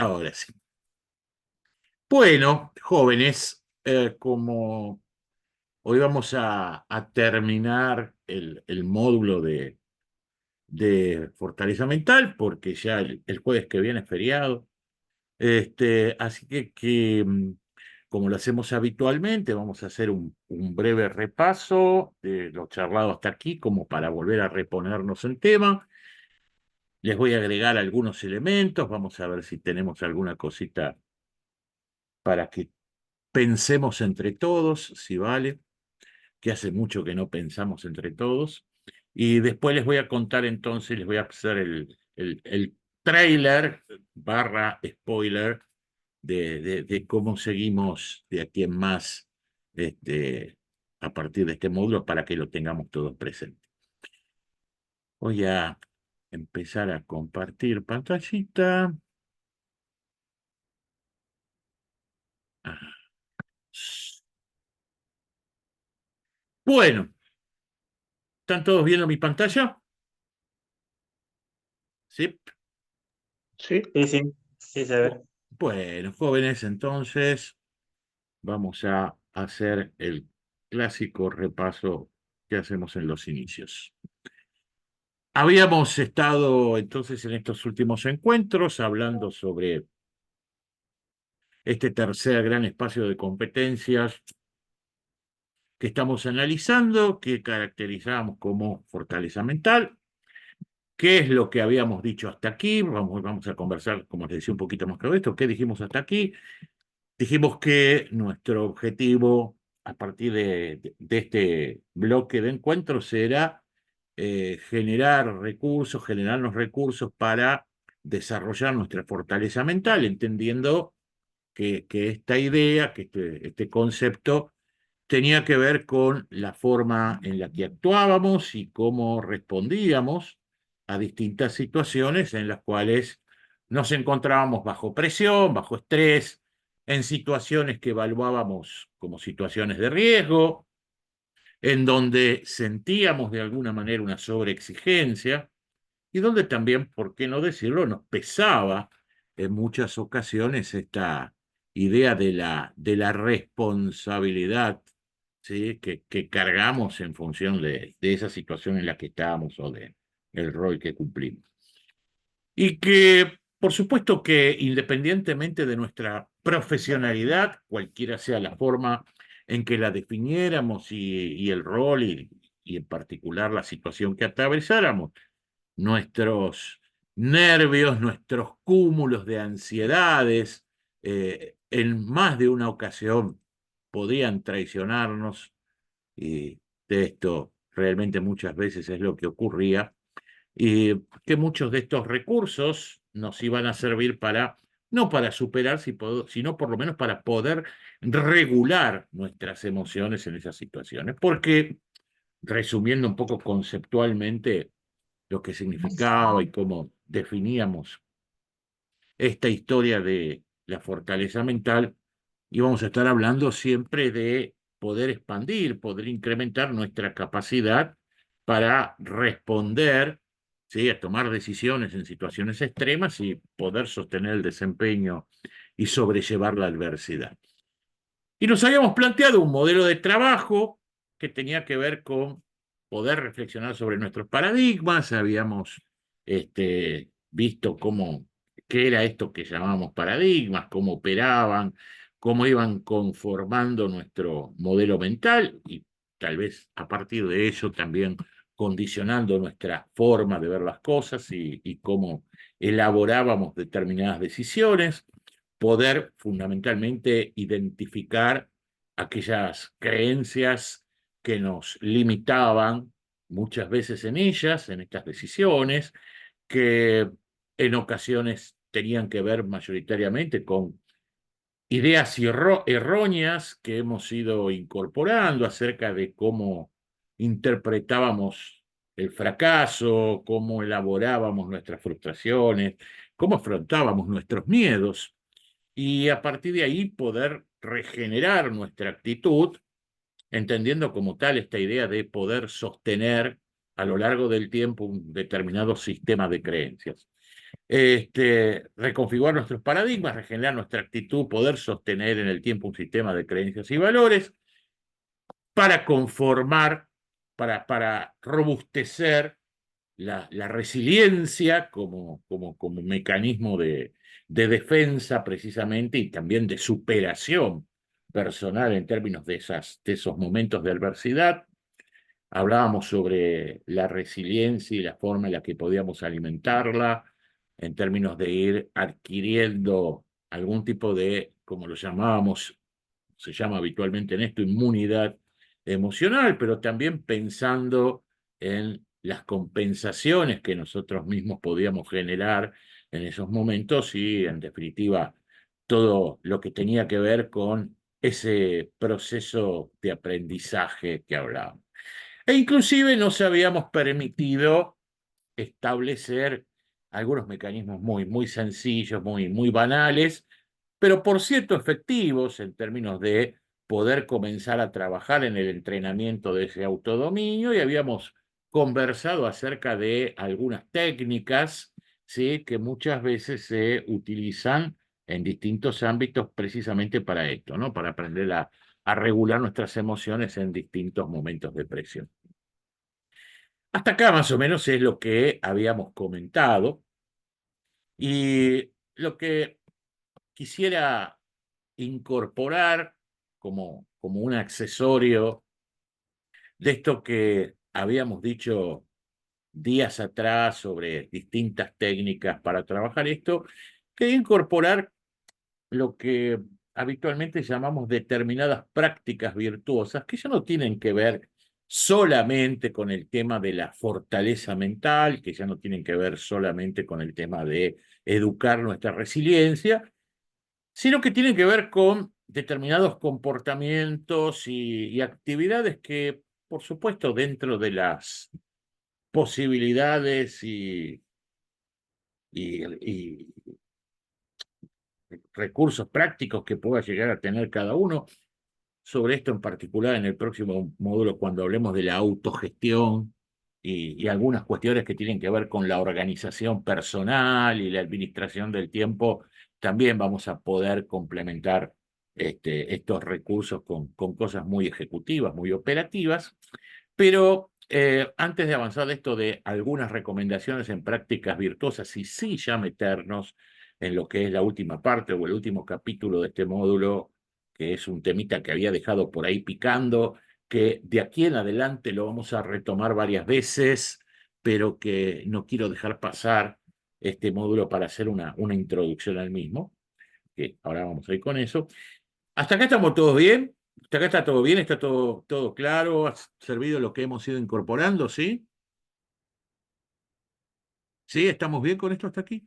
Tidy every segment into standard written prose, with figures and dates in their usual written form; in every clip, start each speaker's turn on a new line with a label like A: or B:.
A: Ahora sí. Bueno, jóvenes, como hoy vamos a terminar el módulo de fortaleza mental, porque ya el jueves que viene es feriado. Así que, como lo hacemos habitualmente, vamos a hacer un breve repaso de lo charlado hasta aquí, como para volver a reponernos en tema. Les voy a agregar algunos elementos, vamos a ver si tenemos alguna cosita para que pensemos entre todos, si vale, que hace mucho que no pensamos entre todos. Y después les voy a contar entonces, les voy a hacer el trailer barra spoiler de cómo seguimos de aquí en más a partir de este módulo para que lo tengamos todos presentes. Voy a empezar a compartir pantallita. Ah, bueno, ¿están todos viendo mi pantalla? Sí.
B: Sí, sí, sí, sí se ve.
A: Bueno, jóvenes, entonces vamos a hacer el clásico repaso que hacemos en los inicios. Habíamos estado entonces en estos últimos encuentros hablando sobre este tercer gran espacio de competencias que estamos analizando, que caracterizamos como fortaleza mental. ¿Qué es lo que habíamos dicho hasta aquí? Vamos a conversar, como les decía, un poquito más sobre esto. ¿Qué dijimos hasta aquí? Dijimos que nuestro objetivo a partir de este bloque de encuentros era generar recursos, generarnos recursos para desarrollar nuestra fortaleza mental, entendiendo que esta idea, que este concepto tenía que ver con la forma en la que actuábamos y cómo respondíamos a distintas situaciones en las cuales nos encontrábamos bajo presión, bajo estrés, en situaciones que evaluábamos como situaciones de riesgo, en donde sentíamos de alguna manera una sobreexigencia y donde también, por qué no decirlo, nos pesaba en muchas ocasiones esta idea de la responsabilidad, ¿sí? que cargamos en función de esa situación en la que estábamos o del rol que cumplimos. Y que, por supuesto que independientemente de nuestra profesionalidad, cualquiera sea la forma en que la definiéramos y el rol y en particular la situación que atravesáramos, nuestros nervios, nuestros cúmulos de ansiedades, en más de una ocasión podían traicionarnos, y de esto realmente muchas veces es lo que ocurría, y que muchos de estos recursos nos iban a servir para, no para superar, sino por lo menos para poder regular nuestras emociones en esas situaciones. Porque, resumiendo un poco conceptualmente, lo que significaba y cómo definíamos esta historia de la fortaleza mental, íbamos a estar hablando siempre de poder expandir, poder incrementar nuestra capacidad para responder, ¿sí? A tomar decisiones en situaciones extremas y poder sostener el desempeño y sobrellevar la adversidad. Y nos habíamos planteado un modelo de trabajo que tenía que ver con poder reflexionar sobre nuestros paradigmas. Habíamos visto qué era esto que llamábamos paradigmas, cómo operaban, cómo iban conformando nuestro modelo mental y tal vez a partir de ello también condicionando nuestra forma de ver las cosas y cómo elaborábamos determinadas decisiones, poder fundamentalmente identificar aquellas creencias que nos limitaban muchas veces en ellas, en estas decisiones, que en ocasiones tenían que ver mayoritariamente con ideas erróneas que hemos ido incorporando acerca de cómo interpretábamos el fracaso, cómo elaborábamos nuestras frustraciones, cómo afrontábamos nuestros miedos y a partir de ahí poder regenerar nuestra actitud, entendiendo como tal esta idea de poder sostener a lo largo del tiempo un determinado sistema de creencias. reconfigurar nuestros paradigmas, regenerar nuestra actitud, poder sostener en el tiempo un sistema de creencias y valores para conformar, para robustecer la resiliencia como mecanismo de defensa precisamente y también de superación personal en términos de esos momentos de adversidad. Hablábamos sobre la resiliencia y la forma en la que podíamos alimentarla en términos de ir adquiriendo algún tipo de, como lo llamábamos, se llama habitualmente en esto, inmunidad emocional, pero también pensando en las compensaciones que nosotros mismos podíamos generar en esos momentos y, en definitiva, todo lo que tenía que ver con ese proceso de aprendizaje que hablábamos. E inclusive nos habíamos permitido establecer algunos mecanismos muy sencillos, muy banales, pero por cierto efectivos en términos de poder comenzar a trabajar en el entrenamiento de ese autodominio y habíamos conversado acerca de algunas técnicas, ¿sí?, que muchas veces se utilizan en distintos ámbitos precisamente para esto, ¿no? Para aprender a regular nuestras emociones en distintos momentos de presión. Hasta acá más o menos es lo que habíamos comentado y lo que quisiera incorporar como un accesorio de esto que habíamos dicho días atrás sobre distintas técnicas para trabajar esto, quería incorporar lo que habitualmente llamamos determinadas prácticas virtuosas, que ya no tienen que ver solamente con el tema de la fortaleza mental, que ya no tienen que ver solamente con el tema de educar nuestra resiliencia, sino que tienen que ver con determinados comportamientos y actividades que, por supuesto, dentro de las posibilidades y recursos prácticos que pueda llegar a tener cada uno. Sobre esto en particular en el próximo módulo, cuando hablemos de la autogestión y algunas cuestiones que tienen que ver con la organización personal y la administración del tiempo, también vamos a poder complementar estos recursos con cosas muy ejecutivas, muy operativas. Pero antes de avanzar de esto de algunas recomendaciones en prácticas virtuosas y sí ya meternos en lo que es la última parte o el último capítulo de este módulo, que es un temita que había dejado por ahí picando, que de aquí en adelante lo vamos a retomar varias veces, pero que no quiero dejar pasar este módulo para hacer una introducción al mismo, que ahora vamos a ir con eso. Hasta acá estamos todos bien. Hasta acá está todo bien, está todo claro, ha servido lo que hemos ido incorporando, ¿sí? ¿Sí? ¿Estamos bien con esto hasta aquí?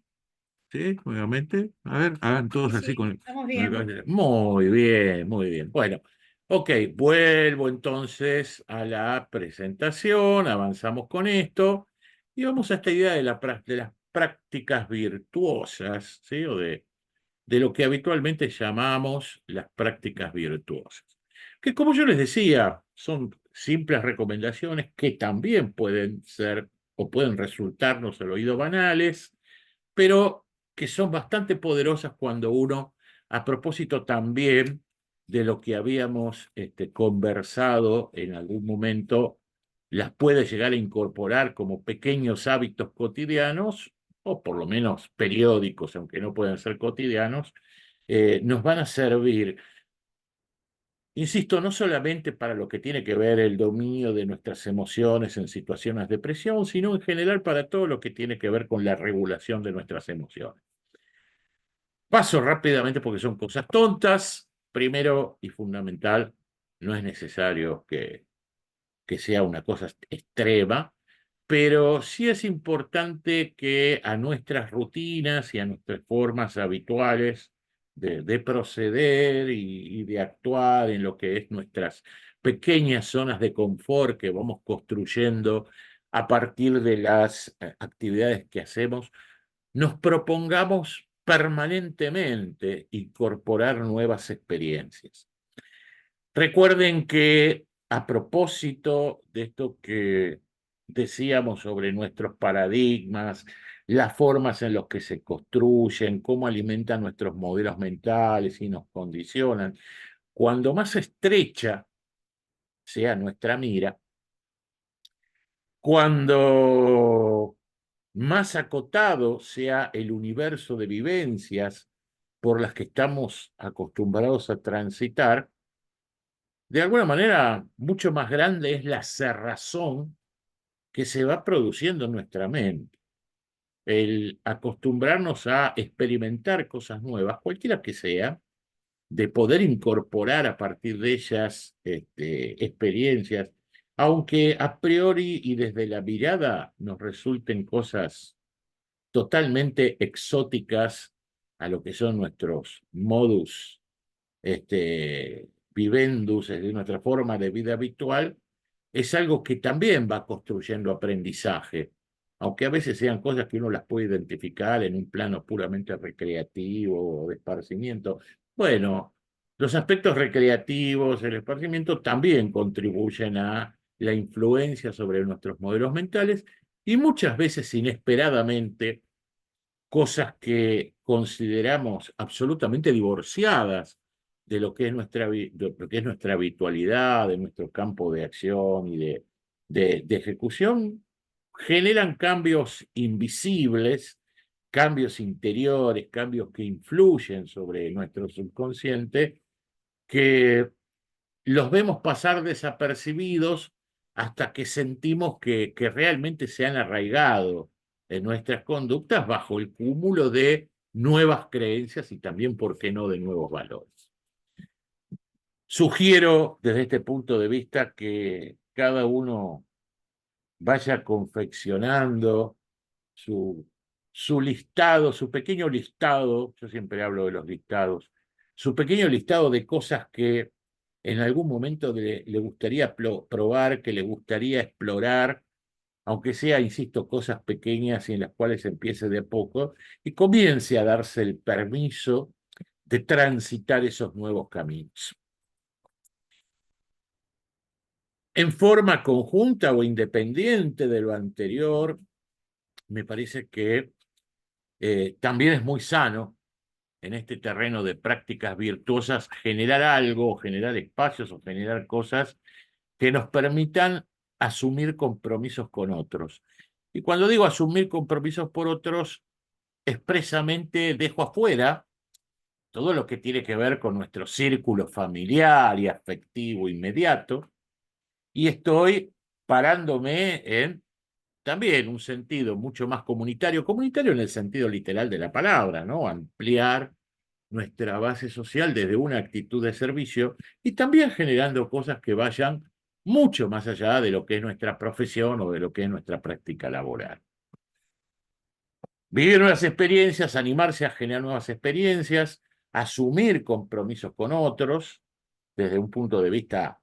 A: ¿Sí? Nuevamente. A ver, hagan todos
C: Sí,
A: así
C: sí, estamos bien.
A: Muy bien, muy bien. Bueno, ok, vuelvo entonces a la presentación, avanzamos con esto y vamos a esta idea de las prácticas virtuosas, ¿sí? O de lo que habitualmente llamamos las prácticas virtuosas. Que como yo les decía, son simples recomendaciones que también pueden ser o pueden resultarnos al oído banales, pero que son bastante poderosas cuando uno, a propósito también de lo que habíamos conversado en algún momento, las puede llegar a incorporar como pequeños hábitos cotidianos, o por lo menos periódicos, aunque no puedan ser cotidianos, nos van a servir, insisto, no solamente para lo que tiene que ver el dominio de nuestras emociones en situaciones de presión, sino en general para todo lo que tiene que ver con la regulación de nuestras emociones. Paso rápidamente porque son cosas tontas. Primero y fundamental, no es necesario que sea una cosa extrema, pero sí es importante que a nuestras rutinas y a nuestras formas habituales de proceder y de actuar en lo que es nuestras pequeñas zonas de confort que vamos construyendo a partir de las actividades que hacemos, nos propongamos permanentemente incorporar nuevas experiencias. Recuerden que a propósito de esto que decíamos sobre nuestros paradigmas, las formas en las que se construyen, cómo alimentan nuestros modelos mentales y nos condicionan. Cuando más estrecha sea nuestra mira, cuando más acotado sea el universo de vivencias por las que estamos acostumbrados a transitar, de alguna manera mucho más grande es la cerrazón que se va produciendo en nuestra mente. El acostumbrarnos a experimentar cosas nuevas, cualquiera que sea, de poder incorporar a partir de ellas experiencias, aunque a priori y desde la mirada nos resulten cosas totalmente exóticas a lo que son nuestros modus vivendus, es decir, nuestra forma de vida habitual, es algo que también va construyendo aprendizaje, aunque a veces sean cosas que uno las puede identificar en un plano puramente recreativo o de esparcimiento. Bueno, los aspectos recreativos, el esparcimiento también contribuyen a la influencia sobre nuestros modelos mentales y muchas veces inesperadamente cosas que consideramos absolutamente divorciadas de lo que es de lo que es nuestra habitualidad, de nuestro campo de acción y de ejecución, generan cambios invisibles, cambios interiores, cambios que influyen sobre nuestro subconsciente, que los vemos pasar desapercibidos hasta que sentimos que realmente se han arraigado en nuestras conductas bajo el cúmulo de nuevas creencias y también, ¿por qué no?, de nuevos valores. Sugiero desde este punto de vista que cada uno vaya confeccionando su, su listado, su pequeño listado, yo siempre hablo de los listados, su pequeño listado de cosas que en algún momento le gustaría probar, que le gustaría explorar, aunque sea, insisto, cosas pequeñas y en las cuales empiece de a poco, y comience a darse el permiso de transitar esos nuevos caminos. En forma conjunta o independiente de lo anterior, me parece que también es muy sano en este terreno de prácticas virtuosas generar algo, generar espacios o generar cosas que nos permitan asumir compromisos con otros. Y cuando digo asumir compromisos por otros, expresamente dejo afuera todo lo que tiene que ver con nuestro círculo familiar y afectivo inmediato, y estoy parándome en también un sentido mucho más comunitario, comunitario en el sentido literal de la palabra, ¿no? Ampliar nuestra base social desde una actitud de servicio y también generando cosas que vayan mucho más allá de lo que es nuestra profesión o de lo que es nuestra práctica laboral. Vivir nuevas experiencias, animarse a generar nuevas experiencias, asumir compromisos con otros desde un punto de vista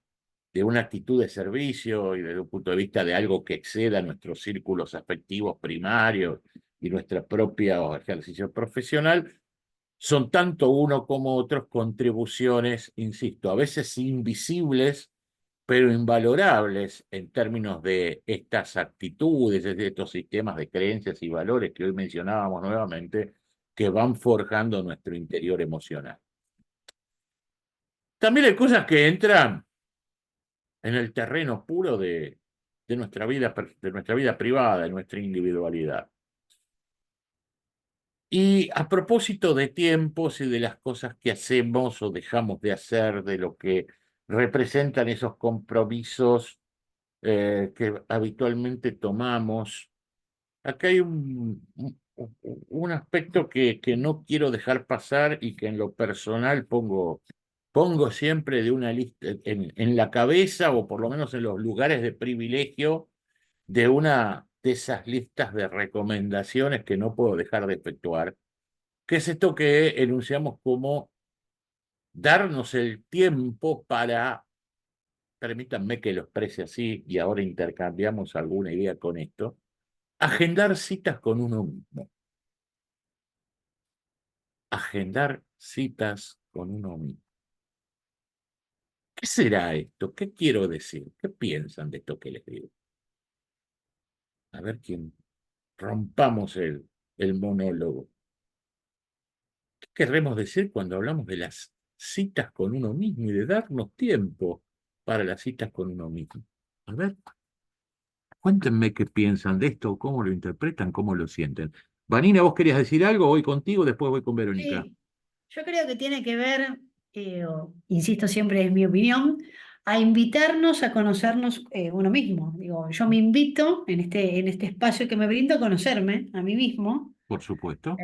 A: de una actitud de servicio y desde un punto de vista de algo que exceda nuestros círculos afectivos primarios y nuestro propio ejercicio profesional, son tanto uno como otros contribuciones, insisto, a veces invisibles, pero invalorables en términos de estas actitudes, de estos sistemas de creencias y valores que hoy mencionábamos nuevamente, que van forjando nuestro interior emocional. También hay cosas que entran en el terreno puro de nuestra vida privada, de nuestra individualidad. Y a propósito de tiempos y de las cosas que hacemos o dejamos de hacer, de lo que representan esos compromisos que habitualmente tomamos, acá hay un aspecto que no quiero dejar pasar y que en lo personal pongo siempre de una lista en la cabeza o por lo menos en los lugares de privilegio de una de esas listas de recomendaciones que no puedo dejar de efectuar, que es esto que enunciamos como darnos el tiempo para, permítanme que lo exprese así y ahora intercambiamos alguna idea con esto, agendar citas con uno mismo. Agendar citas con uno mismo. ¿Qué será esto? ¿Qué quiero decir? ¿Qué piensan de esto que les digo? A ver quién rompamos el monólogo. ¿Qué querremos decir cuando hablamos de las citas con uno mismo y de darnos tiempo para las citas con uno mismo? A ver, cuéntenme qué piensan de esto, cómo lo interpretan, cómo lo sienten. Vanina, ¿vos querías decir algo? Voy contigo, después voy con Verónica.
C: Sí, yo creo que tiene que ver, insisto siempre es mi opinión, a invitarnos a conocernos uno mismo. Digo, yo me invito en este espacio que me brindo a conocerme a mí mismo,
A: Por supuesto.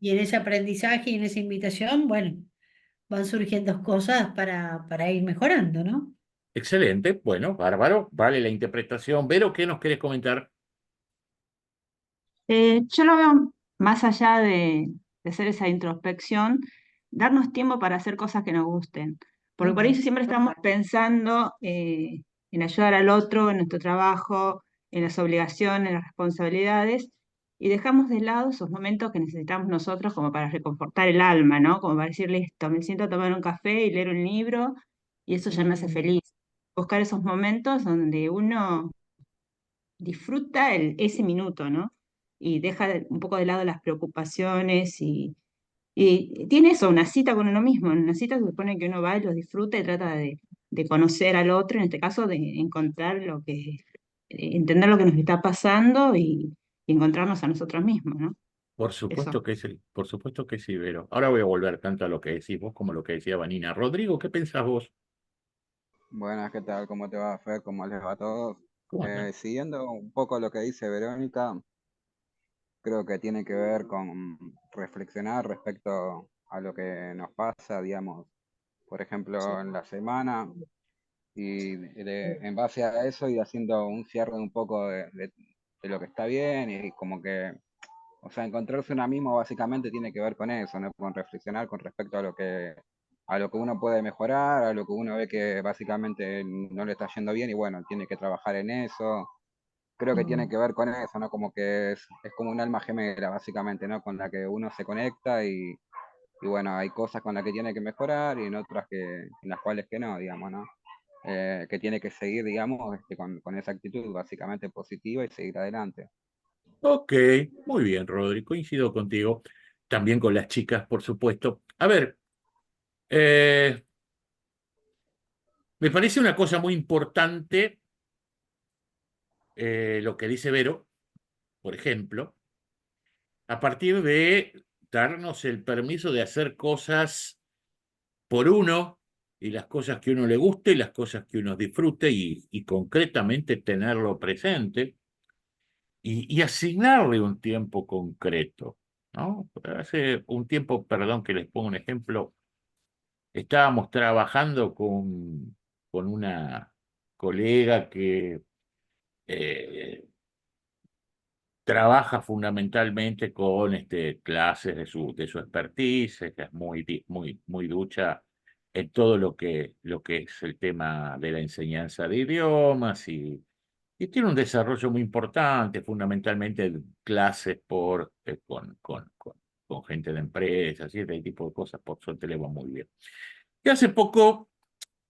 C: y en ese aprendizaje y en esa invitación, bueno, van surgiendo cosas para ir mejorando, ¿no?
A: Excelente. Bueno, bárbaro. Vale la interpretación. Vero, ¿qué nos querés comentar?
D: Yo lo veo más allá de hacer esa introspección, darnos tiempo para hacer cosas que nos gusten. Porque por ahí siempre estamos pensando en ayudar al otro, en nuestro trabajo, en las obligaciones, en las responsabilidades, y dejamos de lado esos momentos que necesitamos nosotros como para reconfortar el alma, ¿no? Como para decir, listo, me siento a tomar un café y leer un libro, y eso ya me hace feliz. Buscar esos momentos donde uno disfruta ese minuto, ¿no? Y deja un poco de lado las preocupaciones y tiene eso, una cita con uno mismo. En una cita se supone que uno va y lo disfruta y trata de conocer al otro, en este caso de encontrar entender lo que nos está pasando y encontrarnos a nosotros mismos, ¿no?
A: Por
D: Eso.
A: supuesto que sí, por supuesto que sí, Vero. Ahora voy a volver tanto a lo que decís vos como a lo que decía Vanina. Rodrigo, ¿qué pensás vos?
E: Buenas, ¿qué tal? ¿Cómo te va, Fer? ¿Cómo les va a todos?
A: ¿Cómo andan?
E: Siguiendo un poco lo que dice Verónica, creo que tiene que ver con reflexionar respecto a lo que nos pasa, digamos, por ejemplo, en la semana, y en base a eso ir haciendo un cierre un poco de lo que está bien y como que, o sea, encontrarse una misma básicamente tiene que ver con eso, ¿no? Con reflexionar con respecto a lo que uno puede mejorar, a lo que uno ve que básicamente no le está yendo bien y bueno, tiene que trabajar en eso. Creo que tiene que ver con eso, ¿no? Como que es como un alma gemela, básicamente, ¿no? Con la que uno se conecta y bueno, hay cosas con las que tiene que mejorar y en otras en las cuales que no, digamos, ¿no? Que tiene que seguir, digamos, con esa actitud básicamente positiva y seguir adelante.
A: Ok, muy bien, Rodrigo, coincido contigo. También con las chicas, por supuesto. A ver, eh, me parece una cosa muy importante lo que dice Vero, por ejemplo, a partir de darnos el permiso de hacer cosas por uno y las cosas que uno le guste y las cosas que uno disfrute y concretamente tenerlo presente y asignarle un tiempo concreto, ¿no? Hace un tiempo, perdón que les pongo un ejemplo, estábamos trabajando con una colega que eh, trabaja fundamentalmente con clases de su expertise, que es muy ducha en todo lo que es el tema de la enseñanza de idiomas y tiene un desarrollo muy importante, fundamentalmente clases con gente de empresas y este tipo de cosas, por suerte le va muy bien. Y hace poco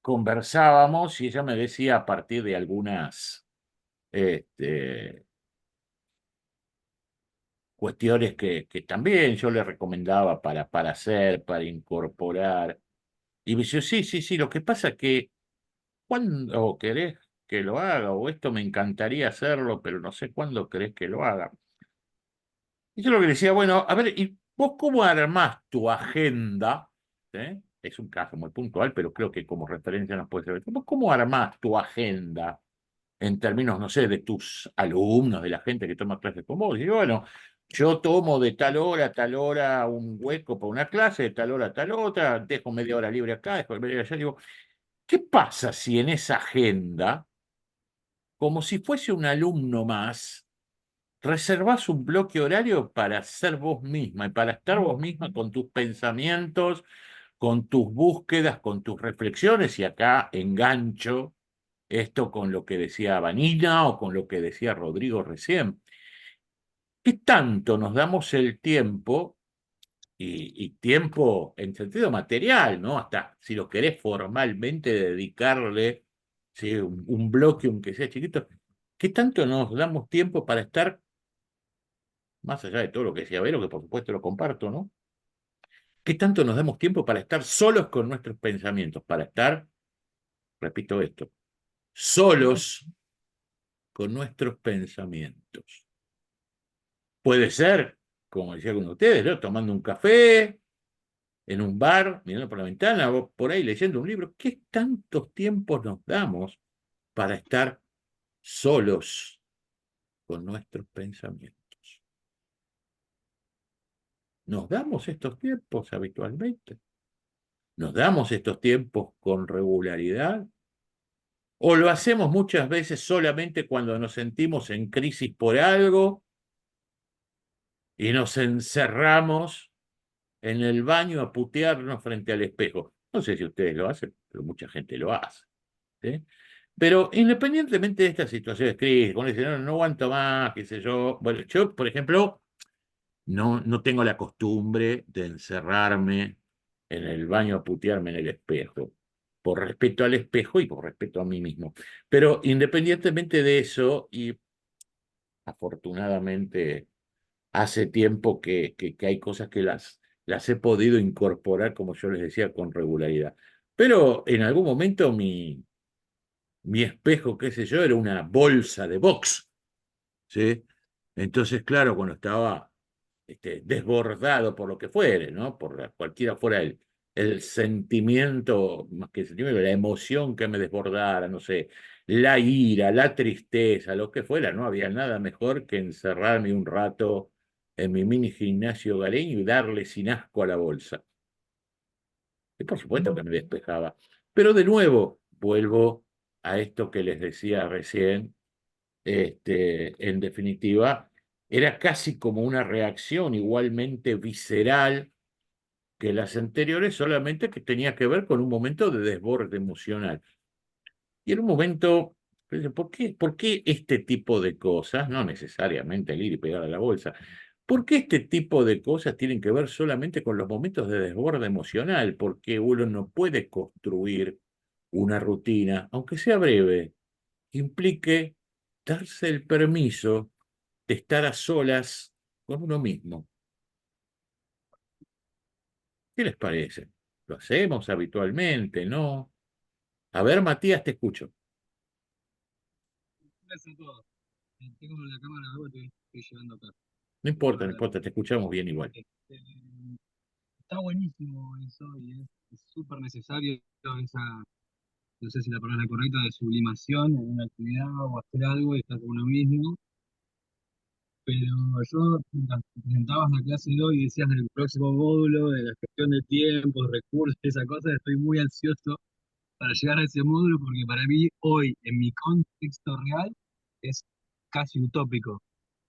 A: conversábamos y ella me decía a partir de algunas este, cuestiones que también yo le recomendaba para hacer, para incorporar. Y me dice, sí, sí, sí, lo que pasa es que cuando querés que lo haga, o esto me encantaría hacerlo, pero no sé cuándo querés que lo haga. Y yo lo que le decía, bueno, a ver, ¿y vos cómo armás tu agenda? ¿Eh? Es un caso muy puntual, pero creo que como referencia nos puede servir. ¿Vos cómo armás tu agenda en términos, no sé, de tus alumnos, de la gente que toma clases con vos? Y digo, bueno, yo tomo de tal hora a tal hora un hueco para una clase, de tal hora a tal otra, dejo media hora libre acá, dejo media hora allá. Digo, ¿qué pasa si en esa agenda, como si fuese un alumno más, reservás un bloque horario para ser vos misma y para estar vos misma con tus pensamientos, con tus búsquedas, con tus reflexiones? Y acá engancho esto con lo que decía Vanina o con lo que decía Rodrigo recién. ¿Qué tanto nos damos el tiempo y tiempo en sentido material, ¿no? Hasta si lo querés formalmente dedicarle, ¿sí? Un bloque, aunque sea chiquito, ¿qué tanto nos damos tiempo para estar más allá de todo lo que decía Vero, que por supuesto lo comparto, ¿no? ¿Qué tanto nos damos tiempo para estar solos con nuestros pensamientos? Para estar, repito esto, solos con nuestros pensamientos. Puede ser, como decía con ustedes, ¿no? Tomando un café, en un bar, mirando por la ventana, o por ahí leyendo un libro. ¿Qué tantos tiempos nos damos para estar solos con nuestros pensamientos? ¿Nos damos estos tiempos habitualmente? ¿Nos damos estos tiempos con regularidad? ¿O lo hacemos muchas veces solamente cuando nos sentimos en crisis por algo y nos encerramos en el baño a putearnos frente al espejo? No sé si ustedes lo hacen, pero mucha gente lo hace, ¿sí? Pero independientemente de estas situaciones de crisis, cuando dicen, no, no aguanto más, qué sé yo. Bueno, yo, por ejemplo, no tengo la costumbre de encerrarme en el baño a putearme en el espejo, por respeto al espejo y por respeto a mí mismo. Pero independientemente de eso, y afortunadamente hace tiempo que hay cosas que las he podido incorporar, como yo les decía, con regularidad. Pero en algún momento mi espejo, qué sé yo, era una bolsa de box, ¿sí? Entonces, claro, cuando estaba desbordado por lo que fuere, ¿no? Cualquiera fuera el sentimiento, más que el sentimiento, la emoción que me desbordara, no sé, la ira, la tristeza, lo que fuera, no había nada mejor que encerrarme un rato en mi mini gimnasio galeño y darle sin asco a la bolsa. Y por supuesto que me despejaba. Pero de nuevo, vuelvo a esto que les decía recién, en definitiva, era casi como una reacción igualmente visceral que las anteriores, solamente que tenía que ver con un momento de desborde emocional. Y en un momento, ¿por qué este tipo de cosas, no necesariamente el ir y pegar a la bolsa, por qué este tipo de cosas tienen que ver solamente con los momentos de desborde emocional? Porque uno no puede construir una rutina, aunque sea breve, que implique darse el permiso de estar a solas con uno mismo. ¿Qué les parece? ¿Lo hacemos habitualmente? ¿No? A ver, Matías, te escucho.
F: Gracias a todos. Tengo la cámara de agua que estoy llevando acá.
A: No importa, no importa, te escuchamos bien igual.
F: Está buenísimo eso y es súper necesario esa, no sé si la palabra correcta, de sublimación en una actividad o hacer algo y estar con uno mismo. Pero yo, mientras presentabas la clase de hoy y decías del próximo módulo, de la gestión de tiempos, recursos, esa cosa, estoy muy ansioso para llegar a ese módulo porque para mí hoy, en mi contexto real, es casi utópico.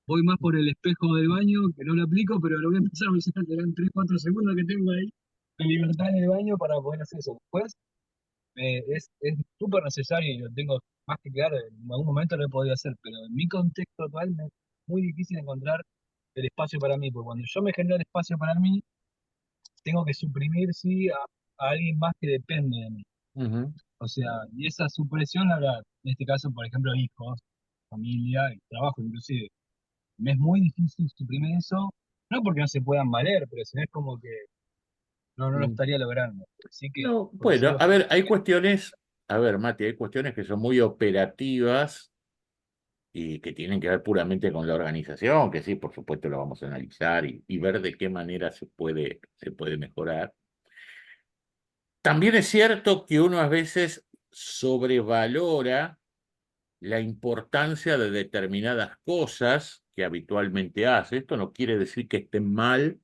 F: Voy más por el espejo del baño, que no lo aplico, pero lo voy a empezar a usar en 3, 4 segundos que tengo ahí de libertad en el baño para poder hacer eso. Después es súper necesario y lo tengo más que claro, en algún momento lo he podido hacer, pero en mi contexto actual me es muy difícil encontrar el espacio para mí, porque cuando yo me genero el espacio para mí, tengo que suprimir, sí, a alguien más que depende de mí.
A: Ujú.
F: O sea, y esa supresión, ahora, en este caso, por ejemplo, hijos, familia, y trabajo inclusive. Me es muy difícil suprimir eso, no porque no se puedan valer, pero si no es como que no lo
A: Mm.
F: estaría logrando. Así que
A: No, bueno,
F: coincido
A: a ver, hay
F: plenamente.
A: cuestiones, a ver, Mati, hay cuestiones que son muy operativas y que tienen que ver puramente con la organización, que sí, por supuesto lo vamos a analizar y ver de qué manera se puede mejorar. También es cierto que uno a veces sobrevalora la importancia de determinadas cosas que habitualmente hace. Esto no quiere decir que estén mal,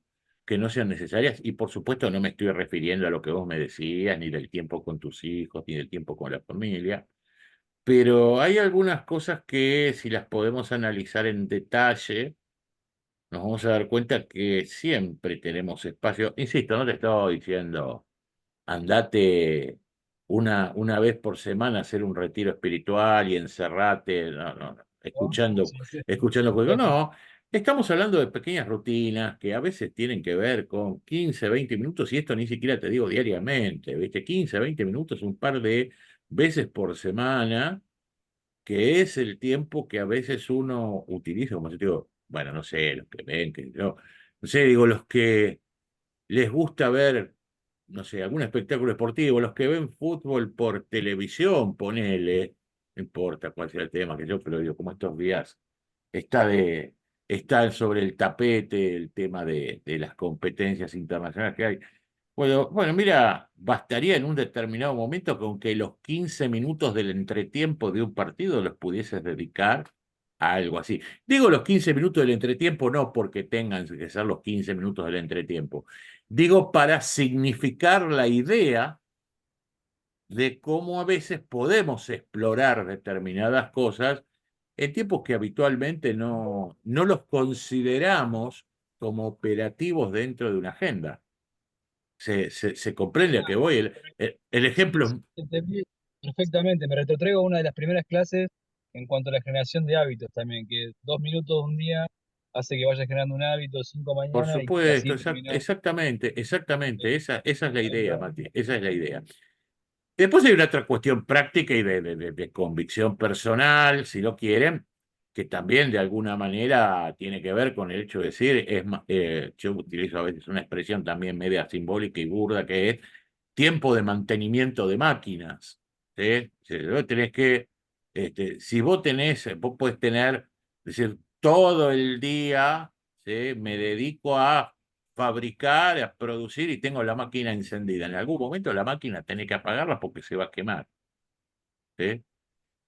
A: que no sean necesarias, y por supuesto no me estoy refiriendo a lo que vos me decías, ni del tiempo con tus hijos, ni del tiempo con la familia, pero hay algunas cosas que si las podemos analizar en detalle, nos vamos a dar cuenta que siempre tenemos espacio. Insisto, no te estaba diciendo andate una vez por semana a hacer un retiro espiritual y encerrate, no, no, no,
F: ¿No?
A: escuchando,
F: Sí, sí,
A: escuchando juego.
F: lógico.
A: No, estamos hablando de pequeñas rutinas que a veces tienen que ver con 15, 20 minutos, y esto ni siquiera te digo diariamente, ¿viste? 15, 20 minutos, un par de veces por semana, que es el tiempo que a veces uno utiliza, como yo te digo, bueno, no sé, los que ven, que no sé, digo, los que les gusta ver, no sé, algún espectáculo deportivo, los que ven fútbol por televisión, ponele, no importa cuál sea el tema, que yo, pero digo, como estos días está está sobre el tapete el tema de las competencias internacionales que hay. Bueno, mira, bastaría en un determinado momento con que los 15 minutos del entretiempo de un partido los pudieses dedicar a algo así. Digo los 15 minutos del entretiempo no porque tengan que ser los 15 minutos del entretiempo. Digo para significar la idea de cómo a veces podemos explorar determinadas cosas en tiempos que habitualmente no los consideramos como operativos dentro de una agenda. Se comprende a qué voy. El ejemplo es
F: Entendí perfectamente, me retrotraigo a una de las primeras clases en cuanto a la generación de hábitos también, que 2 minutos un día hace que vayas generando un hábito, 5
A: por
F: mañana y
A: supuesto,
F: así terminás.
A: exactamente, esa es la
F: Ahí
A: idea,
F: va.
A: Mati, esa es la idea. Después hay una otra cuestión práctica y de convicción personal, si lo quieren, que también de alguna manera tiene que ver con el hecho de decir, yo utilizo a veces una expresión también media simbólica y burda, que es tiempo de mantenimiento de máquinas. ¿Sí? Si vos tenés que, si vos podés tener, es decir, todo el día, ¿sí? Me dedico a fabricar, a producir y tengo la máquina encendida. En algún momento la máquina tenés que apagarla porque se va a quemar. ¿Sí?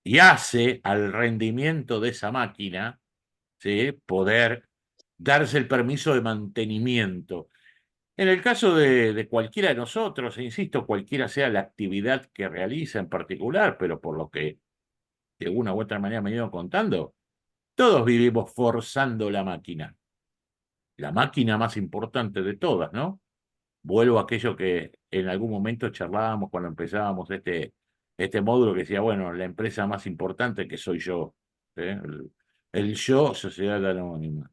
A: Y hace al rendimiento de esa máquina, ¿sí? Poder darse el permiso de mantenimiento. En el caso de cualquiera de nosotros, e insisto, cualquiera sea la actividad que realiza en particular, pero por lo que de una u otra manera me he ido contando, todos vivimos forzando la máquina más importante de todas, ¿no? Vuelvo a aquello que en algún momento charlábamos cuando empezábamos este módulo que decía, bueno, la empresa más importante que soy yo, ¿eh? El yo, sociedad anónima.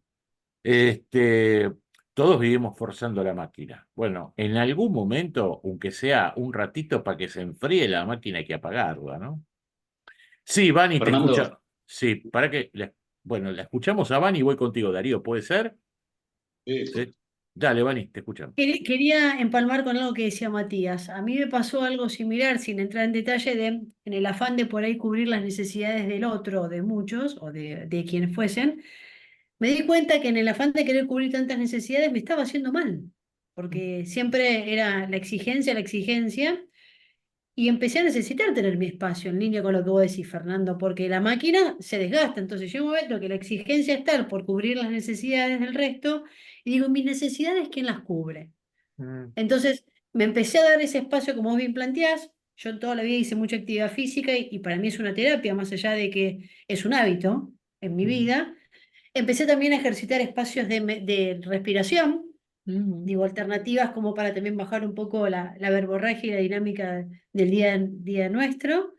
A: Este, todos vivimos forzando la máquina. Bueno, en algún momento, aunque sea un ratito para que se enfríe la máquina, hay que apagarla, ¿no? Sí, Vani, te
G: Fernando,
A: escucha. Sí, para que. Bueno, la escuchamos a Vani y voy contigo, Darío, ¿puede ser?
G: sí,
A: Sí. Dale, Vani, te escuchamos.
C: Quería empalmar con algo que decía Matías. A mí me pasó algo similar, sin entrar en detalle, en el afán de por ahí cubrir las necesidades del otro, de muchos, o de quienes fuesen. Me di cuenta que en el afán de querer cubrir tantas necesidades me estaba haciendo mal, porque siempre era la exigencia, y empecé a necesitar tener mi espacio en línea con lo que vos decís, Fernando, porque la máquina se desgasta. Entonces yo me momento que la exigencia está por cubrir las necesidades del resto, y digo, mis necesidades, ¿quién las cubre?
A: Mm,
C: Entonces me empecé a dar ese espacio como vos bien planteás. Yo toda la vida hice mucha actividad física y para mí es una terapia, más allá de que es un hábito en mi
A: mm,
C: vida. Empecé también a ejercitar espacios de respiración, digo, alternativas como para también bajar un poco la verborragia y la dinámica del día nuestro.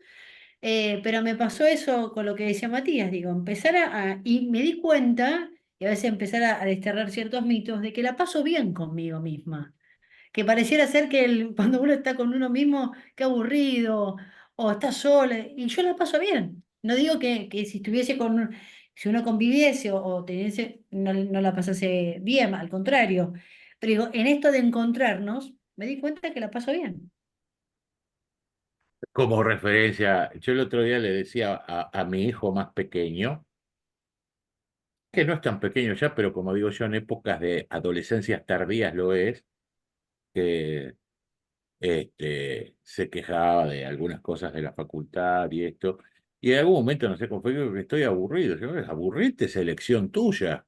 C: Pero me pasó eso con lo que decía Matías, digo, empezar y me di cuenta, y a veces empezar a desterrar ciertos mitos, de que la paso bien conmigo misma, que pareciera ser que cuando uno está con uno mismo, qué aburrido, o está sola, y yo la paso bien. No digo que si estuviese si uno conviviese o teniese, no la pasase bien, al contrario. Pero digo, en esto de encontrarnos, me di cuenta que la paso bien.
A: Como referencia, yo el otro día le decía a mi hijo más pequeño, que no es tan pequeño ya, pero como digo yo, en épocas de adolescencias tardías lo es, que se quejaba de algunas cosas de la facultad y esto, y en algún momento, no sé cómo fue, creo que estoy aburrido. Yo, aburrirte es elección tuya,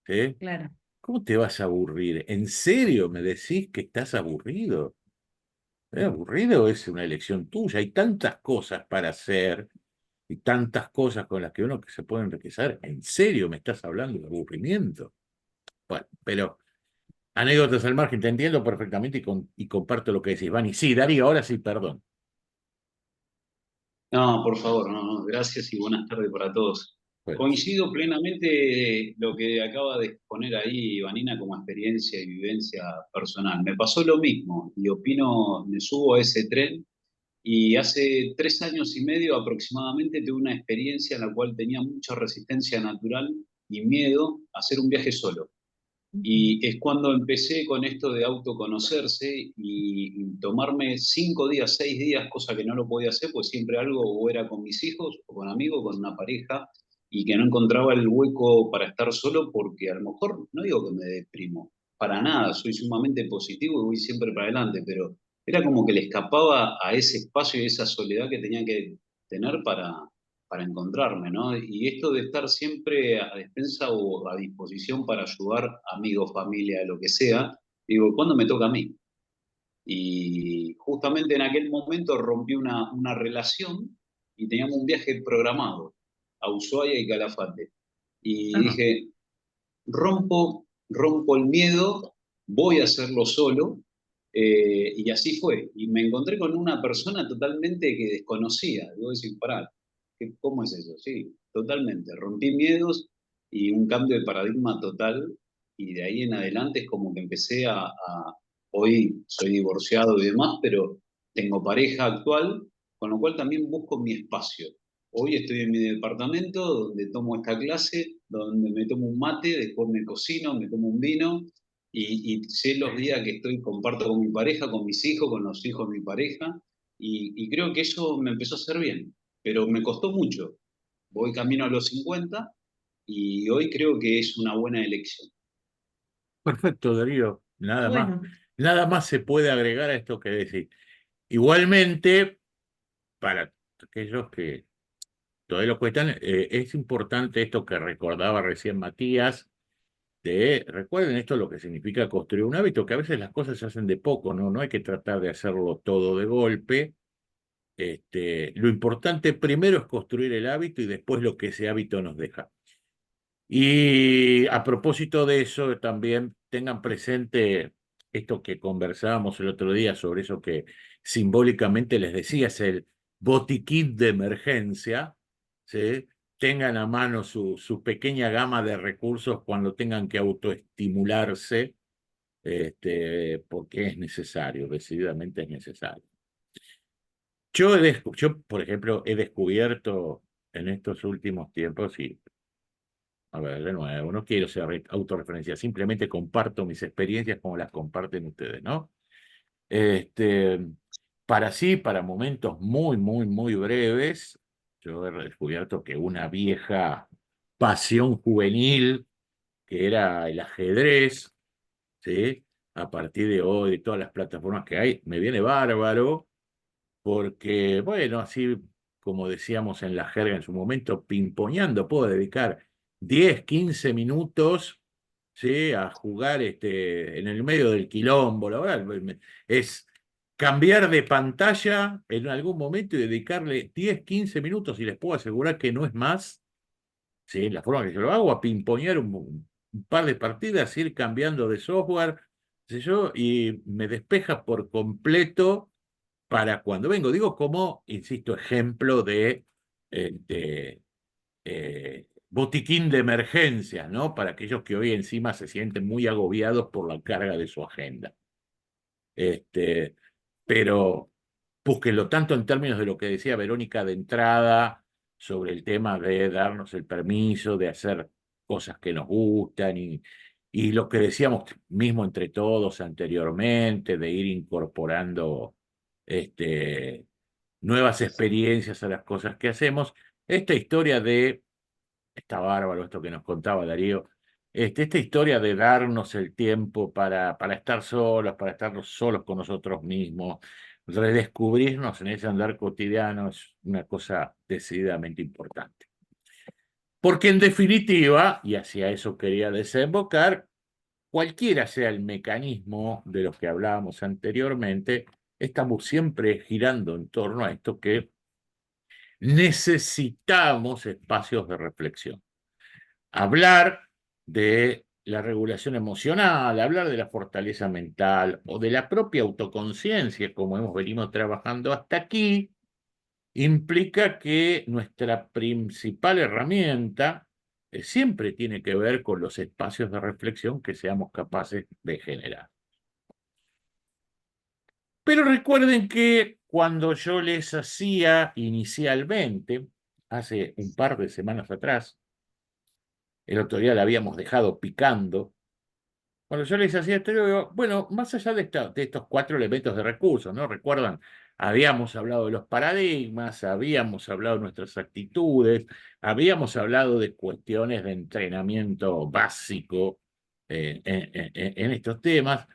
A: ¿sí?
C: Claro.
A: ¿Cómo te vas a aburrir? ¿En serio me decís que estás aburrido? Aburrido es una elección tuya. Hay tantas cosas para hacer y tantas cosas con las que uno que se puede enriquecer. ¿En serio me estás hablando de aburrimiento? Bueno, pero anécdotas al margen, te entiendo perfectamente y comparto lo que decís, Vani. Sí, Darío, ahora sí, perdón.
G: no, por favor, no, no, gracias y buenas tardes para todos.
A: Bueno,
G: Coincido plenamente lo que acaba de exponer ahí Vanina como experiencia y vivencia personal. Me pasó lo mismo y opino, me subo a ese tren y hace 3 años y medio aproximadamente tuve una experiencia en la cual tenía mucha resistencia natural y miedo a hacer un viaje solo. Y es cuando empecé con esto de autoconocerse y tomarme 5 días, 6 días, cosa que no lo podía hacer, pues siempre algo o era con mis hijos, o con amigos, con una pareja, y que no encontraba el hueco para estar solo porque a lo mejor, no digo que me deprimo, para nada, soy sumamente positivo y voy siempre para adelante, pero era como que le escapaba a ese espacio y esa soledad que tenía que tener para encontrarme, ¿no? Y esto de estar siempre a despensa o a disposición para ayudar amigos, familia, lo que sea, digo, ¿cuándo me toca a mí? Y justamente en aquel momento rompí una relación y teníamos un viaje programado a Ushuaia y Calafate. Y
C: Ajá.
G: dije, rompo el miedo, voy a hacerlo solo. Y así fue. Y me encontré con una persona totalmente que desconocía. Digo, decir, pará, ¿cómo es eso? Sí, totalmente. Rompí miedos y un cambio de paradigma total. Y de ahí en adelante es como que empecé hoy soy divorciado y demás, pero tengo pareja actual, con lo cual también busco mi espacio. Hoy estoy en mi departamento donde tomo esta clase, donde me tomo un mate, después me cocino, me tomo un vino y sé los días que estoy, comparto con mi pareja, con mis hijos, con los hijos de mi pareja y creo que eso me empezó a hacer bien, pero me costó mucho. Voy camino a los 50 y hoy creo que es una buena elección.
A: Perfecto, Darío.
C: Bueno,
A: Nada más se puede agregar a esto que decís. Igualmente, para aquellos que todavía lo cuestan, es importante esto que recordaba recién Matías, recuerden esto lo que significa construir un hábito, que a veces las cosas se hacen de poco, ¿no? No hay que tratar de hacerlo todo de golpe. Lo importante primero es construir el hábito y después lo que ese hábito nos deja. Y a propósito de eso, también tengan presente esto que conversábamos el otro día sobre eso que simbólicamente les decía, es el botiquín de emergencia, ¿sí? Tengan a mano su pequeña gama de recursos cuando tengan que autoestimularse, porque es necesario, decididamente es necesario. Yo, por ejemplo, he descubierto en estos últimos tiempos, y a ver, de nuevo, no quiero ser autorreferencia, simplemente comparto mis experiencias como las comparten ustedes, ¿no? Este, para momentos muy, muy, muy breves, yo he descubierto que una vieja pasión juvenil, que era el ajedrez, ¿sí? A partir de hoy, de todas las plataformas que hay, me viene bárbaro, porque, bueno, así como decíamos en la jerga en su momento, pimponeando, puedo dedicar 10, 15 minutos, ¿sí? A jugar en el medio del quilombo, la verdad, es cambiar de pantalla en algún momento y dedicarle 10, 15 minutos, y les puedo asegurar que no es más, ¿sí? La forma que yo lo hago, a pimponear un par de partidas, ir cambiando de software, qué sé yo, y me despeja por completo para cuando vengo. Digo como, insisto, ejemplo de botiquín de emergencia, ¿no? Para aquellos que hoy encima se sienten muy agobiados por la carga de su agenda. Este, pero búsquenlo tanto en términos de lo que decía Verónica de entrada sobre el tema de darnos el permiso de hacer cosas que nos gustan y lo que decíamos mismo entre todos anteriormente, de ir incorporando nuevas experiencias a las cosas que hacemos. Esta historia está bárbaro esto que nos contaba Darío, esta historia de darnos el tiempo para estar solos, para estar solos con nosotros mismos, redescubrirnos en ese andar cotidiano es una cosa decididamente importante. Porque en definitiva, y hacia eso quería desembocar, cualquiera sea el mecanismo de los que hablábamos anteriormente, estamos siempre girando en torno a esto que necesitamos espacios de reflexión. Hablar de la regulación emocional, hablar de la fortaleza mental o de la propia autoconciencia, como hemos venido trabajando hasta aquí, implica que nuestra principal herramienta siempre tiene que ver con los espacios de reflexión que seamos capaces de generar. Pero recuerden que cuando yo les hacía inicialmente, hace un par de semanas atrás, el otro día la habíamos dejado picando. Cuando yo les hacía esto, yo digo, bueno, más allá de estos 4 elementos de recursos, ¿no? Recuerdan, habíamos hablado de los paradigmas, habíamos hablado de nuestras actitudes, habíamos hablado de cuestiones de entrenamiento básico en estos temas.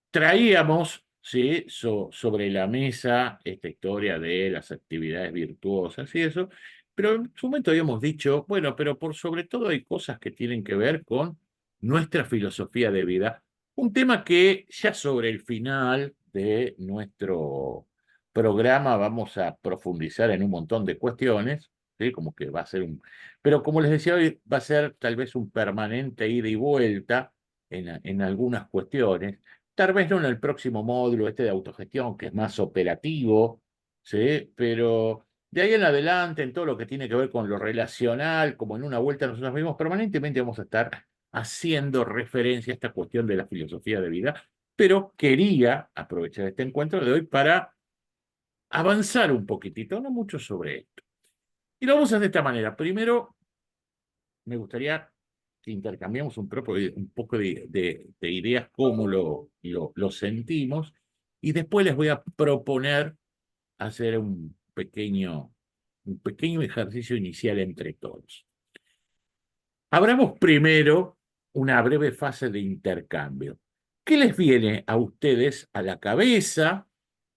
A: Traíamos, ¿sí? Sobre la mesa esta historia de las actividades virtuosas y eso, pero en su momento habíamos dicho, bueno, pero por sobre todo hay cosas que tienen que ver con nuestra filosofía de vida. Un tema que ya sobre el final de nuestro programa vamos a profundizar en un montón de cuestiones, ¿sí? Como que va a ser un... Pero como les decía hoy, va a ser tal vez un permanente ida y vuelta en algunas cuestiones. Tal vez no en el próximo módulo este de autogestión, que es más operativo, ¿sí? Pero de ahí en adelante, en todo lo que tiene que ver con lo relacional, como en una vuelta nosotros mismos, permanentemente vamos a estar haciendo referencia a esta cuestión de la filosofía de vida, pero quería aprovechar este encuentro de hoy para avanzar un poquitito, no mucho sobre esto. Y lo vamos a hacer de esta manera. Primero, me gustaría que intercambiemos un poco de ideas, cómo lo sentimos, y después les voy a proponer hacer un pequeño ejercicio inicial entre todos. Abramos primero una breve fase de intercambio. ¿Qué les viene a ustedes a la cabeza,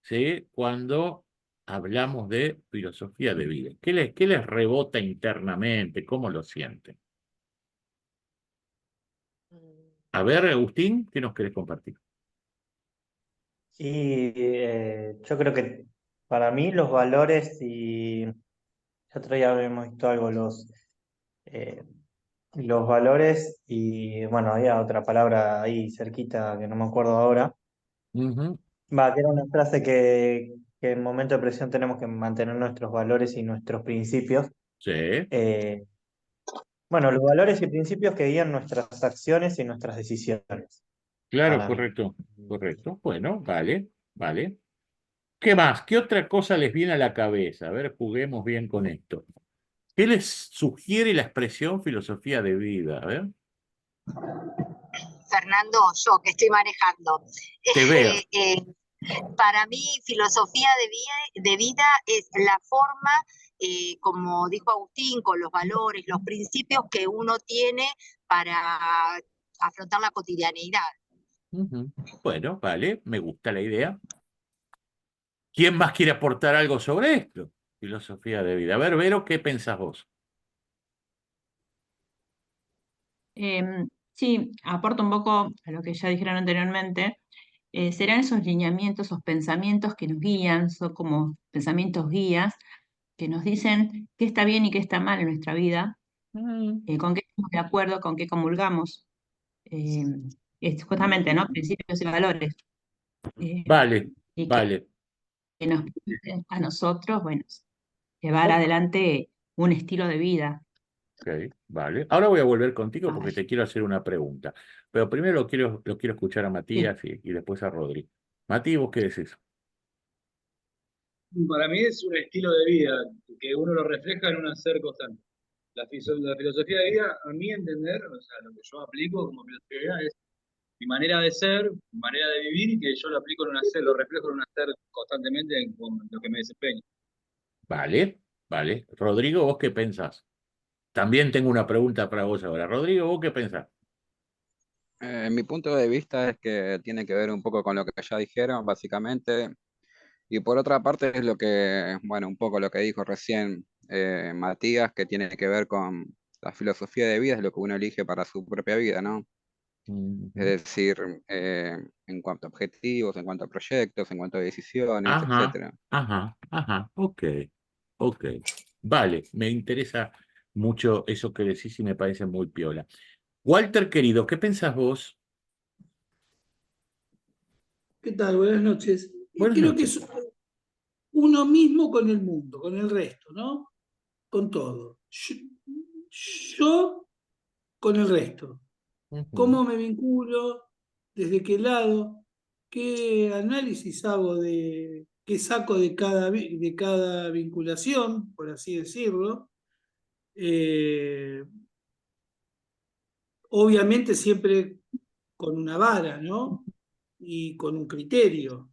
A: ¿sí? Cuando hablamos de filosofía de vida? ¿Qué les rebota internamente? ¿Cómo lo sienten? A ver, Agustín, ¿qué nos querés compartir?
B: Y yo creo que para mí los valores, y el otro día habíamos visto algo, eh, los valores, y bueno, había otra palabra ahí cerquita que no me acuerdo ahora.
A: Ujú,
B: Va, que era una frase que en momento de presión tenemos que mantener nuestros valores y nuestros principios.
A: sí,
B: Eh, bueno, los valores y principios que guían nuestras acciones y nuestras decisiones,
A: claro,
B: para mí.
A: correcto, correcto. Bueno, vale, vale. ¿Qué más? ¿Qué otra cosa les viene a la cabeza? A ver, juguemos bien con esto. ¿Qué les sugiere la expresión filosofía de vida? A ver,
H: Fernando, yo que estoy manejando.
A: te veo.
H: Para mí, filosofía de vida es la forma, como dijo Agustín, con los valores, los principios que uno tiene para afrontar la cotidianeidad.
A: Ujú. Bueno, vale, me gusta la idea. ¿Quién más quiere aportar algo sobre esto? Filosofía de vida. A ver, Vero, ¿qué pensás vos?
D: Sí, aporto un poco a lo que ya dijeron anteriormente. Serán esos lineamientos, esos pensamientos que nos guían, son como pensamientos guías que nos dicen qué está bien y qué está mal en nuestra vida,
A: Mm,
D: con qué estamos de acuerdo, con qué comulgamos. Eh, es justamente, ¿no? Principios y valores. eh,
A: vale,
D: y
A: vale.
D: que nos permiten a nosotros, bueno, llevar
A: Ok,
D: adelante un estilo de vida.
A: vale. Ahora voy a volver contigo porque
D: Ay,
A: te quiero hacer una pregunta. Pero primero lo quiero escuchar a
D: sí.
A: Matías y después a Rodri. Mati, ¿vos qué decís?
F: Para mí es un estilo de vida que uno lo refleja en un hacer constante. La filosofía de vida, a mi entender, o sea, lo que yo aplico como filosofía de vida es mi manera de ser, mi manera de vivir y que yo lo aplico en un hacer, lo reflejo en un hacer constantemente con lo que me desempeño.
A: Vale, vale. Rodrigo, ¿vos qué pensás? También tengo una pregunta para vos ahora. Rodrigo, ¿vos qué pensás?
E: Mi punto de vista es que tiene que ver un poco con lo que ya dijeron, básicamente. Y por otra parte es lo que, bueno, un poco lo que dijo recién Matías, que tiene que ver con la filosofía de vida, es lo que uno elige para su propia vida, ¿no? Es
A: Ujú.
E: decir, en cuanto a objetivos, en cuanto a proyectos, en cuanto a decisiones,
A: Ajá,
E: etcétera.
A: ajá, ok, ok. Vale, me interesa mucho eso que decís y me parece muy piola. Walter, querido, ¿qué pensás vos?
I: ¿Qué tal? Buenas noches.
A: Buenas
I: Creo que
A: noches.
I: es uno mismo con el mundo, con el resto, ¿no? Con todo. Yo con el resto.
A: Ujú.
I: ¿Cómo me vinculo? ¿Desde qué lado? ¿Qué análisis hago qué saco de cada vinculación, por así decirlo? Eh, obviamente siempre con una vara, ¿no? Y con un criterio,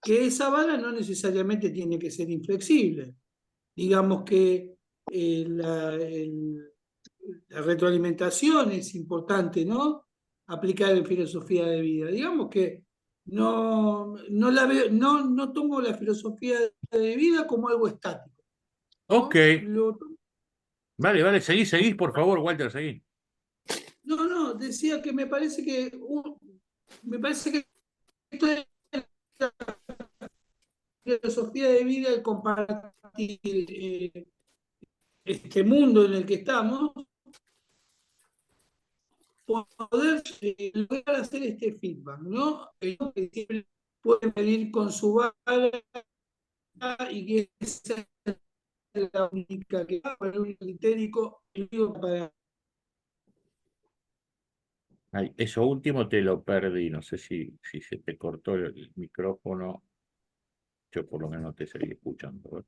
I: que esa vara no necesariamente tiene que ser inflexible. Digamos que la retroalimentación es importante, ¿no? Aplicar en filosofía de vida. Digamos que no la veo, no tomo la filosofía de vida como algo estático,
A: Ok,
I: ¿no?
A: vale, seguí, por favor, Walter, seguí.
I: No, decía que me parece que esto es la filosofía de vida, el compartir este mundo en el que estamos, poder lograr hacer este feedback, ¿no? Que siempre pueden venir con su vara y que esa es la única que va para un criterio para.
A: Ay, eso último te lo perdí, no sé si se te cortó el micrófono, yo por lo menos te seguí escuchando. ¿Verdad?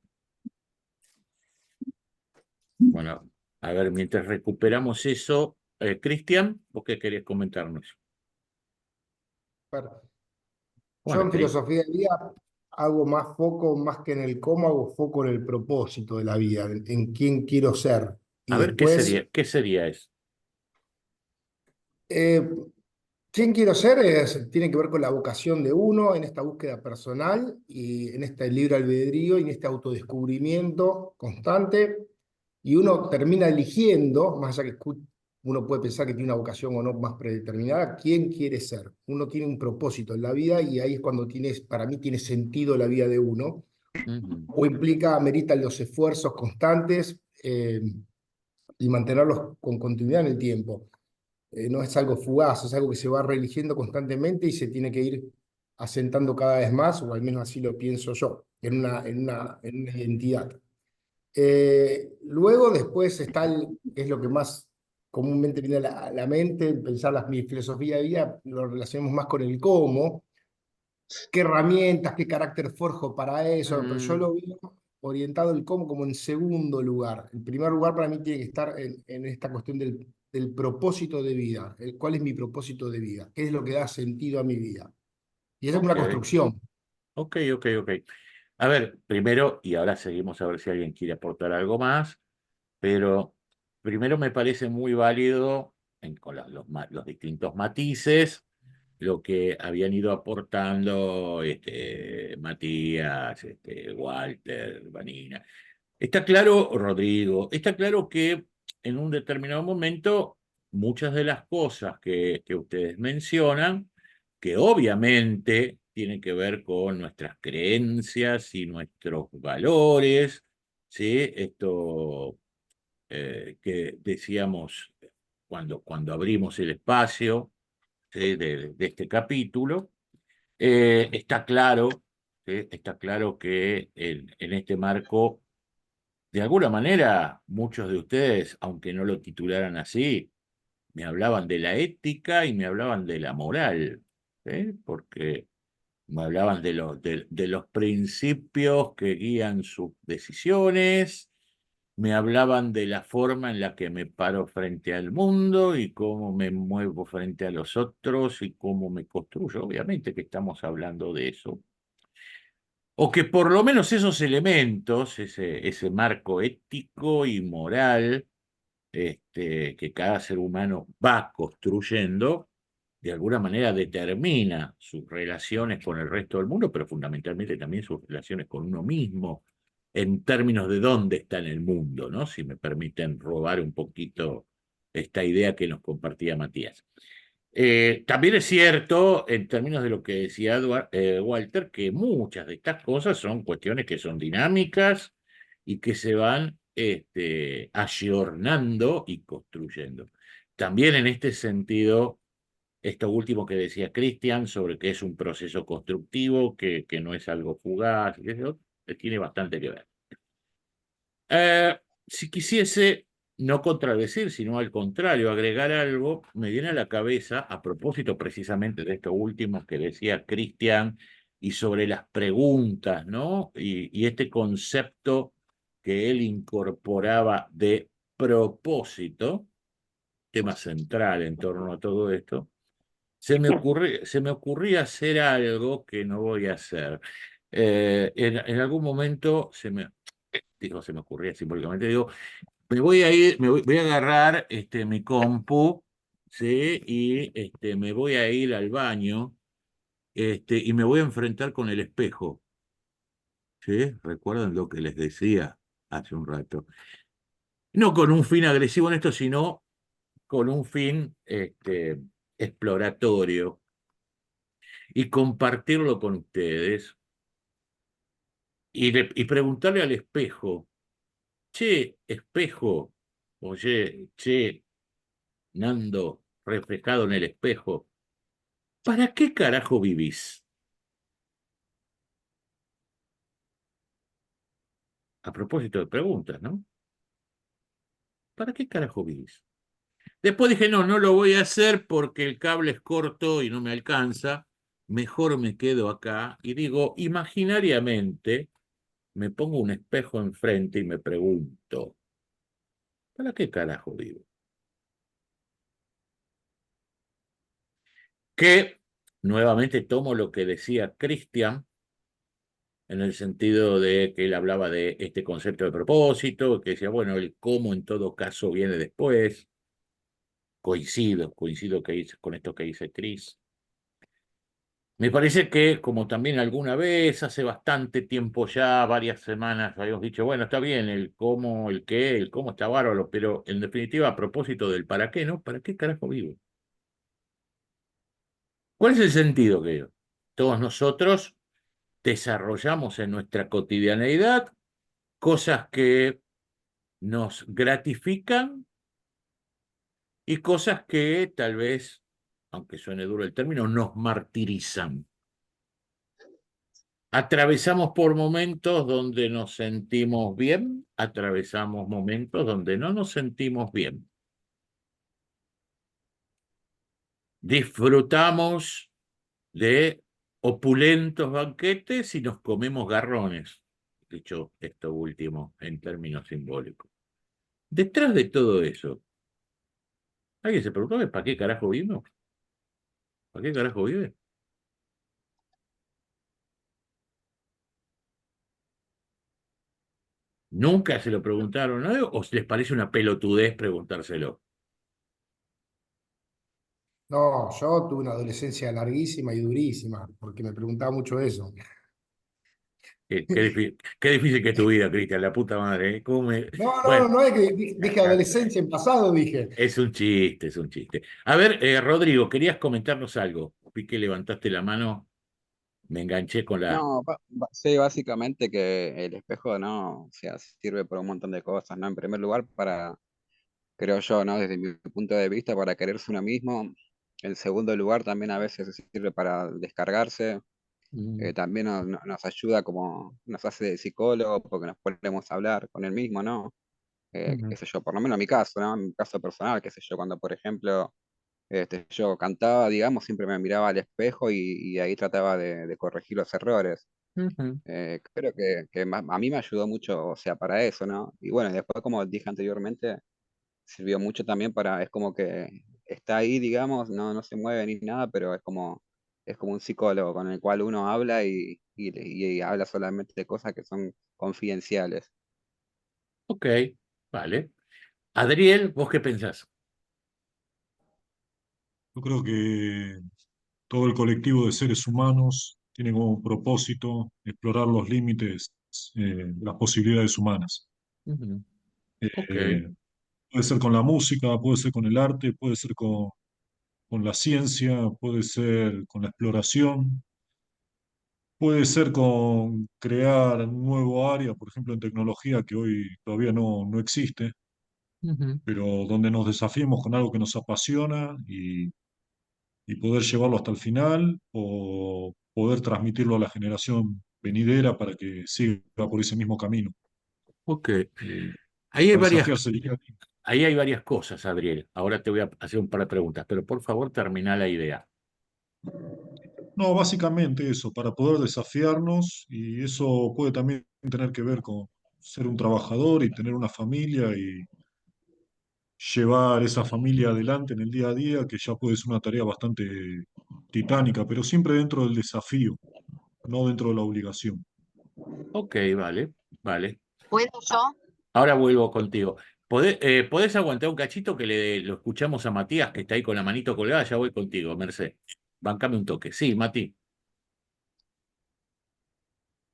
A: Bueno, a ver, mientras recuperamos eso, Cristian, ¿vos qué querías comentarnos?
J: Yo
A: Bueno,
J: en filosofía de vida hago más foco, más que en el cómo, hago foco en el propósito de la vida, en quién quiero ser. Y
A: a ver,
J: después,
A: qué sería eso?
J: eh, quién quiero ser tiene que ver con la vocación de uno en esta búsqueda personal y en este libre albedrío y en este autodescubrimiento constante. Y uno termina eligiendo, más allá que uno puede pensar que tiene una vocación o no más predeterminada, quién quiere ser. Uno tiene un propósito en la vida y ahí es cuando para mí tiene sentido la vida de uno, o implica, amerita los esfuerzos constantes y mantenerlos con continuidad en el tiempo. No es algo fugaz, es algo que se va reeligiendo constantemente y se tiene que ir asentando cada vez más, o al menos así lo pienso yo, en una identidad. Luego, después está es lo que más comúnmente viene a la mente, pensar mi filosofía de vida, lo relacionamos más con el cómo, qué herramientas, qué carácter forjo para eso, pero yo lo veo orientado el cómo como en segundo lugar. El primer lugar para mí tiene que estar en esta cuestión del propósito de vida, cuál es mi propósito de vida, qué es lo que da sentido a mi vida. Y esa es una
A: Ok,
J: construcción.
A: ok. A ver, primero, y ahora seguimos a ver si alguien quiere aportar algo más, pero primero me parece muy válido con los distintos matices lo que habían ido aportando Matías, Walter, Vanina. Está claro, Rodrigo, está claro que en un determinado momento muchas de las cosas que ustedes mencionan, que obviamente tienen que ver con nuestras creencias y nuestros valores, ¿sí? Esto que decíamos cuando abrimos el espacio, ¿sí? de este capítulo, está claro, ¿sí? Está claro que en este marco de alguna manera, muchos de ustedes, aunque no lo titularan así, me hablaban de la ética y me hablaban de la moral, ¿sí? Porque me hablaban de los principios que guían sus decisiones, me hablaban de la forma en la que me paro frente al mundo y cómo me muevo frente a los otros y cómo me construyo. Obviamente que estamos hablando de eso. O que por lo menos esos elementos, ese marco ético y moral que cada ser humano va construyendo, de alguna manera determina sus relaciones con el resto del mundo, pero fundamentalmente también sus relaciones con uno mismo, en términos de dónde está en el mundo, ¿no? Si me permiten robar un poquito esta idea que nos compartía Matías. También es cierto, en términos de lo que decía Walter, que muchas de estas cosas son cuestiones que son dinámicas y que se van ayornando y construyendo. También en este sentido, esto último que decía Cristian sobre que es un proceso constructivo, que no es algo fugaz, que eso tiene bastante que ver. Si quisiese no contradecir, sino al contrario, agregar algo, me viene a la cabeza, a propósito precisamente de esto último que decía Cristian, y sobre las preguntas, ¿no? Y este concepto que él incorporaba de propósito, tema central en torno a todo esto, se me ocurría hacer algo que no voy a hacer. En algún momento se me ocurría simbólicamente, digo, me voy a ir, voy a agarrar mi compu, ¿sí? Y me voy a ir al baño, y me voy a enfrentar con el espejo, ¿sí? ¿Recuerdan lo que les decía hace un rato? No con un fin agresivo en esto, sino con un fin exploratorio y compartirlo con ustedes y preguntarle al espejo, che, espejo, oye, che, Nando, reflejado en el espejo, ¿para qué carajo vivís? A propósito de preguntas, ¿no? ¿Para qué carajo vivís? Después dije, no, no lo voy a hacer porque el cable es corto y no me alcanza. Mejor me quedo acá y digo, imaginariamente, me pongo un espejo enfrente y me pregunto, ¿para qué carajo vivo? Que nuevamente tomo lo que decía Cristian, en el sentido de que él hablaba de este concepto de propósito, que decía, bueno, el cómo en todo caso viene después. Coincido con esto que dice Cris. Me parece que, como también alguna vez, hace bastante tiempo ya, varias semanas, habíamos dicho, bueno, está bien, el cómo, el qué, el cómo está bárbaro, pero en definitiva, a propósito del para qué, ¿no? ¿Para qué carajo vivo? ¿Cuál es el sentido que todos nosotros desarrollamos en nuestra cotidianeidad cosas que nos gratifican y cosas que tal vez, aunque suene duro el término, nos martirizan? Atravesamos por momentos donde nos sentimos bien, atravesamos momentos donde no nos sentimos bien. Disfrutamos de opulentos banquetes y nos comemos garrones, dicho esto último en términos simbólicos. Detrás de todo eso, ¿alguien se preguntó para qué carajo vivimos? ¿Para qué carajo vive? ¿Nunca se lo preguntaron, ¿no? ¿O les parece una pelotudez preguntárselo?
J: No, yo tuve una adolescencia larguísima y durísima, porque me preguntaba mucho eso.
A: Qué difícil que es tu vida, Cristian, la puta madre, ¿eh?
J: No, no,
A: Bueno,
J: no es que dije adolescencia en pasado, dije.
A: es un chiste, es un chiste. A ver, Rodrigo, querías comentarnos algo. Vi que levantaste la mano, me enganché con la...
E: No, sí, básicamente que el espejo no, o sea, sirve para un montón de cosas, ¿no? En primer lugar, creo yo, ¿no? Desde mi punto de vista, para quererse uno mismo. En segundo lugar, también a veces sirve para descargarse.
A: Mm,
E: También nos ayuda como, nos hace de psicólogo, porque nos podemos hablar con él mismo, ¿no?
A: ujú,
E: Qué sé yo, por lo menos en mi caso, ¿no? En mi caso personal, qué sé yo, cuando por ejemplo yo cantaba, digamos, siempre me miraba al espejo y ahí trataba de corregir los errores.
A: ujú.
E: Creo que a mí me ayudó mucho, o sea, para eso, ¿no? Y bueno, después, como dije anteriormente, sirvió mucho también es como que está ahí, digamos, no se mueve ni nada, pero es como un psicólogo con el cual uno habla y habla solamente de cosas que son confidenciales.
A: Ok, vale. Adriel, ¿vos qué pensás?
K: Yo creo que todo el colectivo de seres humanos tiene como propósito explorar los límites de las posibilidades humanas.
A: Ujú. Ok,
K: Eh, Puede ser con la música, puede ser con el arte, puede ser con la ciencia, puede ser con la exploración, puede ser con crear un nuevo área, por ejemplo, en tecnología que hoy todavía no existe,
A: ujú.
K: pero donde nos desafiemos con algo que nos apasiona y poder llevarlo hasta el final o poder transmitirlo a la generación venidera para que siga por ese mismo camino.
A: Ok.
K: Eh,
A: Ahí hay
K: para
A: varias,
K: desafiarse el día a día.
A: ahí hay varias cosas, Adriel. Ahora te voy a hacer un par de preguntas, pero por favor termina la idea.
K: No, básicamente eso, para poder desafiarnos y eso puede también tener que ver con ser un trabajador y tener una familia y llevar esa familia adelante en el día a día, que ya puede ser una tarea bastante titánica, pero siempre dentro del desafío, no dentro de la obligación.
A: Ok, vale, vale.
H: ¿Puedo yo?
A: Ahora vuelvo contigo. ¿Podés aguantar un cachito que lo escuchamos a Matías, que está ahí con la manito colgada? Ya voy contigo, Merced. Bancame un toque. Sí, Mati.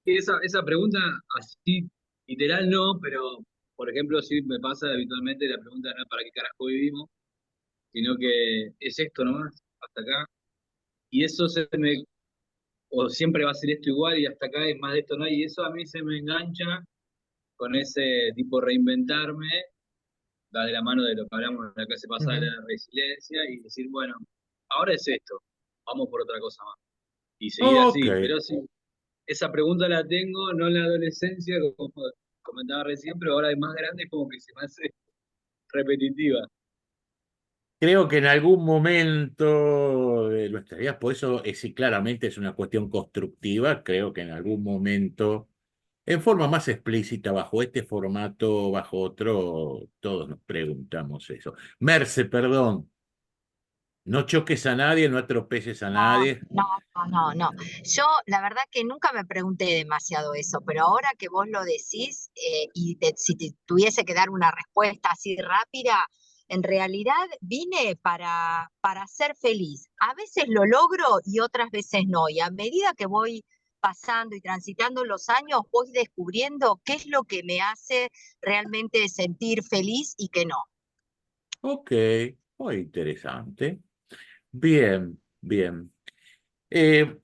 F: Esa pregunta, así literal no, pero por ejemplo, sí me pasa habitualmente, la pregunta no es para qué carajo vivimos, sino que es esto nomás, hasta acá. Y eso o siempre va a ser esto igual y hasta acá es más de esto no hay. Y eso a mí se me engancha con ese tipo reinventarme, va de la mano de lo que hablamos en la clase pasada de
A: Ujú.
F: la resiliencia y decir, bueno, ahora es esto, vamos por otra cosa más. Y seguir
A: Ok.
F: así, pero sí, esa pregunta la tengo, no en la adolescencia, como comentaba recién, pero ahora de más grande es como que se me hace repetitiva.
A: Creo que en algún momento de nuestras vidas, por eso sí, claramente es una cuestión constructiva, creo que en algún momento, en forma más explícita, bajo este formato, bajo otro, todos nos preguntamos eso. Merce, perdón, no choques a nadie, no atropelles a
H: No,
A: nadie.
H: no, no, no, no. Yo la verdad que nunca me pregunté demasiado eso, pero ahora que vos lo decís si te tuviese que dar una respuesta así rápida, en realidad vine para ser feliz. A veces lo logro y otras veces no. Y a medida que voy pasando y transitando los años, voy descubriendo qué es lo que me hace realmente sentir feliz y qué no.
A: Ok, muy interesante. Bien, bien. Eh,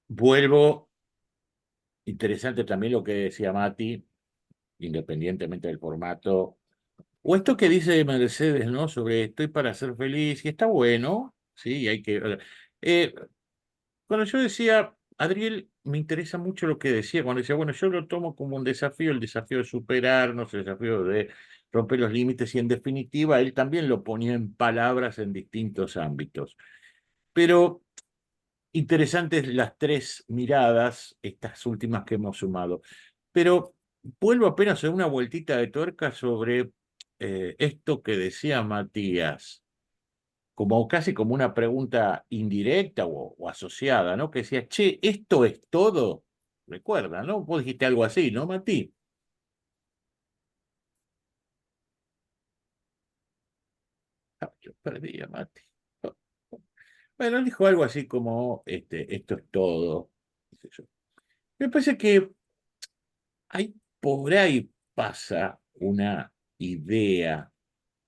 A: vuelvo, interesante también lo que decía Mati, independientemente del formato. O esto que dice Mercedes, ¿no? Sobre estoy para ser feliz, y está bueno, sí, y hay que. Eh, cuando yo decía, Adriel, me interesa mucho lo que decía, cuando decía, bueno, yo lo tomo como un desafío, el desafío de superarnos, el desafío de romper los límites, y en definitiva, él también lo ponía en palabras en distintos ámbitos. Pero interesantes las tres miradas, estas últimas que hemos sumado. Pero vuelvo apenas a una vueltita de tuerca sobre esto que decía Matías, como casi como una pregunta indirecta o asociada, ¿no? Que decía, che, ¿esto es todo? Recuerda, ¿no? Vos dijiste algo así, ¿no, Mati? Ah, yo perdí a Mati. Bueno, él dijo algo así como, esto es todo. Qué sé yo. Me parece que por ahí pasa una idea,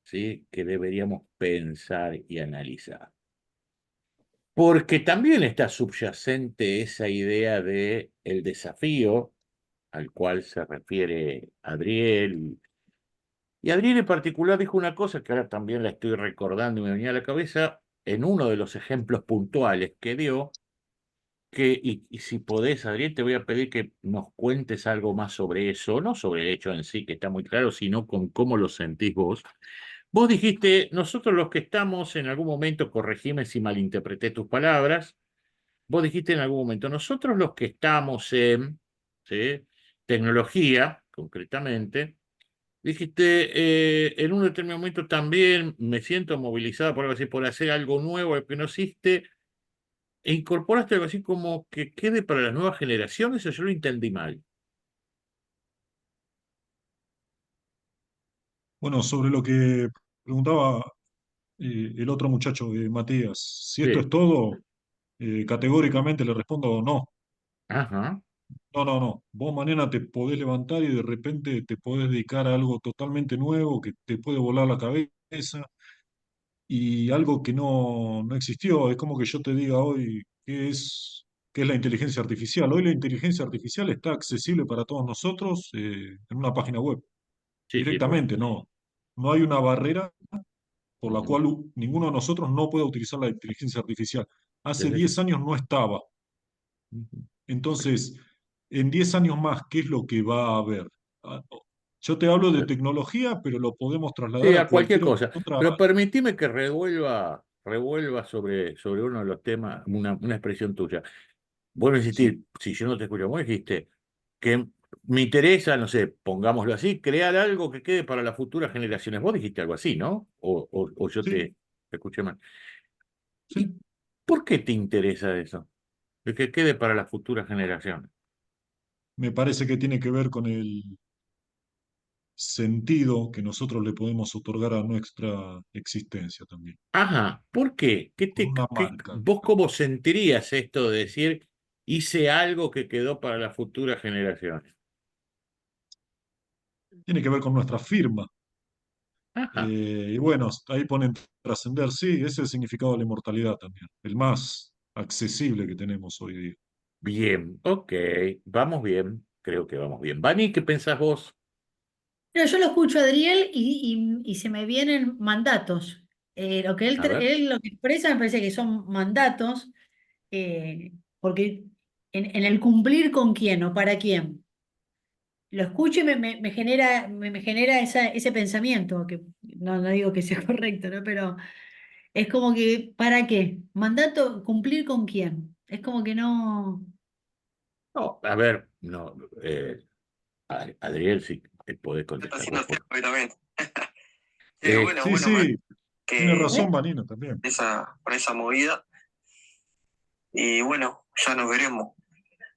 A: ¿sí? Que deberíamos pensar y analizar. Porque también está subyacente esa idea de el desafío al cual se refiere Adriel. Y Adriel en particular dijo una cosa que ahora también la estoy recordando y me venía a la cabeza en uno de los ejemplos puntuales que dio, y si podés, Adriel, te voy a pedir que nos cuentes algo más sobre eso, no sobre el hecho en sí, que está muy claro, sino con cómo lo sentís vos. Vos dijiste, nosotros los que estamos en algún momento, corregime si malinterpreté tus palabras, vos dijiste en algún momento, nosotros los que estamos en, ¿sí? Tecnología, concretamente, dijiste, en un determinado momento también me siento movilizada por algo así, por hacer algo nuevo que no existe, e incorporaste algo así como que quede para las nuevas generaciones, o yo lo entendí mal.
K: Bueno, sobre lo que preguntaba el otro muchacho, Matías, si esto es
A: Sí,
K: todo, categóricamente le respondo no.
A: ajá,
K: No, no, no. Vos mañana te podés levantar y de repente te podés dedicar a algo totalmente nuevo que te puede volar la cabeza y algo que no existió. Es como que yo te diga hoy qué es la inteligencia artificial. Hoy la inteligencia artificial está accesible para todos nosotros en una página web.
A: sí, sí, por
K: Directamente,
A: supuesto.
K: no. No hay una barrera por la
A: Ujú.
K: cual ninguno de nosotros no puede utilizar la inteligencia artificial. Hace
A: Desde ese-
K: 10 años no estaba.
A: Ujú.
K: Entonces, en 10 años más, ¿qué es lo que va a haber? Ah, Yo te hablo de tecnología, pero lo podemos trasladar
A: Sí,
K: a
A: a cualquier
K: cualquier
A: cosa.
K: otra.
A: Pero permitime que revuelva sobre uno de los temas, una expresión tuya. Vuelvo a
K: Sí,
A: insistir, si yo no te escucho, vos dijiste que me interesa, no sé, pongámoslo así, crear algo que quede para las futuras generaciones. Vos dijiste algo así, ¿no? O yo
K: Sí,
A: te escuché mal. ¿Y
K: sí.
A: por qué te interesa eso? De que quede para las futuras generaciones.
K: Me parece que tiene que ver con el sentido que nosotros le podemos otorgar a nuestra existencia también,
A: Ajá, ¿por qué?
K: con una marca.
A: ¿Vos cómo sentirías esto de decir, hice algo que quedó para las futuras generaciones?
K: Tiene que ver con nuestra firma.
A: Ajá,
K: Y bueno, ahí ponen trascender, sí, ese es el significado de la inmortalidad también, el más accesible que tenemos hoy día.
A: bien, ok, vamos bien, creo que vamos bien. Vani, ¿qué pensás vos?
C: Mira, yo lo escucho a Adriel y se me vienen mandatos. Lo que
A: A ver.
C: él lo que expresa me parece que son mandatos, porque en el cumplir con quién o para quién. Lo escucho y me genera ese pensamiento, que no digo que sea correcto, ¿no? Pero es como que, ¿para qué? Mandato, cumplir con quién. Es como que no.
A: No, a ver, no, Adriel, si podés
L: Está
A: contestar
L: haciendo
A: vos.
L: tiempo hoy también. Sí,
A: Eh,
L: bueno,
K: Sí,
L: bueno, me
K: sí, tiene
L: que
K: razón
C: ¿Eh?
K: Vanina también.
L: por esa movida. Y bueno, ya nos veremos.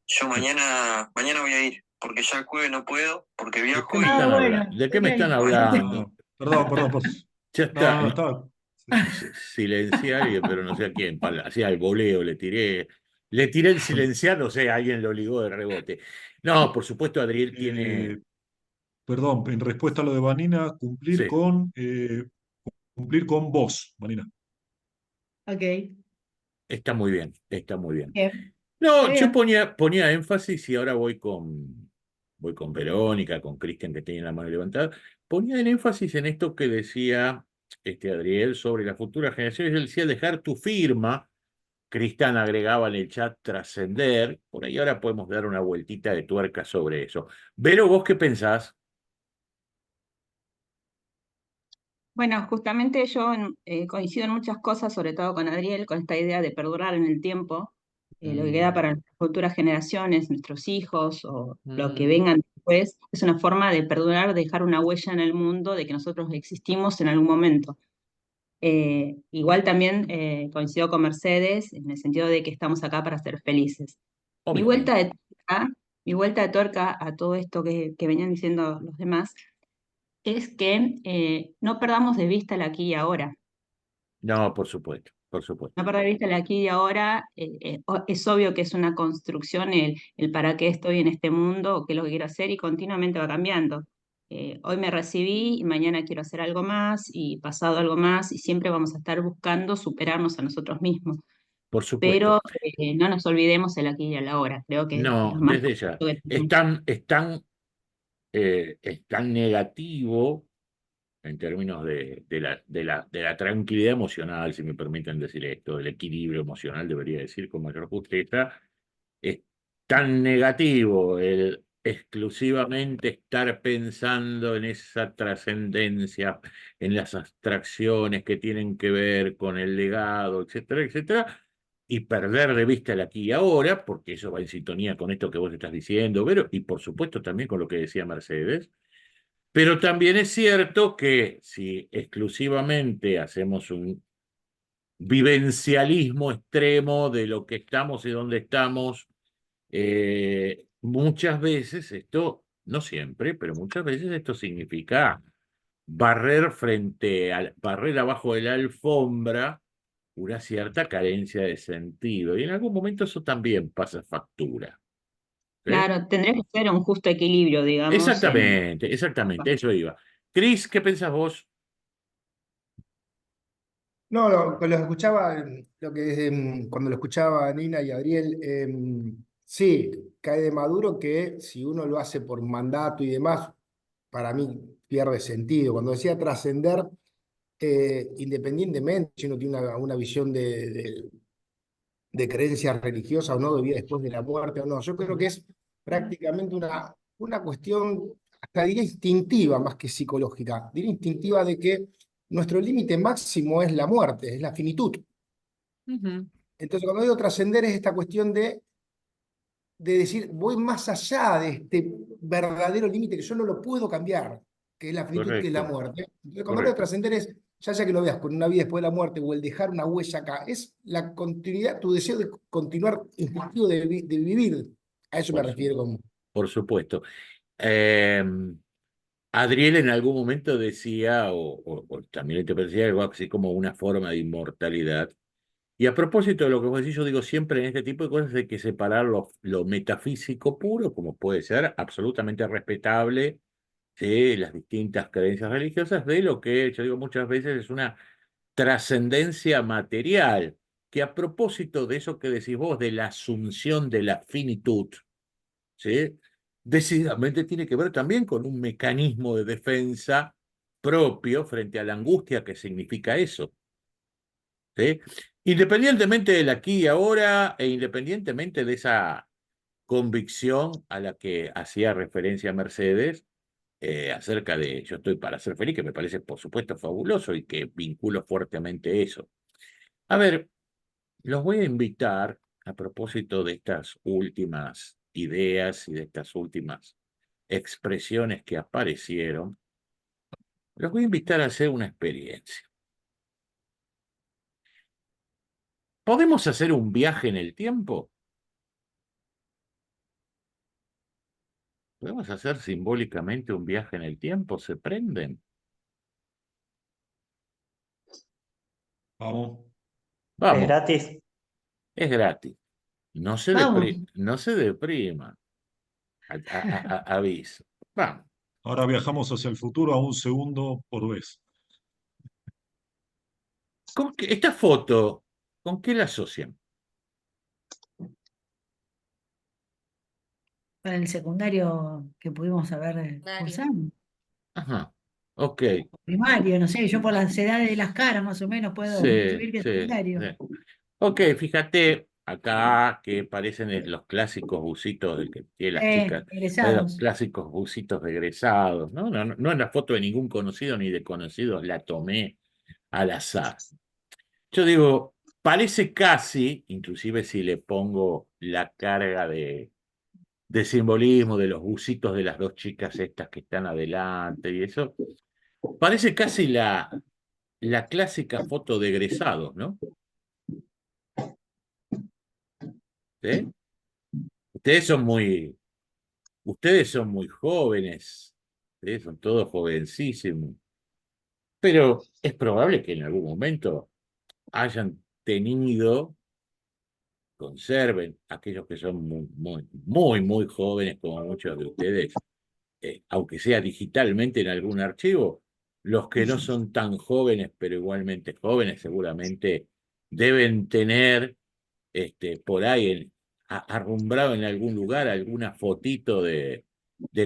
L: Yo mañana voy a ir, porque ya el jueves no puedo, porque
A: ¿De qué
L: viajo
A: me
C: Ah,
A: están
L: y
C: bueno,
A: hablando? ¿De qué me están
C: genial.
L: bueno,
A: hablando?
K: Ah, perdón, perdón, perdón.
A: Ya
K: No,
A: está.
K: no, está. Sí.
A: Silenciar, pero no sé a quién. Hacía el voleo, le tiré el silenciar, no sé, alguien lo ligó de rebote. No, por supuesto, Adriel tiene.
K: Eh, Perdón, en respuesta a lo de Vanina,
A: Sí,
K: cumplir con vos, Vanina.
C: Ok,
A: está muy bien, está muy bien.
C: bien, está
A: No, yo
C: bien.
A: ponía énfasis y ahora voy con Verónica, con Cristian que tiene la mano levantada. Ponía el énfasis en esto que decía Adriel sobre las futuras generaciones. Él decía dejar tu firma. Cristian agregaba en el chat trascender. Por ahí ahora podemos dar una vueltita de tuerca sobre eso. Vero, ¿vos qué pensás?
D: Bueno, justamente yo coincido en muchas cosas, sobre todo con Adriel, con esta idea de perdurar en el tiempo, lo que queda
A: Mm,
D: para las futuras generaciones, nuestros hijos o lo que
A: mm,
D: vengan después, es una forma de perdurar, de dejar una huella en el mundo, de que nosotros existimos en algún momento. Igual también coincido con Mercedes en el sentido de que estamos acá para ser felices. Mi vuelta
A: obviamente.
D: de tuerca, mi vuelta de tuerca a todo esto que venían diciendo los demás es que no perdamos de vista el aquí y ahora.
A: No, por supuesto, por supuesto.
D: No perder de vista el aquí y ahora. Es obvio que es una construcción el para qué estoy en este mundo, o qué es lo que quiero hacer, y continuamente va cambiando. Hoy me recibí y mañana quiero hacer algo más y pasado algo más, y siempre vamos a estar buscando superarnos a nosotros mismos.
A: Por supuesto.
D: Pero no nos olvidemos el aquí y el ahora. Creo que
A: No,
D: lo más
A: desde ya.
D: valioso que
A: Es
D: tenemos.
A: tan, es tan, es tan negativo en términos de la tranquilidad emocional, si me permiten decir esto, del equilibrio emocional, debería decir con mayor justeza, es tan negativo el exclusivamente estar pensando en esa trascendencia, en las abstracciones que tienen que ver con el legado, etcétera, etcétera, y perder de vista el aquí y ahora, porque eso va en sintonía con esto que vos estás diciendo, Vero, y por supuesto también con lo que decía Mercedes. Pero también es cierto que si exclusivamente hacemos un vivencialismo extremo de lo que estamos y dónde estamos, muchas veces esto, no siempre, pero muchas veces esto significa barrer abajo de la alfombra una cierta carencia de sentido. Y en algún momento eso también pasa factura. ¿Sí?
D: Claro, tendría que ser un justo equilibrio, digamos, en...
A: Exactamente, exactamente, eso iba. Cris, ¿qué pensás vos?
J: No, lo escuchaba, cuando lo escuchaba a Nina y Adriel, sí, cae de maduro que si uno lo hace por mandato y demás, para mí pierde sentido. Cuando decía trascender, independientemente si uno tiene una visión de creencia religiosa o no, de vida después de la muerte o no, yo creo que es prácticamente una cuestión, hasta diría instintiva más que psicológica, diría instintiva de que nuestro límite máximo es la muerte, es la finitud.
A: Ujú.
J: Entonces, cuando digo trascender es esta cuestión de de decir, voy más allá de este verdadero límite que yo no lo puedo cambiar, que es la finitud, que es la
A: Correcto,
J: muerte. Entonces, cuando hablo de
A: correcto.
J: trascender es, ya sea que lo veas con una vida después de la muerte o el dejar una huella acá, es la continuidad, tu deseo de continuar instintivo de vivir. A eso me
A: Por,
J: refiero con...
A: por supuesto. Eh, Adriel en algún momento decía, o también te parecía algo así como una forma de inmortalidad. Y a propósito de lo que vos decís, yo digo siempre en este tipo de cosas hay que separar lo metafísico puro, como puede ser absolutamente respetable, ¿sí? Las distintas creencias religiosas, de lo que yo digo muchas veces es una trascendencia material, que a propósito de eso que decís vos, de la asunción de la finitud, ¿sí? Decididamente tiene que ver también con un mecanismo de defensa propio frente a la angustia que significa eso, ¿sí? Independientemente del aquí y ahora e independientemente de esa convicción a la que hacía referencia Mercedes, acerca de yo estoy para ser feliz, que me parece por supuesto fabuloso y que vinculo fuertemente eso. A ver, los voy a invitar a propósito de estas últimas ideas y de estas últimas expresiones que aparecieron, los voy a invitar a hacer una experiencia. ¿Podemos hacer un viaje en el tiempo? ¿Podemos hacer simbólicamente un viaje en el tiempo? ¿Se prenden?
K: Vamos.
B: ¿Es
A: Vamos,
B: gratis?
A: es gratis.
C: Vamos.
A: No se deprima. Aviso. Vamos.
K: Ahora viajamos hacia el futuro a un segundo por vez.
A: Esta foto, ¿con qué la asocian?
C: Para el secundario que pudimos haber cursado.
A: Ajá, ok.
C: Primario, no sé, yo por las edades de las caras más o menos puedo
A: Sí,
C: intuir que es
A: sí,
C: secundario.
A: sí. Ok, fíjate acá que parecen los clásicos bucitos de que tienen las chicas, los
C: Egresados.
A: clásicos bucitos de egresados, ¿no? No es la foto de ningún conocido ni de conocidos, la tomé al azar. Yo digo, parece casi, inclusive si le pongo la carga de simbolismo de los bucitos de las dos chicas estas que están adelante y eso, parece casi la clásica foto de egresados, ¿no? ¿Sí? Ustedes son muy, ustedes son muy jóvenes, ¿sí? Son todos jovencísimos, pero es probable que en algún momento hayan tenido, conserven aquellos que son muy jóvenes, como muchos de ustedes, aunque sea digitalmente en algún archivo, los que no son tan jóvenes, pero igualmente jóvenes, seguramente deben tener por ahí arrumbrado en algún lugar alguna fotito de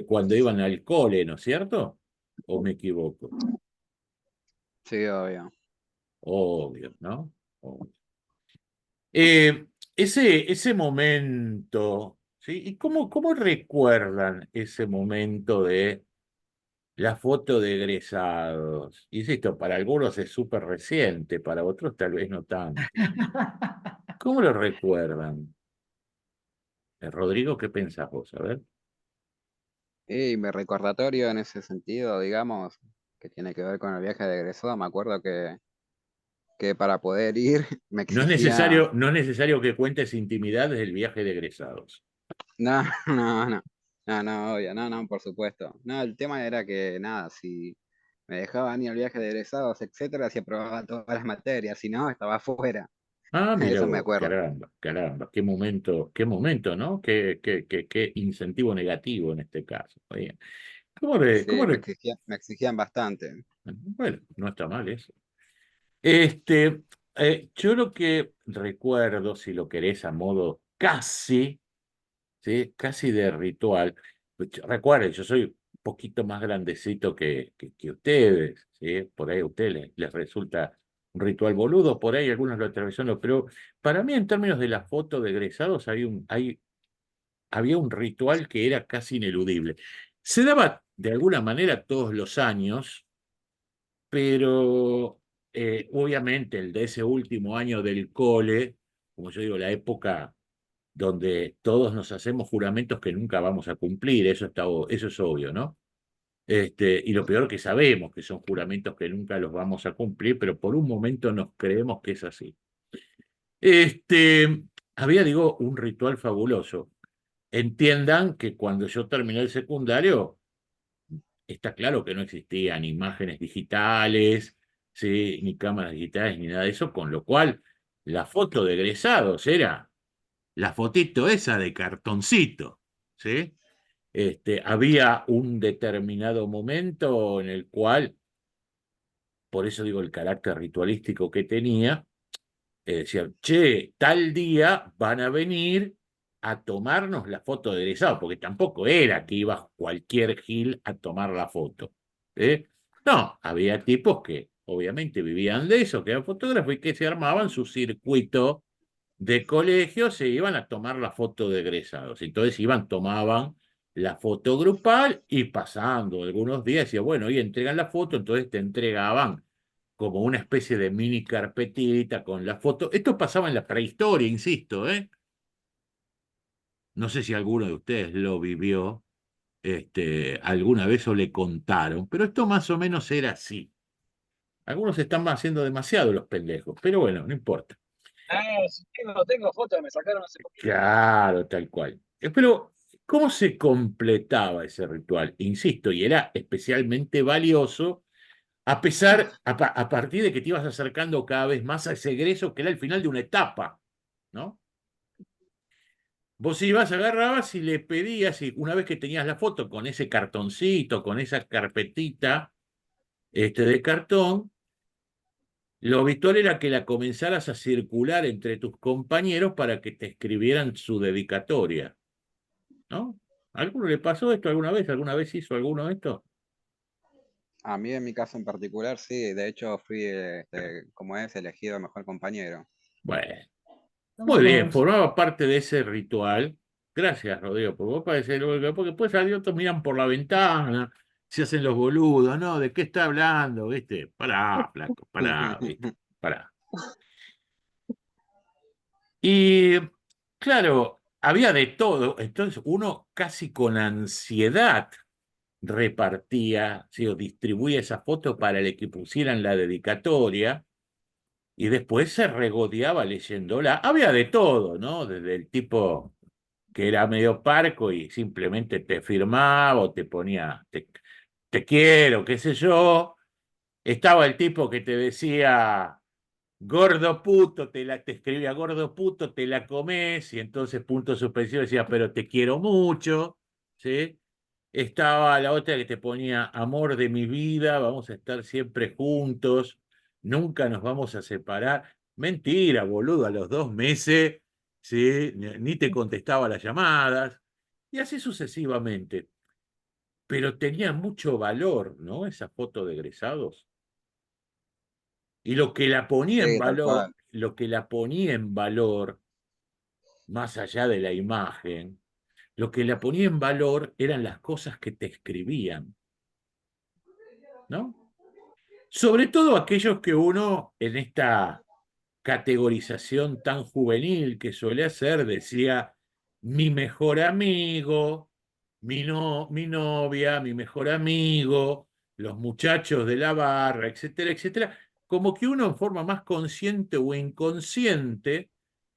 A: cuando iban al cole, ¿no es cierto? ¿O me equivoco?
E: Sí, obvio.
A: Obvio, ¿no? Obvio. Eh, ese momento, ¿sí? ¿Y cómo recuerdan ese momento de la foto de egresados? Insisto, para algunos es súper reciente, para otros tal vez no tanto. ¿Cómo lo recuerdan? Rodrigo, ¿qué pensás vos? A ver.
E: Y mi recordatorio en ese sentido, digamos, que tiene que ver con el viaje de egresado, me acuerdo que para poder ir me exigía,
A: No es necesario que cuentes intimidades del viaje de egresados.
E: no, no, no, no, no, obvio, no, no, por supuesto. No, el tema era que nada, si me dejaban ir al viaje de egresados, etcétera, si aprobaba todas las materias, si no, estaba afuera.
A: Ah, mira
E: Eso me
A: vos,
E: acuerdo.
A: caramba, caramba, qué momento, ¿no? Qué incentivo negativo en este caso. Bien.
E: Sí, me exigían bastante.
A: Bueno, no está mal eso. Yo lo que recuerdo, si lo querés a modo casi, ¿sí? Casi de ritual. Recuerden, yo soy un poquito más grandecito que ustedes, ¿sí? Por ahí a ustedes les resulta un ritual boludo, por ahí algunos lo atraviesan, pero para mí en términos de la foto de egresados había un ritual que era casi ineludible. Se daba de alguna manera todos los años, pero obviamente el de ese último año del cole, como yo digo, la época donde todos nos hacemos juramentos que nunca vamos a cumplir, eso es obvio, ¿no? Y lo peor que sabemos que son juramentos que nunca los vamos a cumplir, pero por un momento nos creemos que es así. Había, digo, un ritual fabuloso. Entiendan que cuando yo terminé el secundario, está claro que no existían imágenes digitales, ¿sí? Ni cámaras digitales, ni nada de eso, con lo cual la foto de egresados era la fotito esa de cartoncito, ¿sí? Había un determinado momento en el cual, por eso digo el carácter ritualístico que tenía, decían, che, tal día van a venir a tomarnos la foto de egresado, porque tampoco era que iba cualquier gil a tomar la foto. ¿Eh? No, había tipos que obviamente vivían de eso, que eran fotógrafos y que se armaban su circuito de colegio, se iban a tomar la foto de egresados. Entonces tomaban la foto grupal y pasando algunos días, decía, bueno, y entregan la foto, entonces te entregaban como una especie de mini carpetita con la foto. Esto pasaba en la prehistoria, insisto, ¿eh? No sé si alguno de ustedes lo vivió alguna vez o le contaron, pero esto más o menos era así. Algunos están haciendo demasiado los pendejos, pero bueno, no importa.
F: Sí, tengo fotos que me sacaron hace poquito.
A: Claro, tal cual. Pero, ¿cómo se completaba ese ritual? Insisto, y era especialmente valioso a partir de que te ibas acercando cada vez más a ese egreso que era el final de una etapa, ¿no? Vos ibas, agarrabas y le pedías, y una vez que tenías la foto con ese cartoncito, con esa carpetita de cartón, lo habitual era que la comenzaras a circular entre tus compañeros para que te escribieran su dedicatoria, ¿no? ¿A alguno le pasó esto alguna vez? ¿Alguna vez hizo alguno de esto?
E: A mí en mi caso en particular, sí, de hecho fui, como es, elegido mejor compañero.
A: Bueno,
C: Toma
A: muy bien,
C: vos.
A: formaba parte de ese ritual. Gracias, Rodrigo, por vos parecer, porque después salió, otros miran por la ventana, se hacen los boludos, ¿no? ¿De qué está hablando? ¿Viste? Pará, flaco, pará, ¿viste? Pará. Y claro, había de todo, entonces uno casi con ansiedad repartía, ¿sí? O distribuía esa foto para el que pusieran la dedicatoria y después se regodeaba leyéndola. Había de todo, ¿no? Desde el tipo que era medio parco y simplemente te firmaba o te ponía, te quiero, qué sé yo. Estaba el tipo que te decía, gordo puto, te escribía gordo puto, te la comes, y entonces punto suspensivo decía, pero te quiero mucho, ¿sí? Estaba la otra que te ponía, amor de mi vida, vamos a estar siempre juntos, nunca nos vamos a separar. Mentira, boludo, a los 2 meses, ¿sí? Ni te contestaba las llamadas, y así sucesivamente. Pero tenía mucho valor, ¿no? Esa foto de egresados. Y lo que la ponía en
E: Sí, tal
A: valor,
E: cual.
A: lo que la ponía en valor, más allá de la imagen, lo que la ponía en valor eran las cosas que te escribían, ¿no? Sobre todo aquellos que uno, en esta categorización tan juvenil que suele hacer, decía, mi mejor amigo, mi novia, mi mejor amigo, los muchachos de la barra, etcétera, etcétera, como que uno en forma más consciente o inconsciente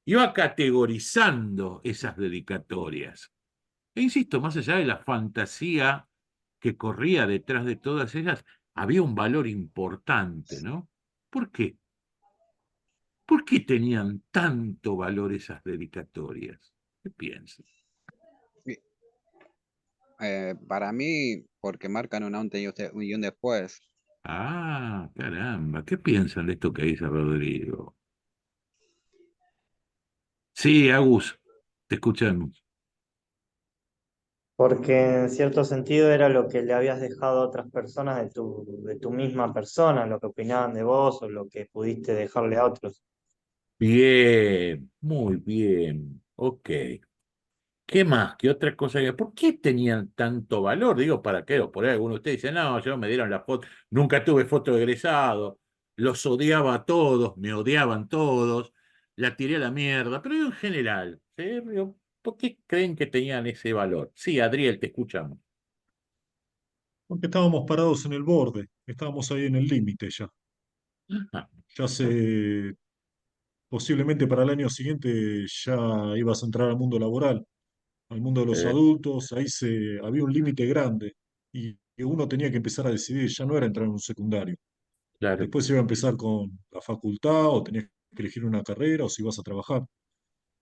A: iba categorizando esas dedicatorias. E insisto, más allá de la fantasía que corría detrás de todas ellas, había un valor importante, ¿no? ¿Por qué? ¿Por qué tenían tanto valor esas dedicatorias? ¿Qué piensas?
E: Sí, para mí, porque marcan un antes y un después.
A: Ah, caramba, ¿qué piensan de esto que dice Rodrigo? Sí, Agus, te escuchamos.
B: Porque en cierto sentido era lo que le habías dejado a otras personas de tu misma persona, lo que opinaban de vos o lo que pudiste dejarle a otros.
A: Bien, muy bien, ok. ¿Qué más? ¿Qué otra cosa? ¿Por qué tenían tanto valor? Digo, ¿para qué? O por ahí alguno de ustedes dice, no, yo me dieron la foto, nunca tuve foto de egresado, los odiaba a todos, me odiaban todos, la tiré a la mierda, pero digo en general, ¿sí? Digo, ¿por qué creen que tenían ese valor? Sí, Adriel, te escuchamos.
K: Porque estábamos parados en el borde, estábamos ahí en el límite ya.
A: Ah,
K: Ya se, posiblemente para el año siguiente ya ibas a entrar al mundo laboral, al mundo de los
A: eh,
K: adultos, había un límite grande y que uno tenía que empezar a decidir, ya no era entrar en un secundario.
A: claro.
K: Después iba a empezar con la facultad o tenías que elegir una carrera o si ibas a trabajar.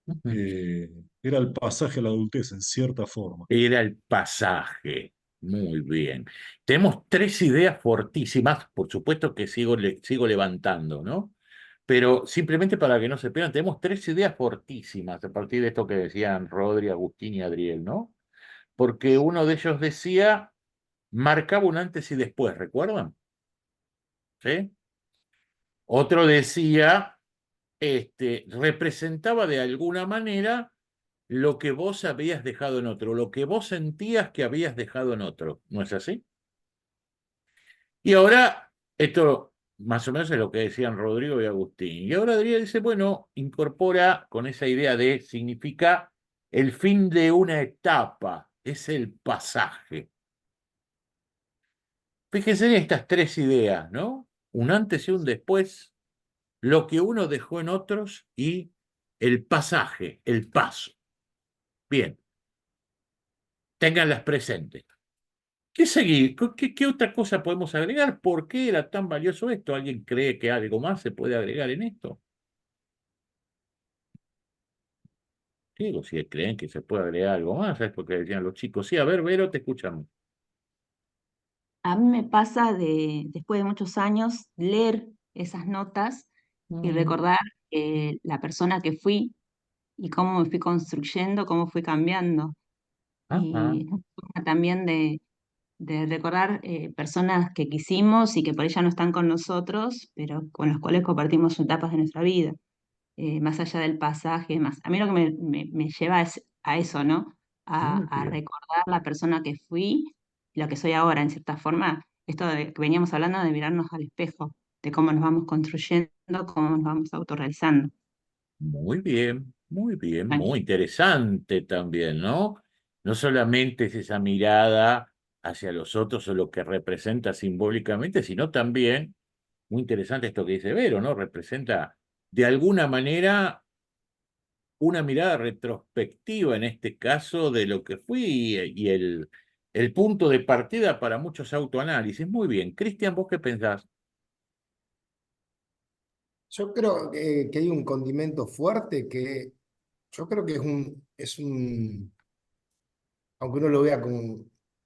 A: Ujú.
K: Eh, Era el pasaje a la adultez en cierta forma.
A: Era el pasaje. Muy bien. Tenemos tres ideas fortísimas, por supuesto que sigo levantando, ¿no? Pero simplemente para que no se pierdan, tenemos tres ideas fortísimas a partir de esto que decían Rodri, Agustín y Adriel, ¿no? Porque uno de ellos decía, marcaba un antes y después, ¿recuerdan? ¿Sí? Otro decía, representaba de alguna manera lo que vos habías dejado en otro, lo que vos sentías que habías dejado en otro, ¿no es así? Y ahora, esto más o menos es lo que decían Rodrigo y Agustín. Y ahora Adrián dice, bueno, incorpora con esa idea de, significa el fin de una etapa, es el pasaje. Fíjense en estas tres ideas, ¿no? Un antes y un después, lo que uno dejó en otros y el pasaje, el paso. Bien, ténganlas presentes. ¿Qué seguir? ¿Qué otra cosa podemos agregar? ¿Por qué era tan valioso esto? ¿Alguien cree que algo más se puede agregar en esto? Digo, si creen que se puede agregar algo más, es porque decían los chicos. Sí, a ver, Vero, te escuchamos.
D: A mí me pasa después de muchos años, leer esas notas y recordar la persona que fui y cómo me fui construyendo, cómo fui cambiando.
A: Ajá,
D: Y también de recordar personas que quisimos y que por ella no están con nosotros, pero con las cuales compartimos etapas de nuestra vida, más allá del pasaje, más. A mí lo que me lleva es a eso, ¿no?
A: muy
D: A
A: bien.
D: recordar la persona que fui, lo que soy ahora, en cierta forma, esto de que veníamos hablando de mirarnos al espejo, de cómo nos vamos construyendo, cómo nos vamos autorrealizando.
A: Muy bien,
D: Bueno,
A: muy interesante también, ¿no? No solamente es esa mirada hacia los otros o lo que representa simbólicamente, sino también, muy interesante esto que dice Vero, ¿no? Representa de alguna manera una mirada retrospectiva en este caso de lo que fui y el punto de partida para muchos autoanálisis. Muy bien. Cristian, ¿vos qué pensás?
J: Yo creo que hay un condimento fuerte que yo creo que aunque uno lo vea como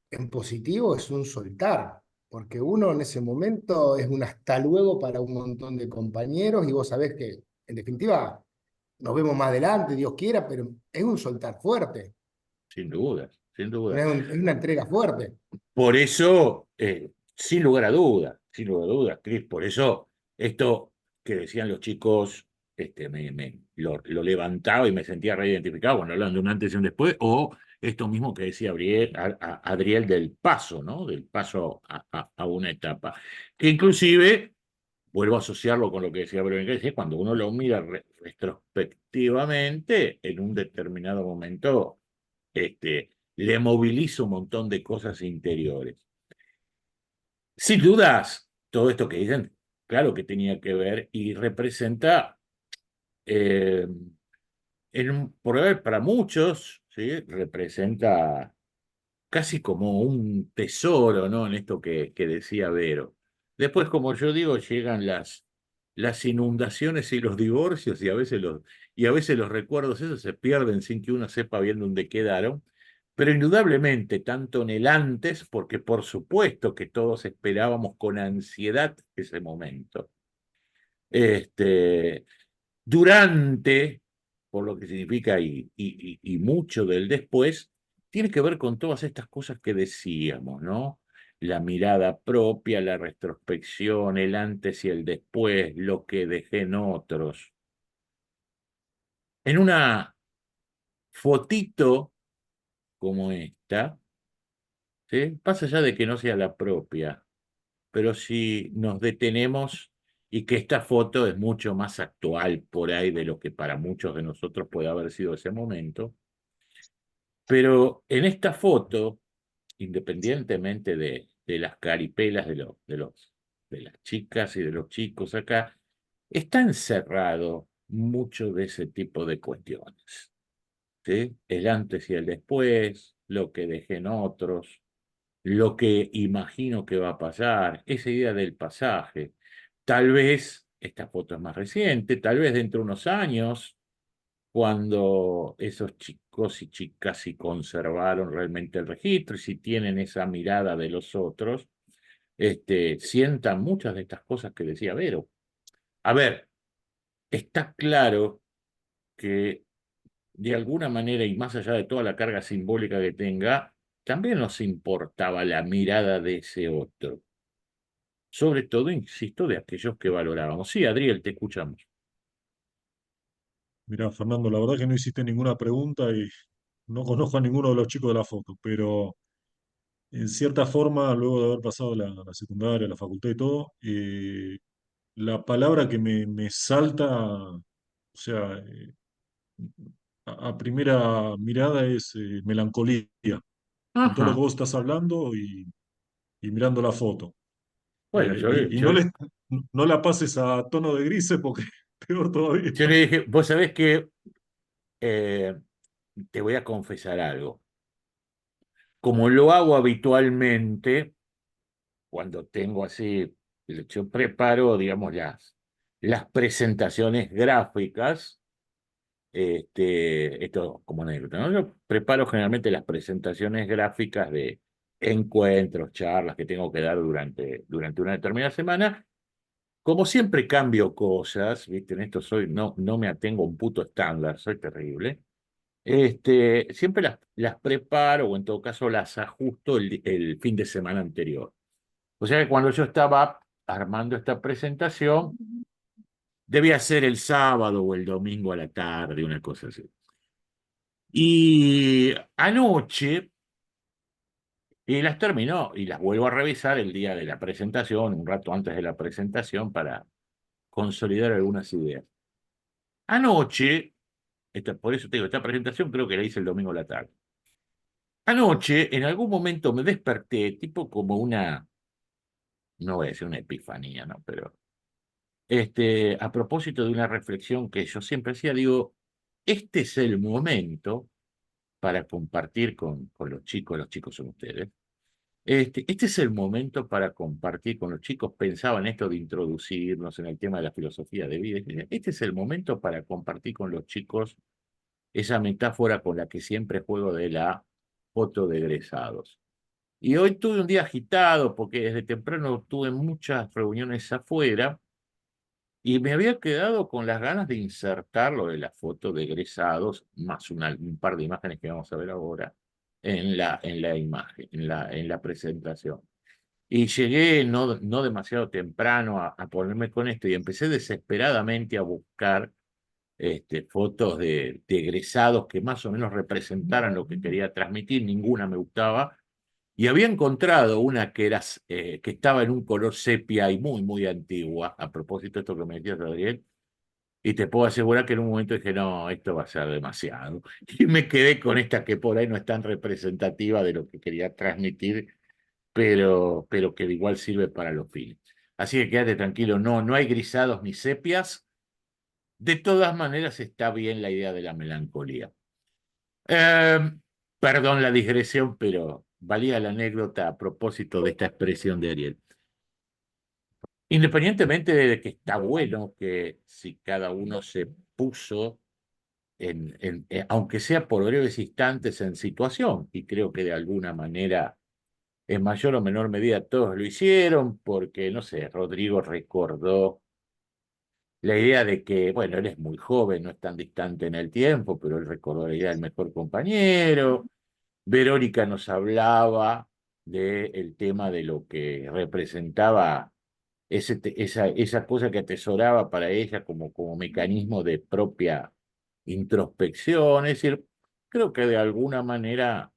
J: en positivo, es un soltar, porque uno en ese momento es un hasta luego para un montón de compañeros y vos sabés que, en definitiva, nos vemos más adelante, Dios quiera, pero es un soltar fuerte,
A: Sin duda, sin duda.
J: es una entrega fuerte.
A: Por eso, sin lugar a dudas, Cris, por eso esto que decían los chicos, lo levantaba y me sentía reidentificado, bueno, hablando de un antes y un después, o esto mismo que decía Adriel del paso, ¿no? Del paso a una etapa. Que inclusive, vuelvo a asociarlo con lo que decía Verónica, es cuando uno lo mira retrospectivamente, en un determinado momento, le moviliza un montón de cosas interiores. Sin dudas, todo esto que dicen, claro que tenía que ver y representa, eh, para muchos, ¿sí? Representa casi como un tesoro, ¿no? En esto que decía Vero. Después, como yo digo, llegan las inundaciones y los divorcios y a veces los recuerdos esos se pierden sin que uno sepa bien dónde quedaron. Pero indudablemente, tanto en el antes, porque por supuesto que todos esperábamos con ansiedad ese momento. Este, durante, por lo que significa y mucho del después, tiene que ver con todas estas cosas que decíamos, ¿no? La mirada propia, la retrospección, el antes y el después, lo que dejé en otros. En una fotito como esta, ¿sí? Pasa ya de que no sea la propia, pero si nos detenemos y que esta foto es mucho más actual por ahí de lo que para muchos de nosotros puede haber sido ese momento. Pero en esta foto, independientemente de las caripelas de las chicas y de los chicos acá, está encerrado mucho de ese tipo de cuestiones, ¿sí? El antes y el después, lo que dejé en otros, lo que imagino que va a pasar, esa idea del pasaje. Tal vez, esta foto es más reciente, tal vez dentro de unos años, cuando esos chicos y chicas si conservaron realmente el registro y si tienen esa mirada de los otros, sientan muchas de estas cosas que decía Vero. A ver, está claro que de alguna manera y más allá de toda la carga simbólica que tenga, también nos importaba la mirada de ese otro. Sobre todo, insisto, de aquellos que valorábamos. Sí, Adriel, te escuchamos.
K: Mira, Fernando, la verdad que no hiciste ninguna pregunta y no conozco a ninguno de los chicos de la foto, pero en cierta forma, luego de haber pasado la secundaria, la facultad y todo, la palabra que me salta, o sea, a primera mirada es melancolía, con todo lo que
A: Ajá.
K: vos estás hablando y mirando la foto.
A: Bueno,
K: Y no la pases a tono de grises porque peor todavía.
A: yo le dije, vos sabés que te voy a confesar algo. Como lo hago habitualmente, cuando tengo así, yo preparo, digamos, las presentaciones gráficas, esto como anécdota, ¿no? Yo preparo generalmente las presentaciones gráficas de encuentros, charlas que tengo que dar durante una determinada semana. Como siempre cambio cosas, ¿viste? En esto no me atengo a un puto estándar, soy terrible. Siempre las preparo o en todo caso las ajusto el fin de semana anterior. O sea que cuando yo estaba armando esta presentación, debía ser el sábado o el domingo a la tarde, una cosa así. Y anoche, y las terminó y las vuelvo a revisar el día de la presentación, un rato antes de la presentación, para consolidar algunas ideas. Anoche, por eso te digo, esta presentación creo que la hice el domingo a la tarde. Anoche, en algún momento me desperté, tipo como no voy a decir una epifanía, ¿no? Pero, a propósito de una reflexión que yo siempre hacía, digo, este es el momento para compartir con los chicos son ustedes, este es el momento para compartir con los chicos, pensaba en esto de introducirnos en el tema de la filosofía de vida, este es el momento para compartir con los chicos esa metáfora con la que siempre juego de la foto de egresados. Y hoy tuve un día agitado porque desde temprano tuve muchas reuniones afuera y me había quedado con las ganas de insertar lo de la foto de egresados, más un par de imágenes que vamos a ver ahora, en la imagen, en la presentación. Y llegué no demasiado temprano a ponerme con esto y empecé desesperadamente a buscar fotos de egresados que más o menos representaran lo que quería transmitir, ninguna me gustaba, y había encontrado una que estaba en un color sepia y muy, muy antigua, a propósito de esto que me decías, Gabriel, y te puedo asegurar que en un momento dije, no, esto va a ser demasiado, y me quedé con esta que por ahí no es tan representativa de lo que quería transmitir, pero que igual sirve para los fines. Así que quédate tranquilo, no hay grisados ni sepias. De todas maneras, está bien la idea de la melancolía. Eh, Perdón la digresión, pero valía la anécdota a propósito de esta expresión de Ariel. Independientemente de que está bueno que si cada uno se puso, aunque sea por breves instantes, en situación, y creo que de alguna manera, en mayor o menor medida, todos lo hicieron, porque, no sé, Rodrigo recordó la idea de que, bueno, él es muy joven, no es tan distante en el tiempo, pero él recordó la idea del mejor compañero. Verónica nos hablaba del tema de lo que representaba esa cosa que atesoraba para ella como mecanismo de propia introspección. Es decir, creo que de alguna manera,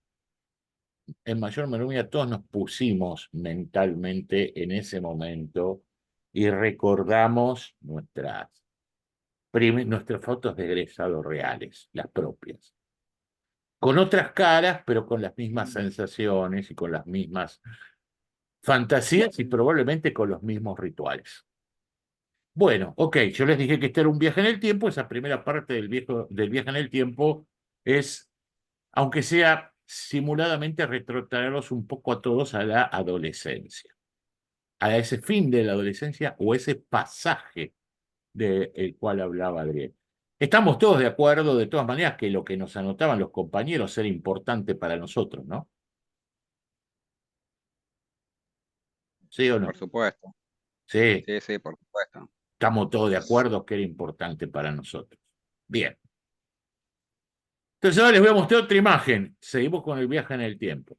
A: en mayor o menor medida, todos nos pusimos mentalmente en ese momento y recordamos nuestras fotos de egresado reales, las propias. Con otras caras, pero con las mismas sensaciones y con las mismas fantasías y probablemente con los mismos rituales. Bueno, ok, yo les dije que este era un viaje en el tiempo. Esa primera parte del viaje en el tiempo es, aunque sea simuladamente, retrotraerlos un poco a todos a la adolescencia, a ese fin de la adolescencia o ese pasaje del cual hablaba Adrián. Estamos todos de acuerdo, de todas maneras, que lo que nos anotaban los compañeros era importante para nosotros, ¿no? ¿Sí o no?
E: Por supuesto.
A: Sí,
E: Sí, sí, por supuesto.
A: estamos todos de acuerdo que era importante para nosotros. Bien. Entonces ahora les voy a mostrar otra imagen. Seguimos con el viaje en el tiempo.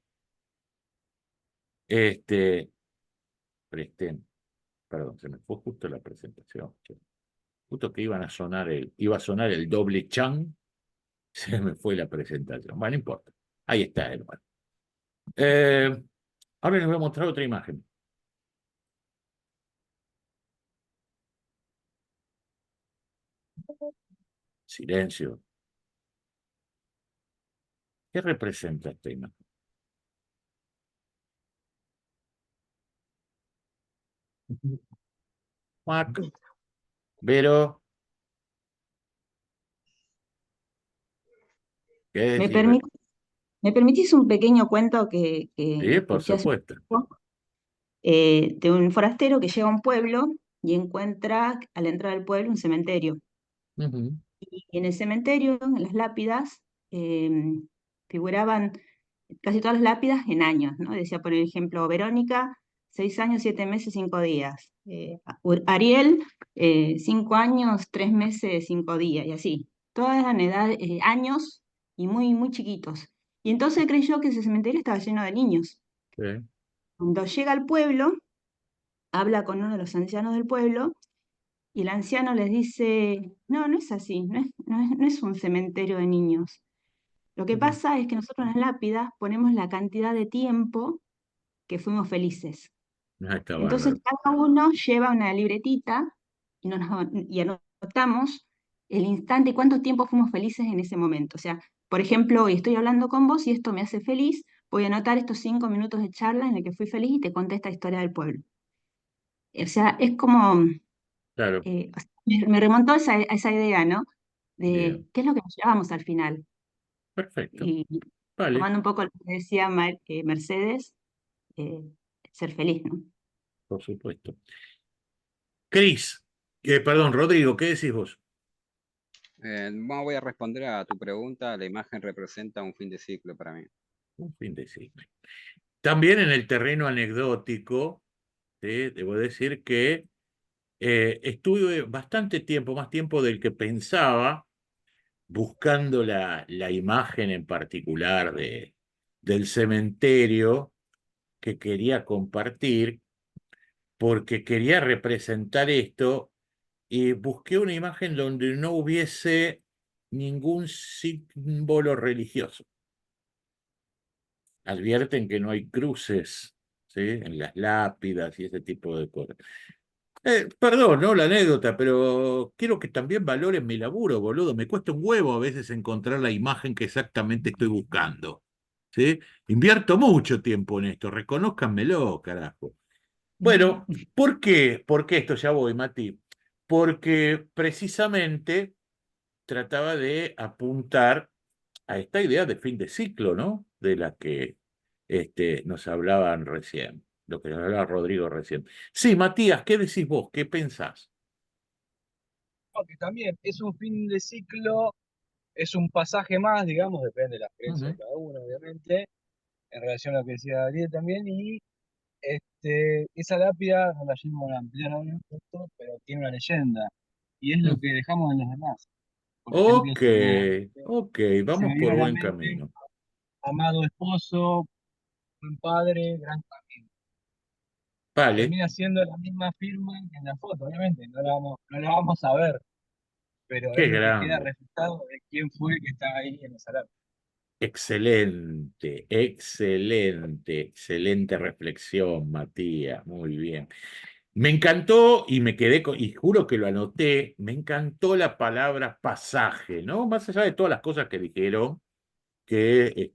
A: Presten, perdón, se me fue justo la presentación. Justo que iba a sonar el doble chan, se me fue la presentación. Bueno, no importa. Ahí está, hermano. Ahora les voy a mostrar otra imagen. Silencio. ¿Qué representa esta imagen? Mac, Vero, ¿qué
D: ¿Me
A: decís, Vero?
D: ¿Me permitís un pequeño cuento que
A: Sí, por
D: escuché hace un
A: supuesto.
D: tiempo? De un forastero que llega a un pueblo y encuentra a la entrada del pueblo un cementerio.
A: Ujú.
D: Y en el cementerio, en las lápidas, figuraban casi todas las lápidas en años, ¿no? Decía, por ejemplo, Verónica, 6 años, 7 meses, 5 días. Ariel, 5 años, 3 meses, 5 días, y así. Todas eran años y muy, muy chiquitos. Y entonces creyó que ese cementerio estaba lleno de niños.
A: Sí.
D: Cuando llega al pueblo, habla con uno de los ancianos del pueblo y el anciano les dice, no, no es así, no es un cementerio de niños. Lo que
A: Ujú.
D: pasa es que nosotros en las lápidas ponemos la cantidad de tiempo que fuimos felices.
A: Ah, está
D: Entonces
A: bárbaro.
D: cada uno lleva una libretita y anotamos el instante y cuánto tiempo fuimos felices en ese momento. O sea, por ejemplo, hoy estoy hablando con vos y esto me hace feliz, voy a anotar estos 5 minutos de charla en el que fui feliz y te conté esta historia del pueblo. O sea, es como,
A: Claro,
D: o sea, me remontó a esa idea, ¿no? De
A: bien.
D: qué es lo que nos llevamos al final.
A: Perfecto.
D: Y
A: Vale,
D: tomando un poco lo que decía Mercedes, eh, ser feliz, ¿no?
A: por supuesto. Cris, perdón, Rodrigo, ¿qué decís vos?
E: Bueno, voy a responder a tu pregunta. La imagen representa un fin de ciclo para mí.
A: Un fin de ciclo. También en el terreno anecdótico, ¿sí? Debo decir que estuve bastante tiempo, más tiempo del que pensaba, buscando la imagen en particular del cementerio que quería compartir, porque quería representar esto y busqué una imagen donde no hubiese ningún símbolo religioso. Advierten que no hay cruces, ¿sí? En las lápidas y ese tipo de cosas. Perdón, ¿no? La anécdota, pero quiero que también valoren mi laburo, boludo. Me cuesta un huevo a veces encontrar la imagen que exactamente estoy buscando, ¿sí? Invierto mucho tiempo en esto, reconózcanmelo, carajo. Bueno, ¿por qué? ¿Por qué esto? Ya voy, Mati. Porque precisamente trataba de apuntar a esta idea de fin de ciclo, ¿no? De la que nos hablaban recién, lo que nos hablaba Rodrigo recién. Sí, Matías, ¿qué decís vos? ¿Qué pensás?
F: No, que también es un fin de ciclo, es un pasaje más, digamos, depende de las creencias
A: Ujú,
F: de cada uno, obviamente, en relación a lo que decía Ariel también, y esa lápida no la llevo a ampliar ahora, pero tiene una leyenda, y es lo
A: ujú.
F: que dejamos en los demás. Por ejemplo,
A: Ok, ok,
F: se
A: vamos
F: me viene
A: por
F: a la
A: buen
F: mente
A: camino.
F: amado esposo, buen padre, gran familia.
A: Vale,
F: Termina siendo la misma firma que en la foto, obviamente, no la vamos a ver, pero
A: qué
F: es lo que queda
A: grande.
F: reflejado de quién fue que estaba ahí en esa lápida.
A: Excelente, excelente, excelente reflexión, Matías. Muy bien. Me encantó y me quedé con, y juro que lo anoté, me encantó la palabra pasaje, ¿no? Más allá de todas las cosas que dijeron, que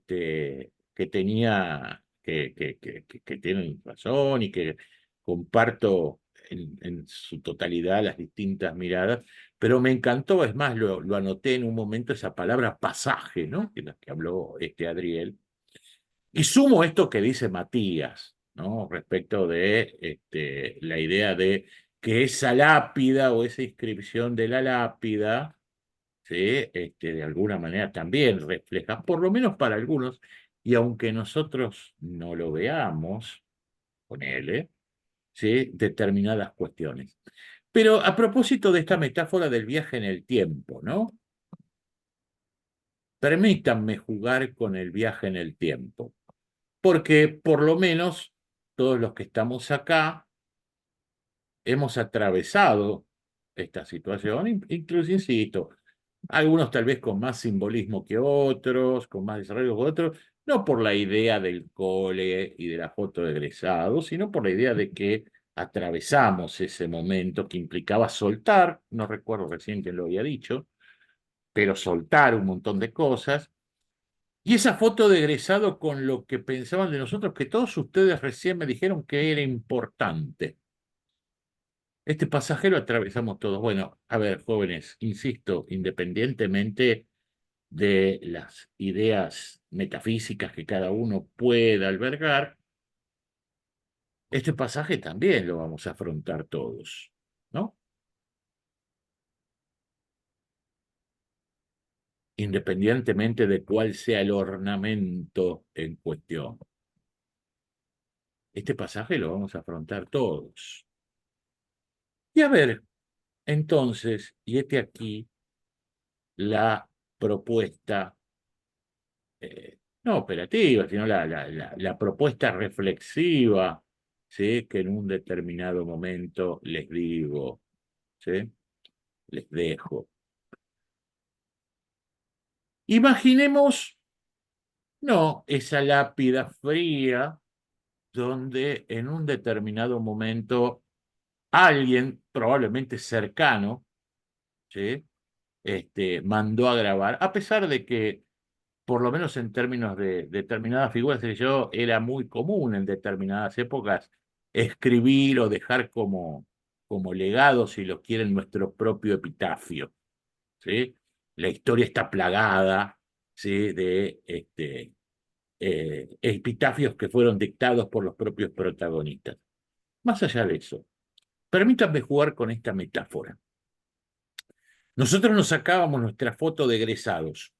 A: tenía, que tienen razón y que comparto en su totalidad las distintas miradas, pero me encantó, es más, lo anoté en un momento, esa palabra pasaje, ¿no? De la que habló Adriel. Y sumo esto que dice Matías, ¿no? Respecto de la idea de que esa lápida o esa inscripción de la lápida, ¿sí? De alguna manera también refleja, por lo menos para algunos, y aunque nosotros no lo veamos, ponele, ¿sí? Determinadas cuestiones. Pero a propósito de esta metáfora del viaje en el tiempo, ¿no? Permítanme jugar con el viaje en el tiempo, porque por lo menos todos los que estamos acá hemos atravesado esta situación, incluso, insisto, algunos tal vez con más simbolismo que otros, con más desarrollo que otros, no por la idea del cole y de la foto de egresado, sino por la idea de que atravesamos ese momento que implicaba soltar, no recuerdo recién quién lo había dicho, pero soltar un montón de cosas. Y esa foto de egresado con lo que pensaban de nosotros, que todos ustedes recién me dijeron que era importante. Este pasaje lo atravesamos todos. Bueno, a ver, jóvenes, insisto, independientemente de las ideas metafísicas que cada uno pueda albergar, este pasaje también lo vamos a afrontar todos, ¿no? Independientemente de cuál sea el ornamento en cuestión. Este pasaje lo vamos a afrontar todos. Y a ver, entonces, y aquí la propuesta, no operativa, sino la propuesta reflexiva, ¿sí? Que en un determinado momento les digo, ¿sí? Les dejo. Imaginemos, no, esa lápida fría donde en un determinado momento alguien, probablemente cercano, ¿sí? Mandó a grabar, a pesar de que, por lo menos en términos de determinadas figuras, yo era muy común en determinadas épocas escribir o dejar como legado, si lo quieren, nuestro propio epitafio, ¿sí? La historia está plagada, ¿sí? De epitafios que fueron dictados por los propios protagonistas. Más allá de eso, permítanme jugar con esta metáfora. Nosotros nos sacábamos nuestra foto de egresados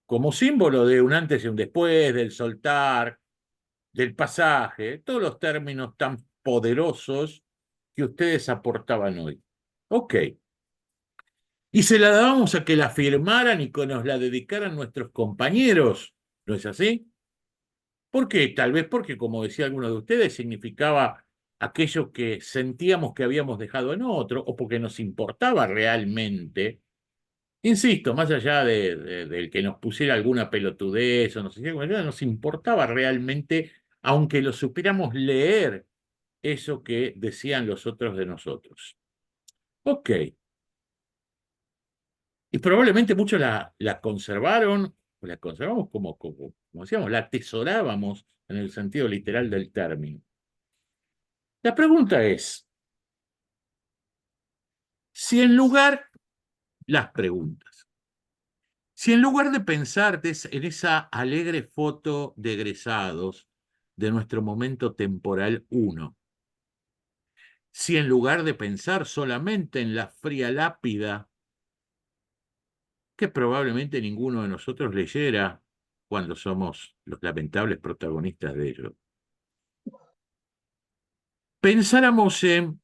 A: como símbolo de un antes y un después, del soltar, del pasaje, todos los términos tan poderosos que ustedes aportaban hoy. Ok. Y se la dábamos a que la firmaran y que nos la dedicaran nuestros compañeros, ¿no es así? ¿Por qué? Tal vez porque, como decía alguno de ustedes, significaba aquello que sentíamos que habíamos dejado en otro, o porque nos importaba realmente. Insisto, más allá del que nos pusiera alguna pelotudez o no sé qué, nos importaba realmente, aunque lo supiéramos leer, eso que decían los otros de nosotros. Ok. Y probablemente muchos la conservaron, o la conservamos como decíamos, la atesorábamos en el sentido literal del término. La pregunta es, si en lugar, las preguntas, si en lugar de pensar en esa alegre foto de egresados de nuestro momento temporal 1, si en lugar de pensar solamente en la fría lápida que probablemente ninguno de nosotros leyera cuando somos los lamentables protagonistas de ello, pensáramos en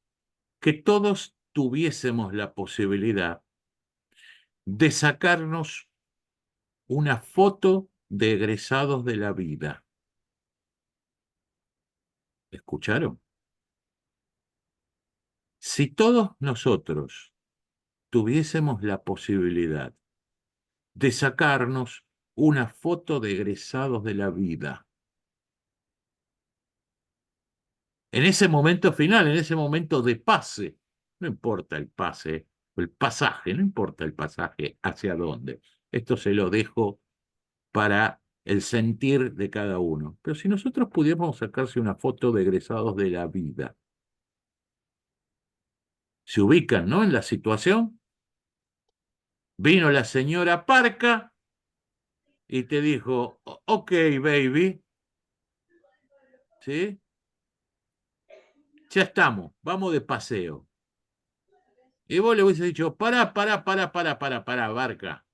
A: que todos tuviésemos la posibilidad de sacarnos una foto de egresados de la vida. ¿Escucharon? Si todos nosotros tuviésemos la posibilidad de sacarnos una foto de egresados de la vida, En ese momento final, en ese momento de pase, no importa el pase, el pasaje, no importa el pasaje hacia dónde. Esto se lo dejo para el sentir de cada uno. Pero si nosotros pudiéramos sacarse una foto de egresados de la vida, se ubican, ¿no? En la situación. Vino la señora Parca y te dijo, ok, baby, ¿sí? Ya estamos, vamos de paseo. Y vos le hubiese dicho, pará, Barca.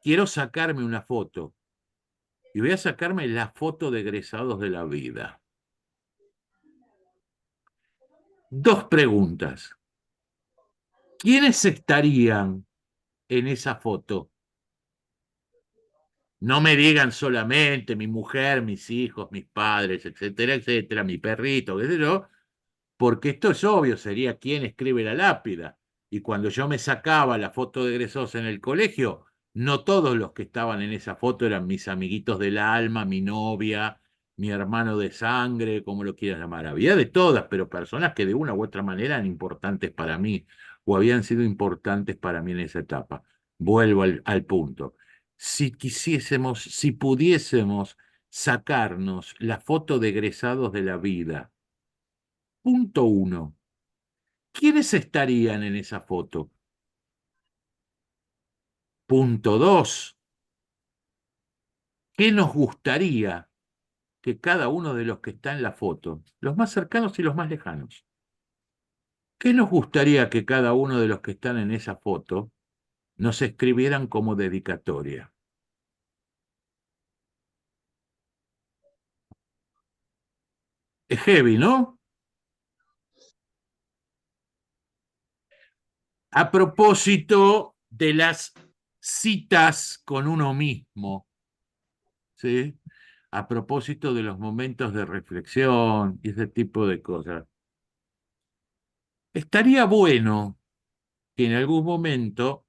A: Quiero sacarme una foto. Y voy a sacarme la foto de egresados de la vida. Dos preguntas. ¿Quiénes estarían en esa foto? No me digan solamente mi mujer, mis hijos, mis padres, etcétera, mi perrito, qué sé yo, porque esto es obvio, sería quién escribe la lápida. Y cuando yo me sacaba la foto de egresados en el colegio, no todos los que estaban en esa foto eran mis amiguitos del alma, mi novia, mi hermano de sangre, como lo quieras llamar. Había de todas, pero personas que de una u otra manera eran importantes para mí o habían sido importantes para mí en esa etapa. Vuelvo al punto. Si quisiésemos, si pudiésemos sacarnos la foto de egresados de la vida, punto 1. ¿Quiénes estarían en esa foto? Punto 2. ¿Qué nos gustaría que cada uno de los que está en la foto, los más cercanos y los más lejanos, qué nos gustaría que cada uno de los que están en esa foto nos escribieran como dedicatoria? Es heavy, ¿no? A propósito de las citas con uno mismo, ¿sí? A propósito de los momentos de reflexión y ese tipo de cosas. Estaría bueno que en algún momento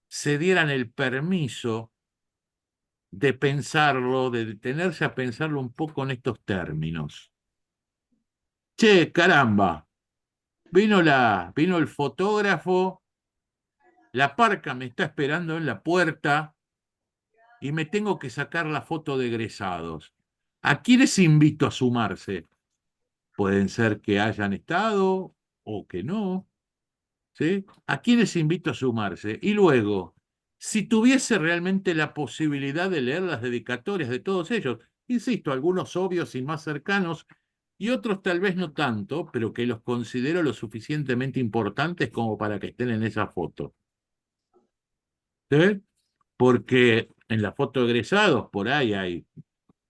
A: se dieran el permiso de pensarlo, de detenerse a pensarlo un poco en estos términos. Che, caramba, vino el fotógrafo, la Parca me está esperando en la puerta y me tengo que sacar la foto de egresados. ¿A quiénes invito a sumarse? Pueden ser que hayan estado o que no, ¿sí? ¿A quiénes invito a sumarse? Y luego, si tuviese realmente la posibilidad de leer las dedicatorias de todos ellos, insisto, algunos obvios y más cercanos, y otros tal vez no tanto, pero que los considero lo suficientemente importantes como para que estén en esa foto. ¿Sí? Porque en la foto de egresados por ahí hay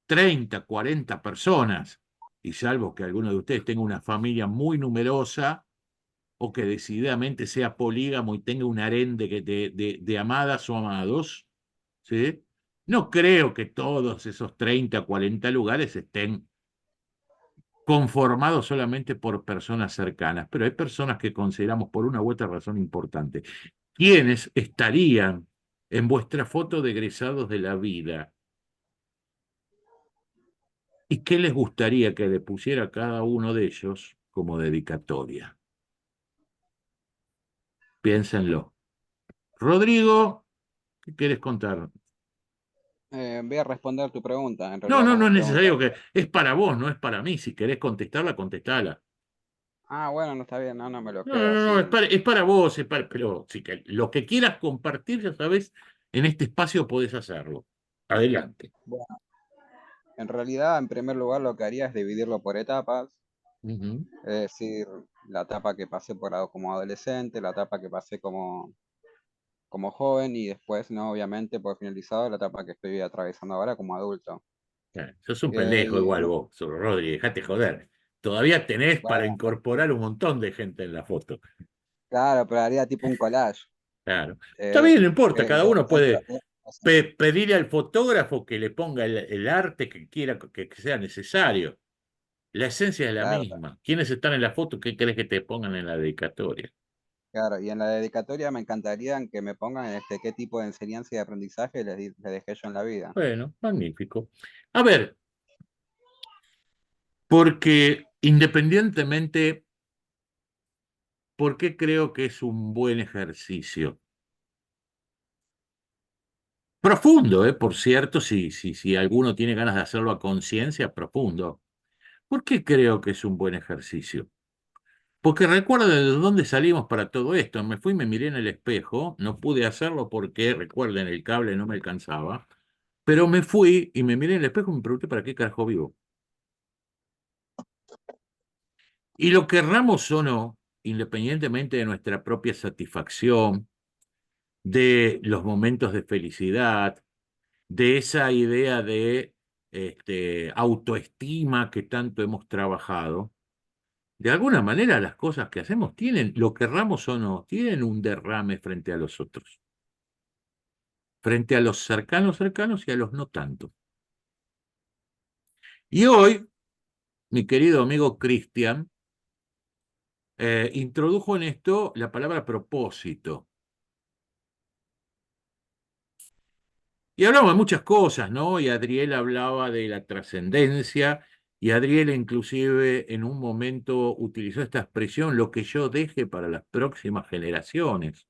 A: 30, 40 personas, y salvo que alguno de ustedes tenga una familia muy numerosa, o que decididamente sea polígamo y tenga un harén de amadas o amados, ¿sí? No creo que todos esos 30, 40 lugares estén conformados solamente por personas cercanas, pero hay personas que consideramos por una u otra razón importante. ¿Quiénes estarían en vuestra foto de egresados de la vida? ¿Y qué les gustaría que le pusiera a cada uno de ellos como dedicatoria? Piénsenlo. Rodrigo, ¿qué quieres contar?
E: Voy a responder tu pregunta. En
A: No,
E: realidad
A: no,
E: las
A: no
E: dos
A: es
E: preguntas.
A: necesario que... Es para vos, no es para mí. Si querés contestarla, contestala.
E: Ah, bueno, no está bien, no me lo
A: No,
E: quedo
A: no, no,
E: así.
A: es para vos, pero si que, lo que quieras compartir, ya sabes, en este espacio podés hacerlo. Adelante.
E: Bueno, en realidad, en primer lugar, lo que haría es dividirlo por etapas.
A: Ujú.
E: Es decir, la etapa que pasé como adolescente, la etapa que pasé como joven y después, ¿no? Obviamente, por finalizado, la etapa que estoy atravesando ahora como adulto.
A: Sos un pendejo
E: Y,
A: igual vos, Rodri, dejate joder. Todavía tenés para
E: bueno,
A: incorporar un montón de gente en la foto.
E: claro, pero haría tipo un collage.
A: Claro. Está bien, no importa, cada
E: Dos
A: uno
E: ejemplos,
A: puede
E: así.
A: pedirle al fotógrafo que le ponga el arte que quiera que sea necesario. La esencia es la
E: Claro,
A: misma. ¿Quiénes están en la foto? ¿Qué querés que te pongan en la dedicatoria?
E: claro. Y en la dedicatoria me encantaría que me pongan qué tipo de enseñanza y aprendizaje les dejé yo en la vida.
A: Bueno, magnífico. A ver, porque Independientemente, ¿por qué creo que es un buen ejercicio? Profundo, por cierto, si alguno tiene ganas de hacerlo a conciencia, profundo. ¿Por qué creo que es un buen ejercicio? Porque recuerdo de dónde salimos para todo esto. Me fui, me miré en el espejo, no pude hacerlo porque, recuerden, el cable no me alcanzaba, pero me fui y me miré en el espejo y me pregunté para qué carajo vivo. Y lo querramos o no, independientemente de nuestra propia satisfacción, de los momentos de felicidad, de esa idea de autoestima que tanto hemos trabajado, de alguna manera las cosas que hacemos tienen, lo querramos o no, tienen un derrame frente a los otros, frente a los cercanos y a los no tanto. Y hoy, mi querido amigo Cristian introdujo en esto la palabra propósito. Y hablamos de muchas cosas, ¿no? Y Adriel hablaba de la trascendencia, y Adriel inclusive en un momento utilizó esta expresión, lo que yo deje para las próximas generaciones.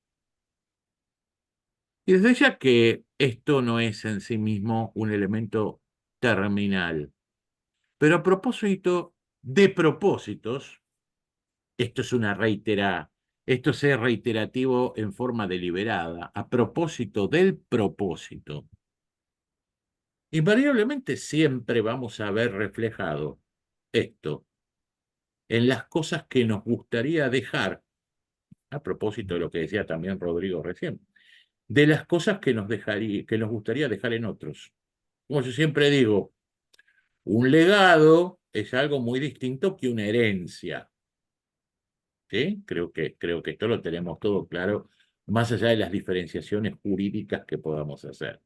A: Y desde ya que esto no es en sí mismo un elemento terminal, pero a propósito de propósitos, esto es esto es reiterativo en forma deliberada, a propósito del propósito. Invariablemente siempre vamos a ver reflejado esto en las cosas que nos gustaría dejar, a propósito de lo que decía también Rodrigo recién, de las cosas que que nos gustaría dejar en otros. Como yo siempre digo, un legado es algo muy distinto que una herencia. ¿Sí? Creo que esto lo tenemos todo claro, más allá de las diferenciaciones jurídicas que podamos hacer.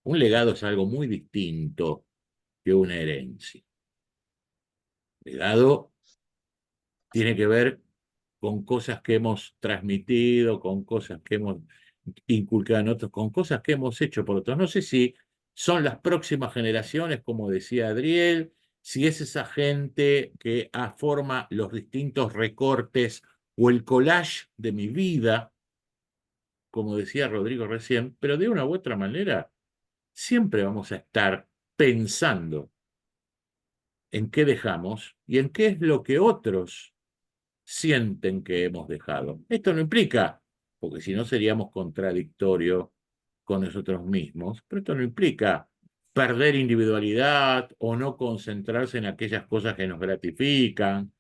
A: Un legado es algo muy distinto que una herencia. Legado tiene que ver con cosas que hemos transmitido, con cosas que hemos inculcado en otros, con cosas que hemos hecho por otros. No sé si son las próximas generaciones, como decía Adriel, si es esa gente que forma los distintos recortes o el collage de mi vida, como decía Rodrigo recién, pero de una u otra manera siempre vamos a estar pensando en qué dejamos y en qué es lo que otros sienten que hemos dejado. Esto no implica, porque si no seríamos contradictorios con nosotros mismos, pero esto no implica perder individualidad o no concentrarse en aquellas cosas que nos gratifican.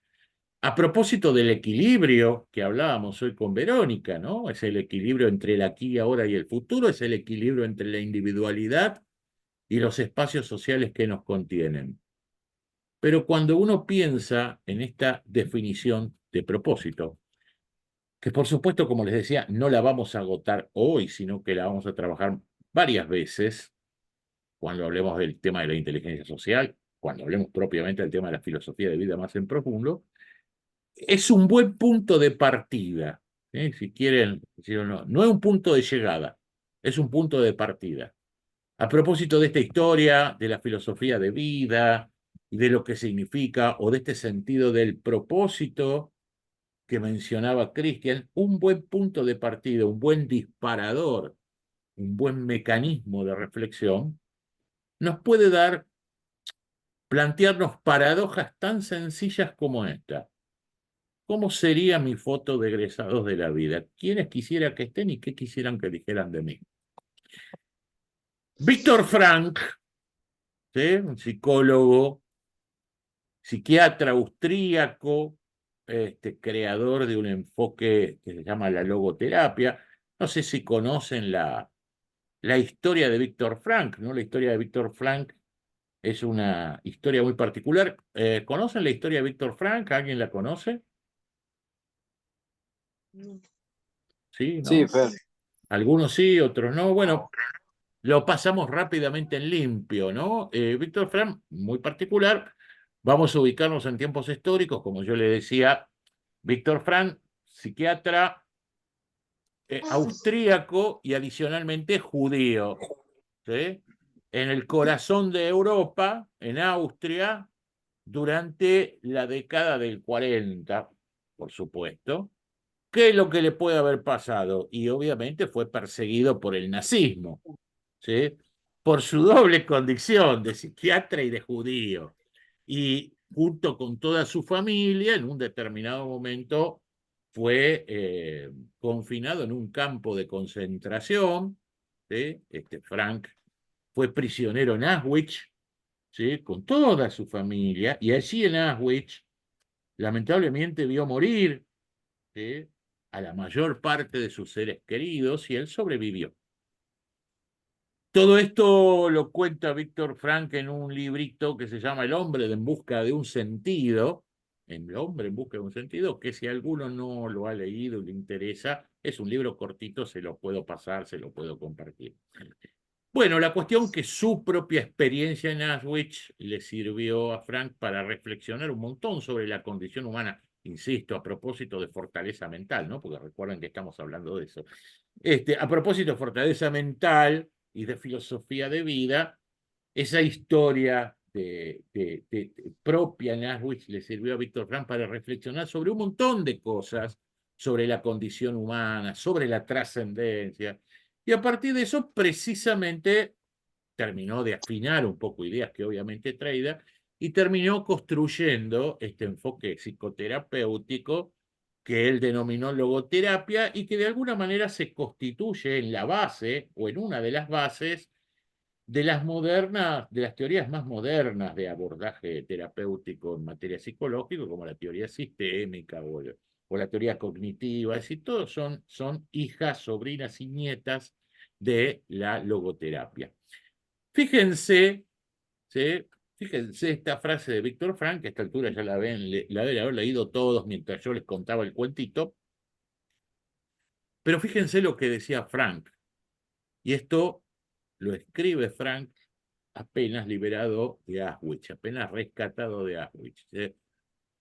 A: A propósito del equilibrio que hablábamos hoy con Verónica, ¿no? Es el equilibrio entre el aquí, ahora y el futuro, es el equilibrio entre la individualidad y los espacios sociales que nos contienen. Pero cuando uno piensa en esta definición de propósito, que por supuesto, como les decía, no la vamos a agotar hoy, sino que la vamos a trabajar varias veces, cuando hablemos del tema de la inteligencia social, cuando hablemos propiamente del tema de la filosofía de vida más en profundo, es un buen punto de partida, ¿eh? Si quieren decirlo, no es un punto de llegada, es un punto de partida. A propósito de esta historia, de la filosofía de vida, y de lo que significa, o de este sentido del propósito que mencionaba Cristian, un buen punto de partida, un buen disparador, un buen mecanismo de reflexión, nos puede dar, plantearnos paradojas tan sencillas como esta. ¿Cómo sería mi foto de egresados de la vida? ¿Quiénes quisiera que estén y qué quisieran que dijeran de mí? Víctor Frank, ¿sí? Un psicólogo, psiquiatra austríaco, creador de un enfoque que se llama la logoterapia. No sé si conocen la historia de Víctor Frank, ¿no? La historia de Víctor Frank es una historia muy particular. ¿Conocen la historia de Víctor Frank? ¿Alguien la conoce? ¿Sí?
E: Sí,
A: ¿No?
E: Fer.
A: Algunos sí, otros no. Bueno, lo pasamos rápidamente en limpio, ¿no? Víctor Frank, muy particular. Vamos a ubicarnos en tiempos históricos, como yo le decía. Víctor Frank, psiquiatra austríaco y adicionalmente judío, ¿sí? En el corazón de Europa, en Austria, durante la década del 40, por supuesto. ¿Qué es lo que le puede haber pasado? Y obviamente fue perseguido por el nazismo, ¿sí? Por su doble condición de psiquiatra y de judío. Y junto con toda su familia, en un determinado momento, fue confinado en un campo de concentración, ¿sí? Frank fue prisionero en Auschwitz, ¿sí? Con toda su familia, y allí en Auschwitz, lamentablemente vio morir, ¿sí?, a la mayor parte de sus seres queridos, y él sobrevivió. Todo esto lo cuenta Víctor Frank en un librito que se llama El hombre en busca de un sentido, El hombre en busca de un sentido, que si alguno no lo ha leído y le interesa, es un libro cortito, se lo puedo pasar, se lo puedo compartir. Bueno, la cuestión que su propia experiencia en Auschwitz le sirvió a Frank para reflexionar un montón sobre la condición humana, insisto, a propósito de fortaleza mental, ¿no? Porque recuerden que estamos hablando de eso. A propósito de fortaleza mental y de filosofía de vida, esa historia propia en Auschwitz le sirvió a Víctor Frank para reflexionar sobre un montón de cosas, sobre la condición humana, sobre la trascendencia. Y a partir de eso, precisamente, terminó de afinar un poco ideas que obviamente traía, y terminó construyendo este enfoque psicoterapéutico que él denominó logoterapia, y que de alguna manera se constituye en la base, o en una de las bases, de las teorías más modernas de abordaje terapéutico en materia psicológica, como la teoría sistémica o la teoría cognitiva. Es decir, todos son hijas, sobrinas y nietas de la logoterapia. Fíjense, ¿sí? Fíjense esta frase de Víctor Frank, que a esta altura ya la deben haber leído todos mientras yo les contaba el cuentito, pero fíjense lo que decía Frank, y esto lo escribe Frank apenas liberado de Auschwitz, apenas rescatado de Auschwitz.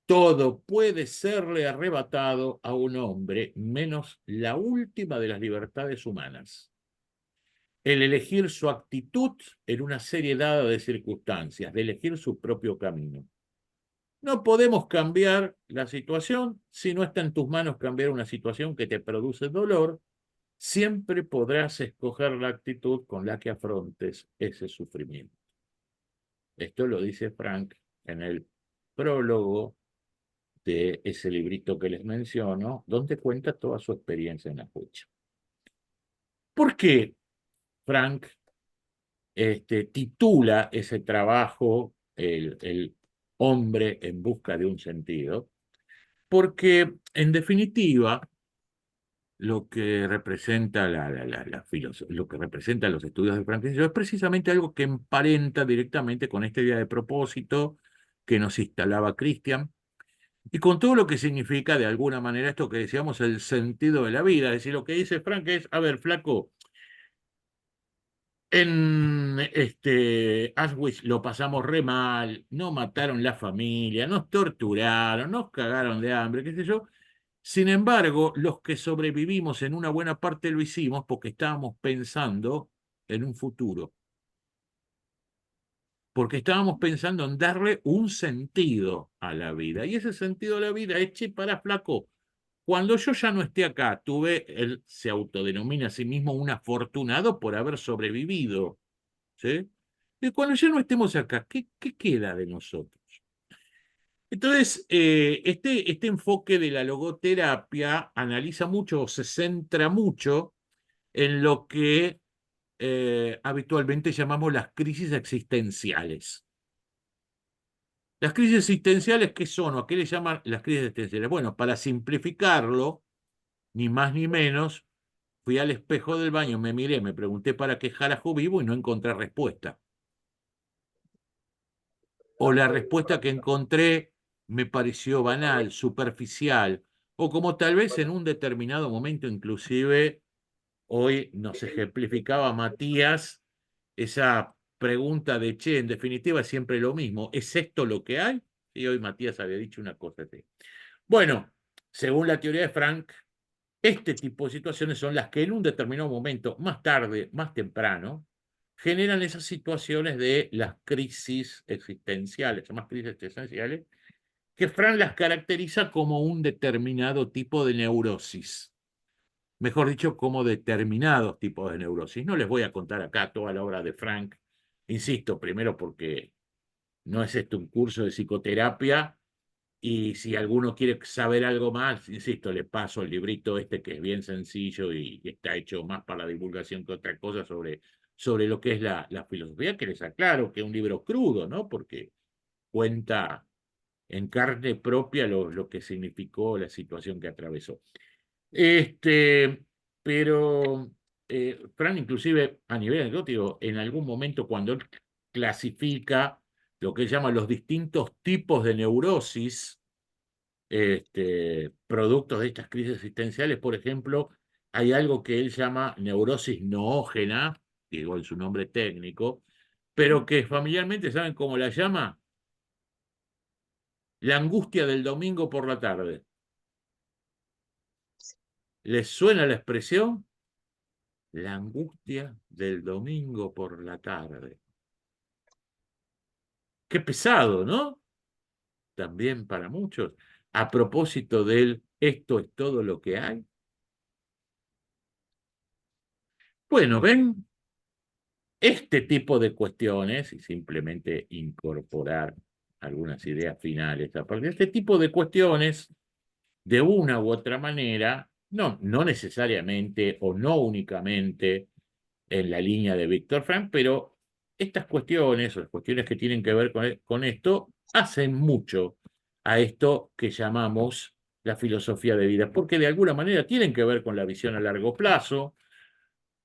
A: Todo puede serle arrebatado a un hombre, menos la última de las libertades humanas: el elegir su actitud en una serie dada de circunstancias, de elegir su propio camino. No podemos cambiar la situación si no está en tus manos cambiar una situación que te produce dolor. Siempre podrás escoger la actitud con la que afrontes ese sufrimiento. Esto lo dice Frank en el prólogo de ese librito que les menciono, donde cuenta toda su experiencia en la Auschwitz. ¿Por qué Frank titula ese trabajo el hombre en busca de un sentido? Porque, en definitiva, lo que representa lo que representa los estudios de Frank es precisamente algo que emparenta directamente con esta idea de propósito que nos instalaba Christian, y con todo lo que significa de alguna manera esto que decíamos, el sentido de la vida. Es decir, lo que dice Frank es: a ver, flaco, en Auschwitz lo pasamos re mal, nos mataron la familia, nos torturaron, nos cagaron de hambre, qué sé yo. Sin embargo, los que sobrevivimos en una buena parte lo hicimos porque estábamos pensando en un futuro, porque estábamos pensando en darle un sentido a la vida. Y ese sentido a la vida es: che, para flaco, cuando yo ya no esté acá, él se autodenomina a sí mismo un afortunado por haber sobrevivido, ¿sí? Y cuando ya no estemos acá, ¿qué queda de nosotros? Entonces, este enfoque de la logoterapia analiza mucho, se centra mucho en lo que habitualmente llamamos las crisis existenciales. Las crisis existenciales, ¿qué son? ¿O a qué le llaman las crisis existenciales? Bueno, para simplificarlo, ni más ni menos, fui al espejo del baño, me miré, me pregunté para qué carajo vivo y no encontré respuesta. O la respuesta que encontré me pareció banal, superficial, o como tal vez en un determinado momento, inclusive hoy nos ejemplificaba Matías esa pregunta de: che, en definitiva es siempre lo mismo, ¿es esto lo que hay? Y hoy Matías había dicho una cosa así. Bueno, según la teoría de Frank, este tipo de situaciones son las que en un determinado momento, más tarde, más temprano, generan esas situaciones de las crisis existenciales, llamadas crisis existenciales, que Fran las caracteriza como un determinado tipo de neurosis. Mejor dicho, como determinados tipos de neurosis. No les voy a contar acá toda la obra de Frank, insisto, primero porque no es un curso de psicoterapia, y si alguno quiere saber algo más, insisto, le paso el librito que es bien sencillo y está hecho más para la divulgación que otra cosa sobre lo que es la filosofía, que les aclaro que es un libro crudo, ¿no? Porque cuenta en carne propia lo que significó la situación que atravesó. Pero Fran, inclusive a nivel anecdótico, en algún momento cuando él clasifica lo que él llama los distintos tipos de neurosis, productos de estas crisis existenciales, por ejemplo, hay algo que él llama neurosis noógena, digo en su nombre técnico, pero que familiarmente, ¿saben cómo la llama? La angustia del domingo por la tarde. ¿Les suena la expresión? La angustia del domingo por la tarde. Qué pesado, ¿no? También para muchos. A propósito del esto es todo lo que hay. Bueno, ven, este tipo de cuestiones, y simplemente incorporar algunas ideas finales a partir de este tipo de cuestiones, de una u otra manera, no necesariamente o no únicamente en la línea de Víctor Frank, pero estas cuestiones, o las cuestiones que tienen que ver con esto, hacen mucho a esto que llamamos la filosofía de vida, porque de alguna manera tienen que ver con la visión a largo plazo,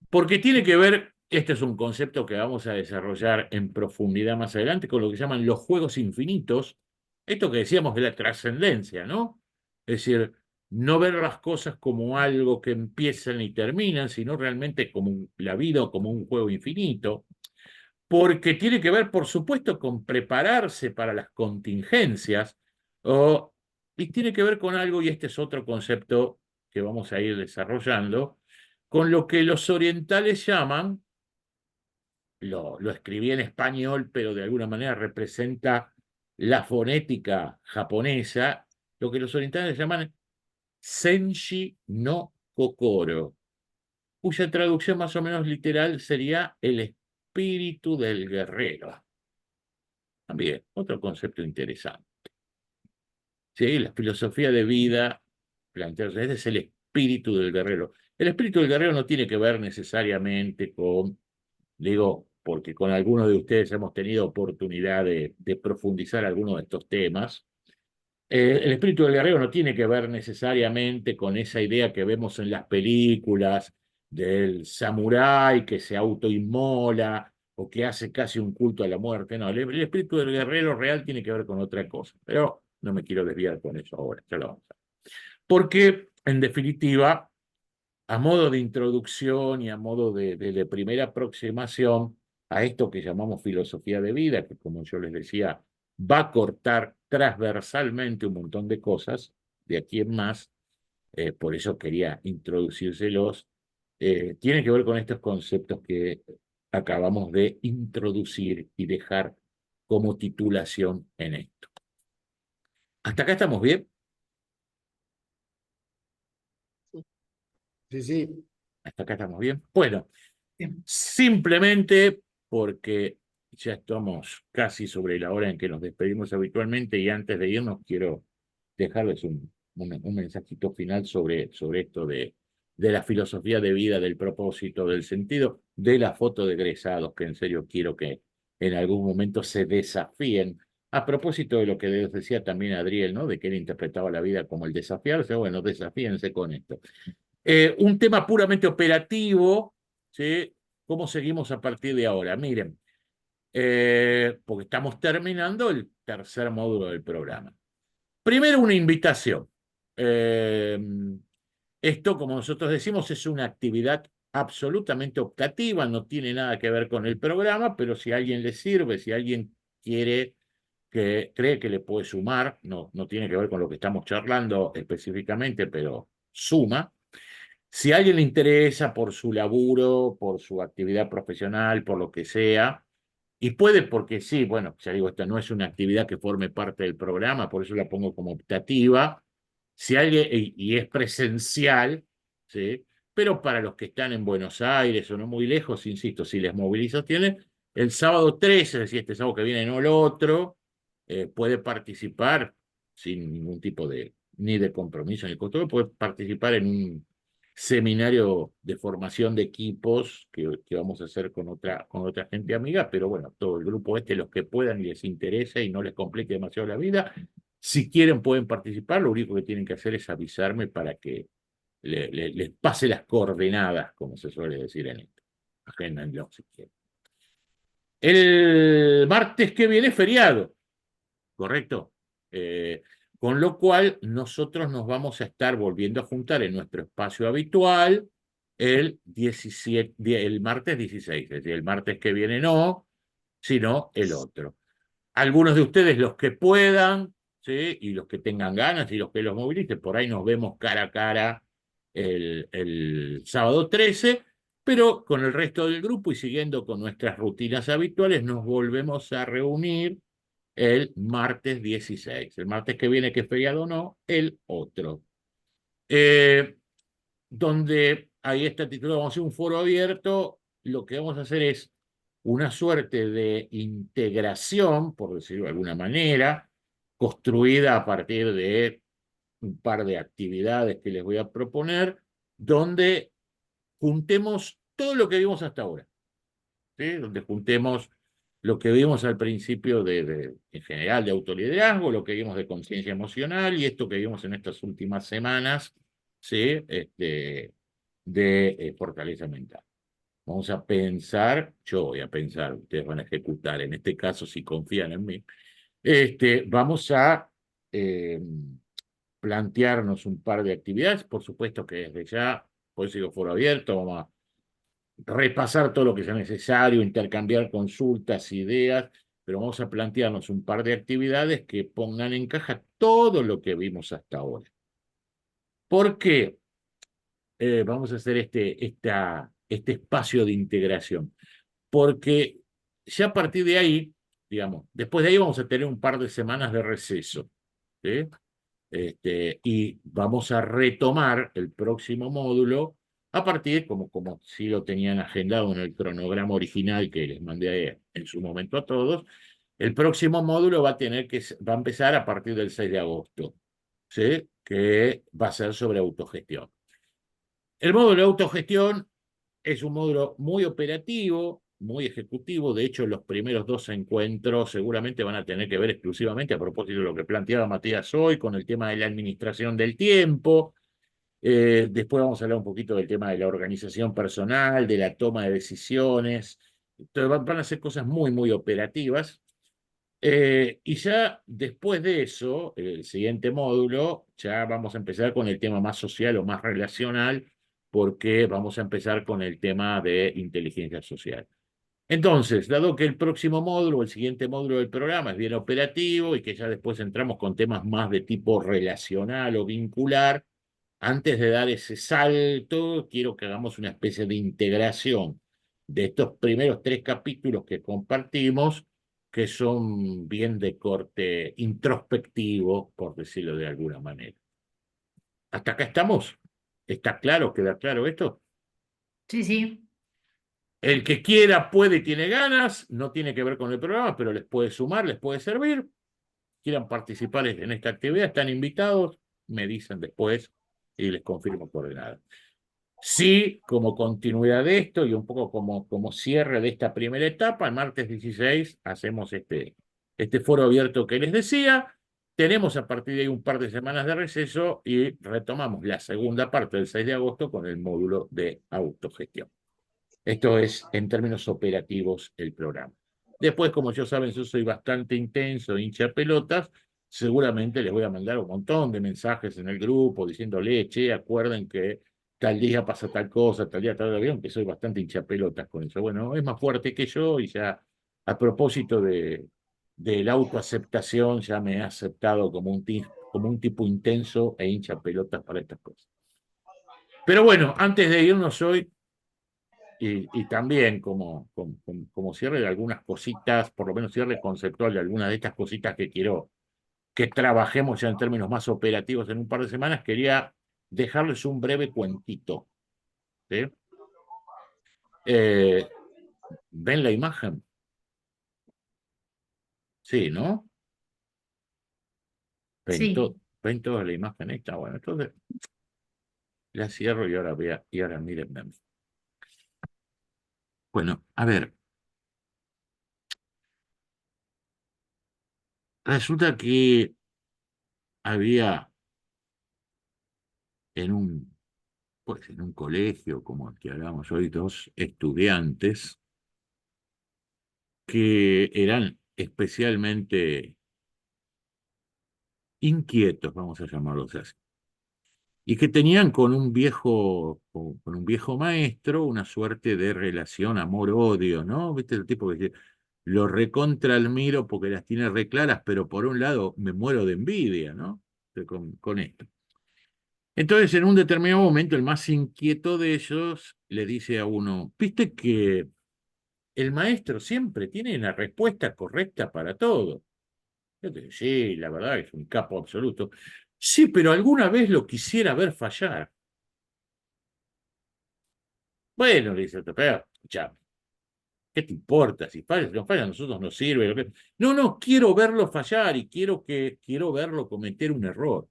A: porque tiene que ver, este es un concepto que vamos a desarrollar en profundidad más adelante, con lo que llaman los juegos infinitos, esto que decíamos de la trascendencia, ¿no? Es decir, no ver las cosas como algo que empiezan y terminan, sino realmente como la vida como un juego infinito, porque tiene que ver, por supuesto, con prepararse para las contingencias, y tiene que ver con algo, y este es otro concepto que vamos a ir desarrollando, con lo que los orientales llaman, lo escribí en español, pero de alguna manera representa la fonética japonesa, lo que los orientales llaman Senshi no Kokoro, cuya traducción más o menos literal sería el espíritu del guerrero. También, otro concepto interesante. ¿Sí? La filosofía de vida plantea, este es el espíritu del guerrero. El espíritu del guerrero no tiene que ver necesariamente con, digo, porque con algunos de ustedes hemos tenido oportunidad de profundizar algunos de estos temas. El espíritu del guerrero no tiene que ver necesariamente con esa idea que vemos en las películas del samurái que se autoinmola o que hace casi un culto a la muerte. No, el espíritu del guerrero real tiene que ver con otra cosa, pero no me quiero desviar con eso ahora, ya lo vamos a ver. Porque, en definitiva, a modo de introducción y a modo de primera aproximación a esto que llamamos filosofía de vida, que como yo les decía, va a cortar transversalmente un montón de cosas de aquí en más, por eso quería introducírselos, tiene que ver con estos conceptos que acabamos de introducir y dejar como titulación en esto. ¿Hasta acá estamos bien?
J: Sí, sí.
A: ¿Hasta acá estamos bien? Bueno, simplemente porque ya estamos casi sobre la hora en que nos despedimos habitualmente y antes de irnos quiero dejarles un mensajito final sobre esto de la filosofía de vida, del propósito, del sentido, de la foto de egresados, que en serio quiero que en algún momento se desafíen. A propósito de lo que les decía también Adriel, ¿no? De que él interpretaba la vida como el desafiarse, bueno, desafíense con esto. Un tema puramente operativo, ¿sí? ¿Cómo seguimos a partir de ahora? Miren, porque estamos terminando el tercer módulo del programa. Primero, una invitación. Esto, como nosotros decimos, es una actividad absolutamente optativa, no tiene nada que ver con el programa, pero si a alguien le sirve, si alguien cree que le puede sumar, no tiene que ver con lo que estamos charlando específicamente, pero suma. Si a alguien le interesa por su laburo, por su actividad profesional, por lo que sea, y puede porque sí, bueno, ya digo, esta no es una actividad que forme parte del programa, por eso la pongo como optativa, si alguien, y es presencial, ¿sí? Pero para los que están en Buenos Aires o no muy lejos, insisto, si les movilizaciones, el sábado 13, es decir, este sábado que viene, no el otro, puede participar sin ningún tipo de, ni de compromiso ni costo, puede participar en un seminario de formación de equipos que vamos a hacer con otra gente amiga, pero bueno, todo el grupo los que puedan y les interese y no les complique demasiado la vida, si quieren pueden participar, lo único que tienen que hacer es avisarme para que les pase las coordenadas, como se suele decir en esto. Agéndanlo si quieren. El martes que viene es feriado, ¿correcto? Con lo cual nosotros nos vamos a estar volviendo a juntar en nuestro espacio habitual el martes 16, es decir, el martes que viene no, sino el otro. Algunos de ustedes, los que puedan, ¿sí? Y los que tengan ganas y los que los movilicen, por ahí nos vemos cara a cara el sábado 13, pero con el resto del grupo y siguiendo con nuestras rutinas habituales, nos volvemos a reunir el martes 16. El martes que viene, que es feriado no, el otro. Donde ahí está titulado, vamos a hacer un foro abierto, lo que vamos a hacer es una suerte de integración, por decirlo de alguna manera, construida a partir de un par de actividades que les voy a proponer, donde juntemos todo lo que vimos hasta ahora, ¿sí? Donde juntemos lo que vimos al principio en general de autoliderazgo, lo que vimos de conciencia emocional y esto que vimos en estas últimas semanas, ¿sí? De fortaleza mental. Vamos a pensar, yo voy a pensar, ustedes van a ejecutar, en este caso si confían en mí, vamos a plantearnos un par de actividades, por supuesto que desde ya, por eso digo foro abierto, vamos a repasar todo lo que sea necesario, intercambiar consultas, ideas, pero vamos a plantearnos un par de actividades que pongan en caja todo lo que vimos hasta ahora. ¿Por qué vamos a hacer este espacio de integración? Porque ya a partir de ahí, digamos, después de ahí vamos a tener un par de semanas de receso, ¿sí? Y vamos a retomar el próximo módulo a partir, como sí lo tenían agendado en el cronograma original que les mandé en su momento a todos, el próximo módulo va a empezar a partir del 6 de agosto, ¿sí? Que va a ser sobre autogestión. El módulo de autogestión es un módulo muy operativo, muy ejecutivo. De hecho, los primeros 2 encuentros seguramente van a tener que ver exclusivamente, a propósito de lo que planteaba Matías hoy, con el tema de la administración del tiempo. Después vamos a hablar un poquito del tema de la organización personal, de la toma de decisiones. Entonces van a ser cosas muy, muy operativas. Y ya después de eso, el siguiente módulo, ya vamos a empezar con el tema más social o más relacional, porque vamos a empezar con el tema de inteligencia social. Entonces, dado que el próximo módulo, el siguiente módulo del programa es bien operativo y que ya después entramos con temas más de tipo relacional o vincular, antes de dar ese salto, quiero que hagamos una especie de integración de estos primeros 3 capítulos que compartimos, que son bien de corte introspectivo, por decirlo de alguna manera. ¿Hasta acá estamos? ¿Está claro? ¿Queda claro esto?
C: Sí, sí.
A: El que quiera, puede y tiene ganas, no tiene que ver con el programa, pero les puede sumar, les puede servir. Quieran participar en esta actividad, están invitados, me dicen después y les confirmo coordenadas. Sí, como continuidad de esto y un poco como cierre de esta primera etapa, el martes 16 hacemos este foro abierto que les decía. Tenemos a partir de ahí un par de semanas de receso y retomamos la segunda parte del 6 de agosto con el módulo de autogestión. Esto es, en términos operativos, el programa. Después, como ya saben, yo soy bastante intenso, hincha pelotas. Seguramente les voy a mandar un montón de mensajes en el grupo diciéndole, che, acuerden que tal día pasa tal cosa, tal día tal avión, que soy bastante hincha pelotas con eso. Bueno, es más fuerte que yo y ya a propósito de la autoaceptación, ya me he aceptado como un tipo intenso e hincha pelotas para estas cosas. Pero bueno, antes de irnos hoy, y también como cierre de algunas cositas, por lo menos cierre conceptual de algunas de estas cositas que quiero que trabajemos ya en términos más operativos en un par de semanas, quería dejarles un breve cuentito. ¿Sí? ¿Ven la imagen? Sí, ¿no?
C: Sí,
A: ¿Ven toda la imagen esta? Bueno, entonces la cierro y ahora mírenme. Bueno, a ver, resulta que había en un colegio como el que hablamos hoy, dos estudiantes que eran especialmente inquietos, vamos a llamarlos así, y que tenían con un viejo maestro una suerte de relación amor-odio, ¿no? ¿Viste el tipo que dice, lo recontra admiro porque las tiene re claras, pero por un lado me muero de envidia, ¿no? Con esto. Entonces, en un determinado momento, el más inquieto de ellos le dice a uno, ¿viste que el maestro siempre tiene la respuesta correcta para todo? Yo te digo, sí, la verdad es un capo absoluto. Sí, pero alguna vez lo quisiera ver fallar. Bueno, le dice otro, pero, escuchame, ¿qué te importa? Si falla, si no falla, a nosotros nos sirve. No, no, quiero verlo fallar y quiero verlo cometer un error.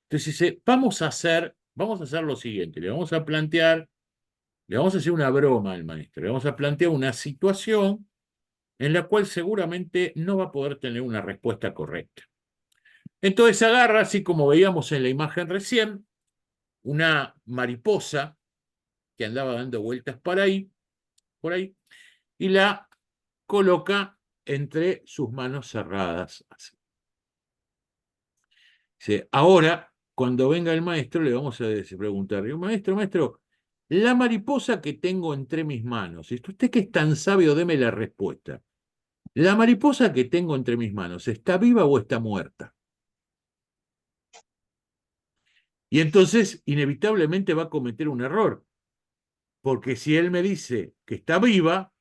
A: Entonces dice, vamos a hacer lo siguiente, le vamos a hacer una broma al maestro, le vamos a plantear una situación en la cual seguramente no va a poder tener una respuesta correcta. Entonces agarra, así como veíamos en la imagen recién, una mariposa que andaba dando vueltas por ahí, y la coloca entre sus manos cerradas. Así. Dice, ahora, cuando venga el maestro, le vamos a preguntar, maestro, la mariposa que tengo entre mis manos, usted que es tan sabio, deme la respuesta. La mariposa que tengo entre mis manos, ¿está viva o está muerta? Y entonces, inevitablemente va a cometer un error, porque si él me dice que está viva,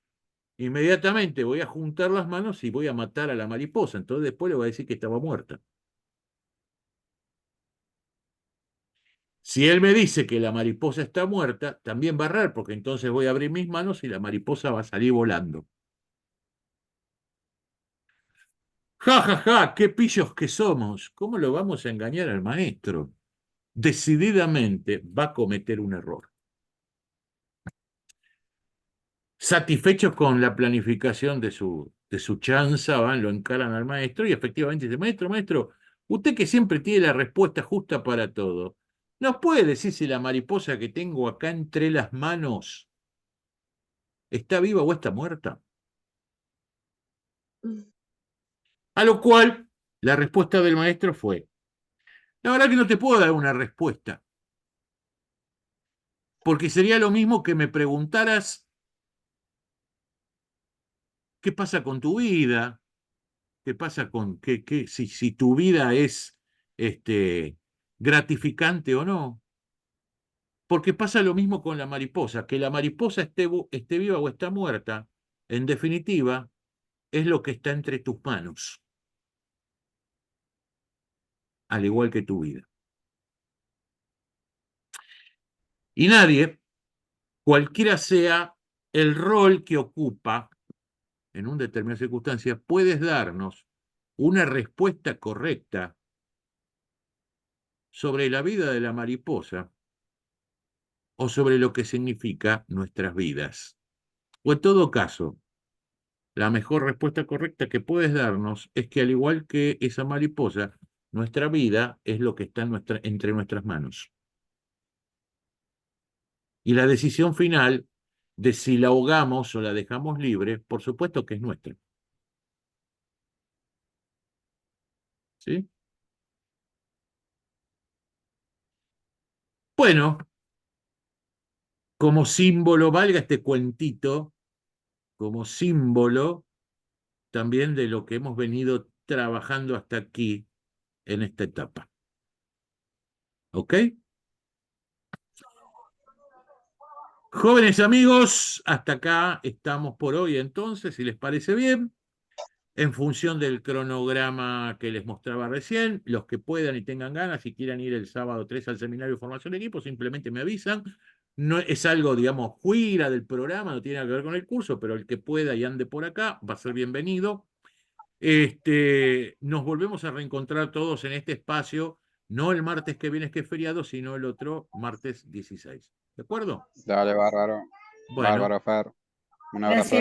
A: inmediatamente voy a juntar las manos y voy a matar a la mariposa. Entonces después le voy a decir que estaba muerta. Si él me dice que la mariposa está muerta, también va a errar, porque entonces voy a abrir mis manos y la mariposa va a salir volando. Ja, ja, ja, qué pillos que somos. ¿Cómo lo vamos a engañar al maestro? Decididamente va a cometer un error. Satisfechos con la planificación de su chanza, van, lo encaran al maestro y efectivamente dice, maestro, usted que siempre tiene la respuesta justa para todo, ¿nos puede decir si la mariposa que tengo acá entre las manos está viva o está muerta? A lo cual la respuesta del maestro fue, la verdad que no te puedo dar una respuesta, porque sería lo mismo que me preguntaras qué pasa con tu vida, qué pasa con si tu vida es gratificante o no. Porque pasa lo mismo con la mariposa, que la mariposa esté viva o está muerta, en definitiva, es lo que está entre tus manos, al igual que tu vida. Y nadie, cualquiera sea el rol que ocupa en una determinada circunstancia, puedes darnos una respuesta correcta sobre la vida de la mariposa o sobre lo que significa nuestras vidas. O en todo caso, la mejor respuesta correcta que puedes darnos es que al igual que esa mariposa, nuestra vida es lo que está entre nuestras manos. Y la decisión final de si la ahogamos o la dejamos libre, por supuesto que es nuestra. ¿Sí? Bueno, como símbolo, valga este cuentito, como símbolo también de lo que hemos venido trabajando hasta aquí en esta etapa. ¿Ok? Jóvenes amigos, hasta acá estamos por hoy entonces, si les parece bien. En función del cronograma que les mostraba recién, los que puedan y tengan ganas, si quieran ir el sábado 3 al seminario de formación de equipo, simplemente me avisan. No es algo, digamos, fuera del programa, no tiene nada que ver con el curso, pero el que pueda y ande por acá va a ser bienvenido. Nos volvemos a reencontrar todos en este espacio, no el martes que viene, que es feriado, sino el otro martes 16. ¿De acuerdo?
E: Dale, bárbaro.
A: Bueno.
E: Bárbaro, Fer. Un abrazo.
C: Gracias.